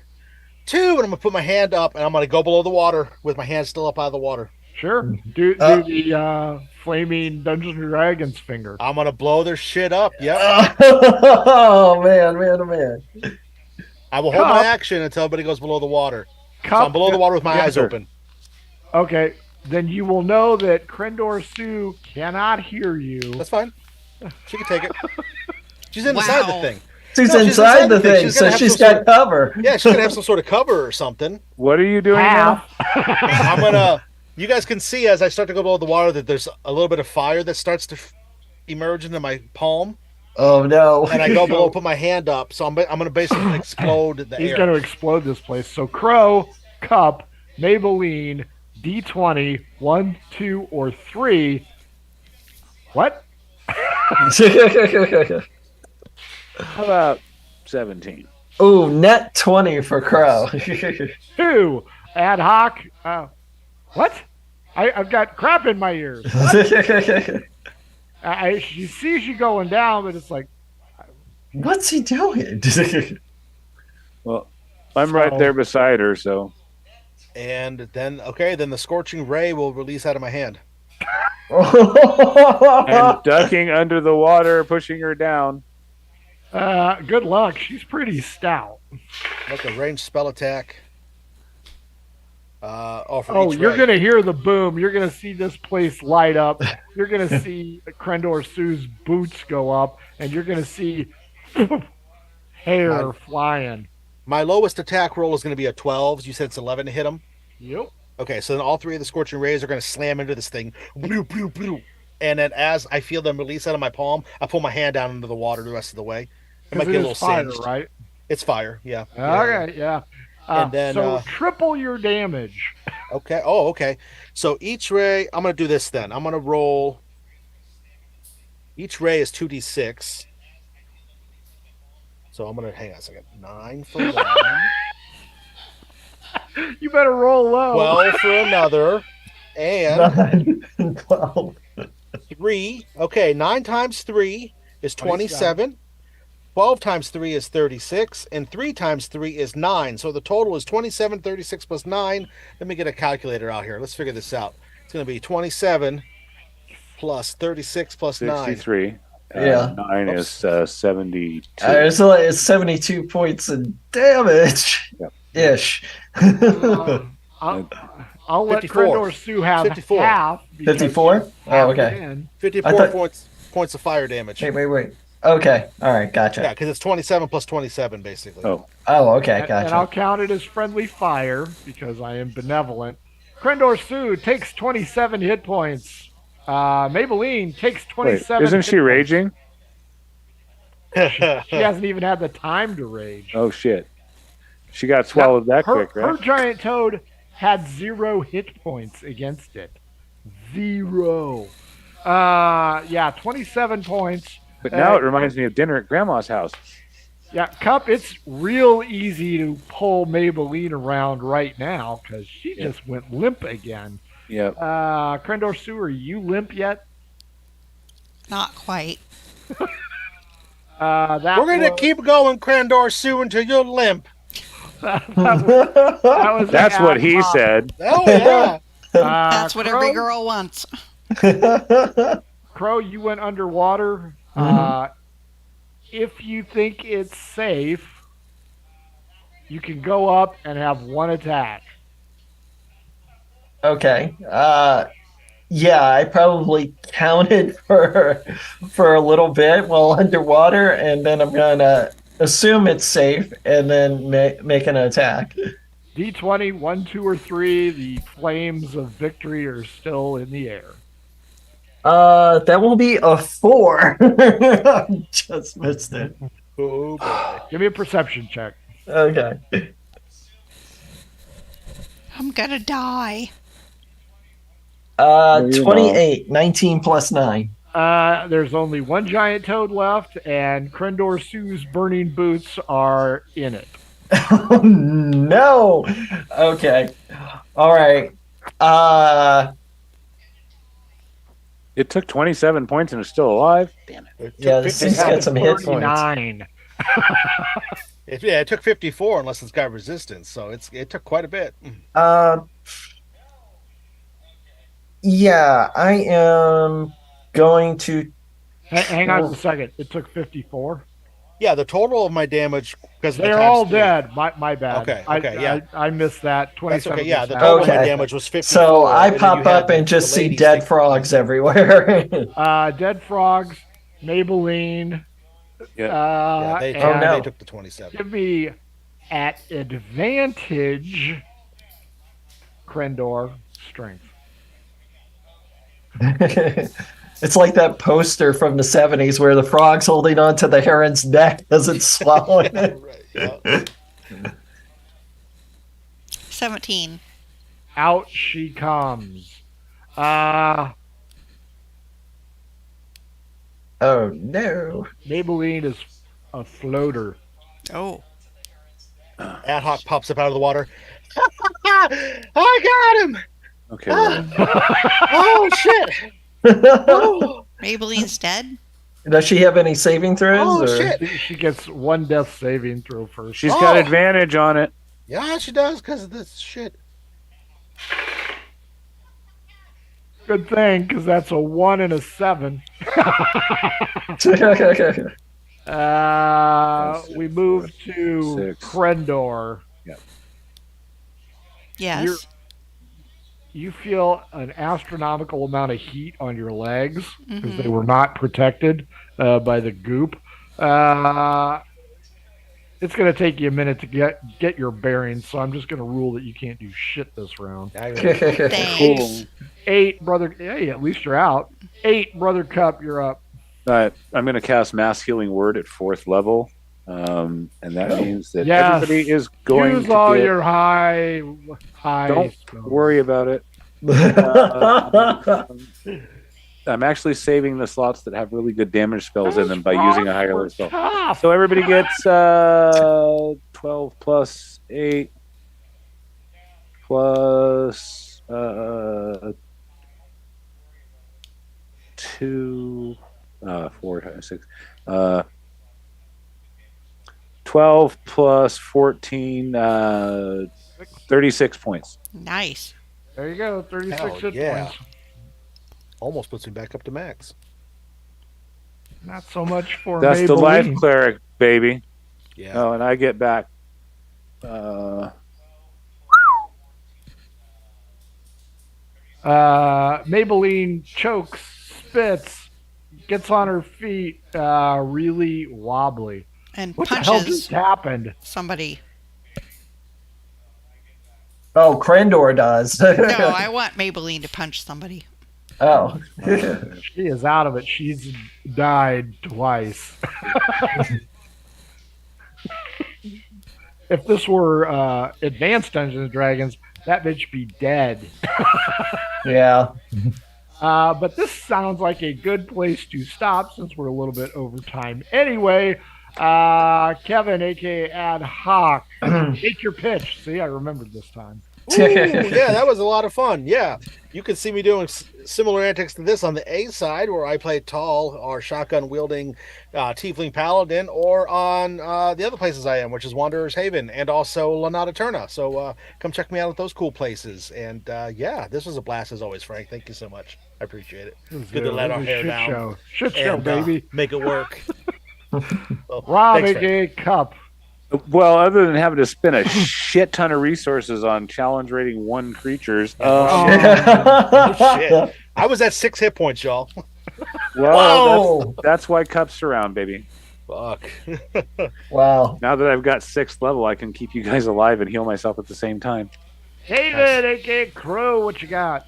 2, and I'm going to put my hand up, and I'm going to go below the water with my hand still up out of the water. Sure. Do the flaming Dungeons and Dragons finger. I'm going to blow their shit up. Yep. Oh, man. I will hold my action until everybody goes below the water. So I'm below the water with my eyes open. Okay. Then you will know that Krendor Sue cannot hear you. That's fine. She can take it. She's inside the thing. She's inside the thing, so she's got cover. Yeah, she's going to have some sort of cover or something. What are you doing now? I'm going to... You guys can see as I start to go below the water that there's a little bit of fire that starts to emerge into my palm. Oh, no. And I go below, put my hand up, so I'm going to basically explode the air. He's going to explode this place. So Crow, Cup, Maybelline, D20, 1, 2, or 3. What? How about 17? Ooh, net 20 for Crow. 2. Ad hoc. What? I've got crap in my ears. She sees you going down, but it's like... What's he doing? Well, I'm right there beside her, so... And then the scorching ray will release out of my hand. And ducking under the water, pushing her down. Good luck. She's pretty stout. Like a ranged spell attack. You're going to hear the boom. You're going to see this place light up. You're going to see Krendor Sue's boots go up, and you're going to see hair flying. My lowest attack roll is going to be a 12. You said it's 11 to hit him? Yep. Okay, so then all 3 of the scorching rays are going to slam into this thing. And then as I feel them release out of my palm, I pull my hand down into the water the rest of the way. It might get a little fire, singed. right? It's fire, yeah. Okay, yeah. And then, so triple your damage. Okay. Oh, okay. So each ray, I'm going to do this then. I'm going to roll. Each ray is 2d6. So I'm going to hang on a second. 9 for one. You better roll low. 12 for another. And 12. 3. Okay, 9 times 3 is 27. 12 times 3 is 36, and 3 times 3 is 9. So the total is 27, 36 plus 9. Let me get a calculator out here. Let's figure this out. It's going to be 27 plus 36 plus 63. 9. Yeah. 9 is 72. So it's 72 points of damage. Yep. Ish. I'll let 54. Krendor Sue have 54. half. 54? Oh, okay. In. 54 points of fire damage. Wait. Okay. All right. Gotcha. Yeah, because it's 27 plus 27, basically. Oh, okay. Gotcha. And I'll count it as friendly fire because I am benevolent. Krendor Sue takes 27 hit points. Maybelline takes 27. Wait, isn't she raging? She hasn't even had the time to rage. Oh, shit. She got swallowed quick, right? Her giant toad had 0 hit points against it. 0. 27 points. But now it reminds me of dinner at Grandma's house. Yeah, Cup, it's real easy to pull Maybelline around right now because she just went limp again. Yep. Krendor Sue, are you limp yet? Not quite. We're going to keep going, Krendor Sue, until you're limp. That's what he said. Oh, yeah. That's what every girl wants. Crow, you went underwater. If you think it's safe, you can go up and have 1 attack. Okay. Yeah, I probably counted for a little bit while underwater, and then I'm gonna assume it's safe and then make an attack. D20, 1, 2, or 3. The flames of victory are still in the air. That will be a 4. Just missed it. Oh boy. Give me a perception check. Okay. I'm gonna die. No, you're not. 28, 19 plus 9. There's only one giant toad left, and Krendor Sue's burning boots are in it. Oh, no. Okay. All right. It took 27 points and it's still alive. Damn it. Yeah, this thing's got some hit points. 39. It took 54 unless it's got resistance, so it took quite a bit. Yeah, I am going to. Hang on a second. It took 54. Yeah, the total of my damage because They're all dead. My bad. Okay, yeah. I missed that. 27. That's okay. Yeah, the total of my Okay. damage was 54. So I and then pop you had up and just the see ladies dead take- frogs everywhere. Dead frogs, Maybelline. Yeah, they, and no. they took the 27. give me at advantage Krendor strength. It's like that poster from the 70s where the frog's holding onto the heron's neck as it's swallowing it. Right, yeah. 17. Out she comes. Uh Oh no. Maybelline is a floater. Oh. Ad hoc pops up out of the water. I got him! Okay. Well, Oh shit! Oh, Maybelline's dead? Does she have any saving throws? oh or? shit! She gets one death saving throw first. she's got Oh. advantage on it. Yeah, she does because of this shit. Good thing, because that's a 1 and a 7. We move to 6. Krendor. Yes. You feel an astronomical amount of heat on your legs because Mhm. they were not protected by the goop. It's going to take you a minute to get your bearings, so I'm just going to rule that you can't do shit this round. Thanks. 8, brother. Hey, at least you're out. 8, brother Cup, you're up. I'm going to cast Mass Healing Word at 4th level. And that means that Yes. everybody is going Use to all get... your high. Don't spells. worry about it. I'm actually saving the slots that have really good damage spells in them by using a higher level spell. Tough. So everybody gets 12 plus 8 plus 2, 4, 6. 12 plus 14, 36 points. Nice. There you go. 36 Hell hit yeah. points. Almost puts me back up to max. Not so much for That's Maybelline. the life cleric, baby. Yeah. Oh, and I get back. Maybelline chokes, spits, gets on her feet, really wobbly. And What the hell punches just happened? somebody. Oh, Krendor does. No, I want Maybelline to punch somebody. Oh. She is out of it. She's died twice. If this were Advanced Dungeons and Dragons, that bitch be dead. Yeah. But this sounds like a good place to stop since we're a little bit over time. Anyway, Kevin, aka Ad Hoc, take your pitch. See, I remembered this time. Ooh, yeah, that was a lot of fun. Yeah, you can see me doing similar antics to this on the A side, where I play tall or shotgun wielding tiefling paladin, or on the other places I am, which is Wanderer's Haven and also Lanata Turna. So come check me out at those cool places. And yeah, this was a blast as always, Frank. Thank you so much. I appreciate it. It was Good to let our hair shit down. show. Shit show, And baby. make it work. Well, Rob, thanks, Frank. aka Cup. Well, other than having to spend a shit ton of resources on challenge rating 1 creatures, Oh, Shit. I was at 6 hit points, y'all. Well, Whoa! that's why Cup's around, baby. Fuck. Wow. Now that I've got 6th level, I can keep you guys alive and heal myself at the same time. David, aka Crow, what you got?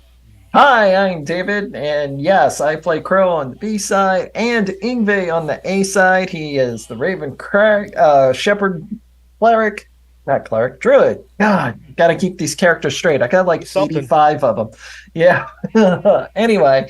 Hi, I'm David, and yes, I play Crow on the B side and Ingve on the A side. He is the Raven Shepherd Cleric, not Cleric, Druid. God, gotta keep these characters straight. I got like Something. 85 of them. Yeah. Anyway,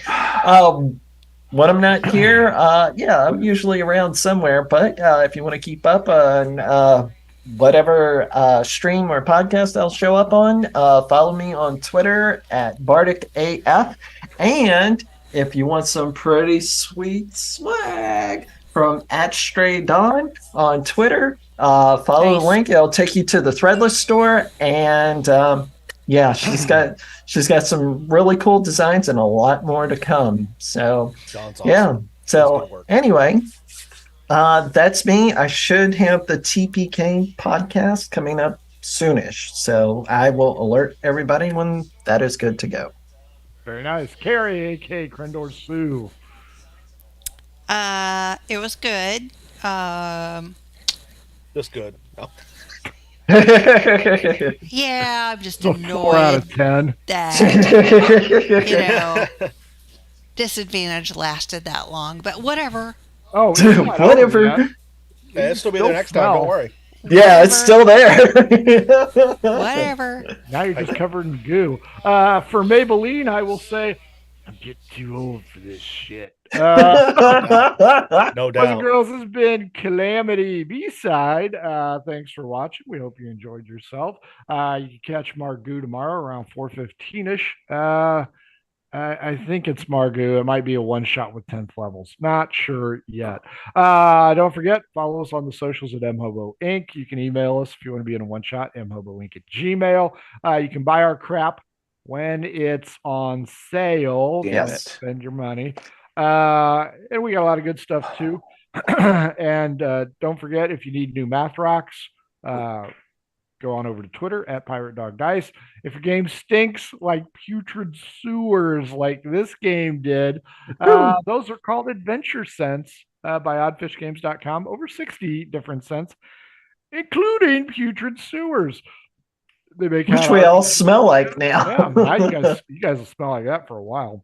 when I'm not here, yeah, I'm usually around somewhere. But if you want to keep up on whatever stream or podcast I'll show up on, follow me on Twitter at BardicAF. And if you want some pretty sweet swag from at Stray Dawn on Twitter, follow the Nice. link. It'll take you to the Threadless store. And yeah, she's got some really cool designs and a lot more to come. So John's awesome. yeah. He's So good work. anyway, that's me. I should have the TPK podcast coming up soonish. So I will alert everybody when that is good to go. Very nice. Carrie, aka Crendor Sue. It was good. Just good. No. Yeah, I'm just So 4 out annoyed of 10. that, disadvantage lasted that long. But whatever. Oh, Dude, whatever. Yeah, it'll still be there next time. Don't worry. Yeah, it's still there. Whatever. Now you're just covered in goo. For Maybelline, I will say, I'm getting too old for this shit. No Boys and doubt. girls, this has been Calamity B-Side. Thanks for watching. We hope you enjoyed yourself. You can catch Margoo tomorrow around 4:15-ish. I think it's Margoo. It might be a one-shot with 10th levels. Not sure yet. Don't forget, follow us on the socials at mhobo inc. You can email us if you want to be in a one-shot, mhoboinc@gmail. You can buy our crap when it's on sale. Yes. Spend your money. And we got a lot of good stuff too. And don't forget, if you need new math rocks, go on over to Twitter at Pirate Dog Dice. If your game stinks like putrid sewers, like this game did, those are called Adventure Scents by oddfishgames.com. Over 60 different scents, including putrid sewers. They make Which we all smell like yeah, now. now you guys will smell like that for a while.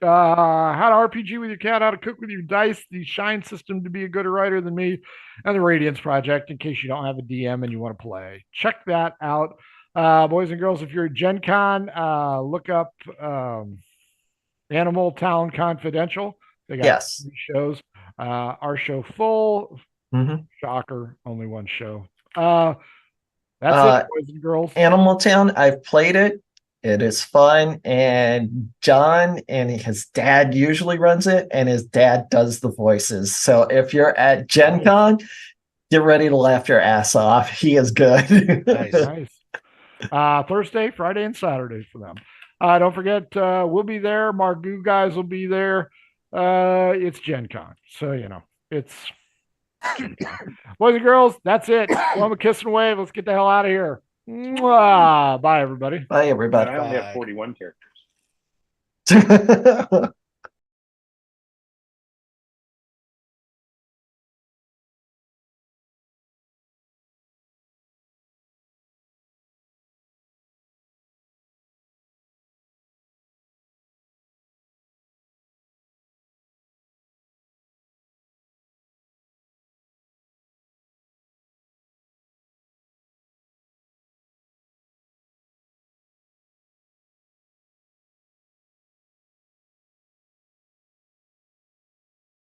How to RPG with your cat, how to cook with your dice, the Shine system to be a good writer than me, and the Radiance Project in case you don't have a DM and you want to play. Check that out. Boys and girls, if you're at Gen Con, look up Animal Town Confidential. They got Yes. 3 shows. Our show full. Mhm. Shocker, only one show. That's it, boys and girls. Animal Town, I've played it. It is fun, and John and his dad usually runs it, and his dad does the voices. So if you're at Gen Con, get ready to laugh your ass off. He is good. Nice. Thursday, Friday, and Saturday for them. Don't forget, we'll be there. Margoo guys will be there. It's Gen Con. So, it's Gen Con. Boys and girls, that's it. One kiss and wave. Let's get the hell out of here. Mwah. Bye, everybody. Bye, everybody. I only Bye. have 41 characters.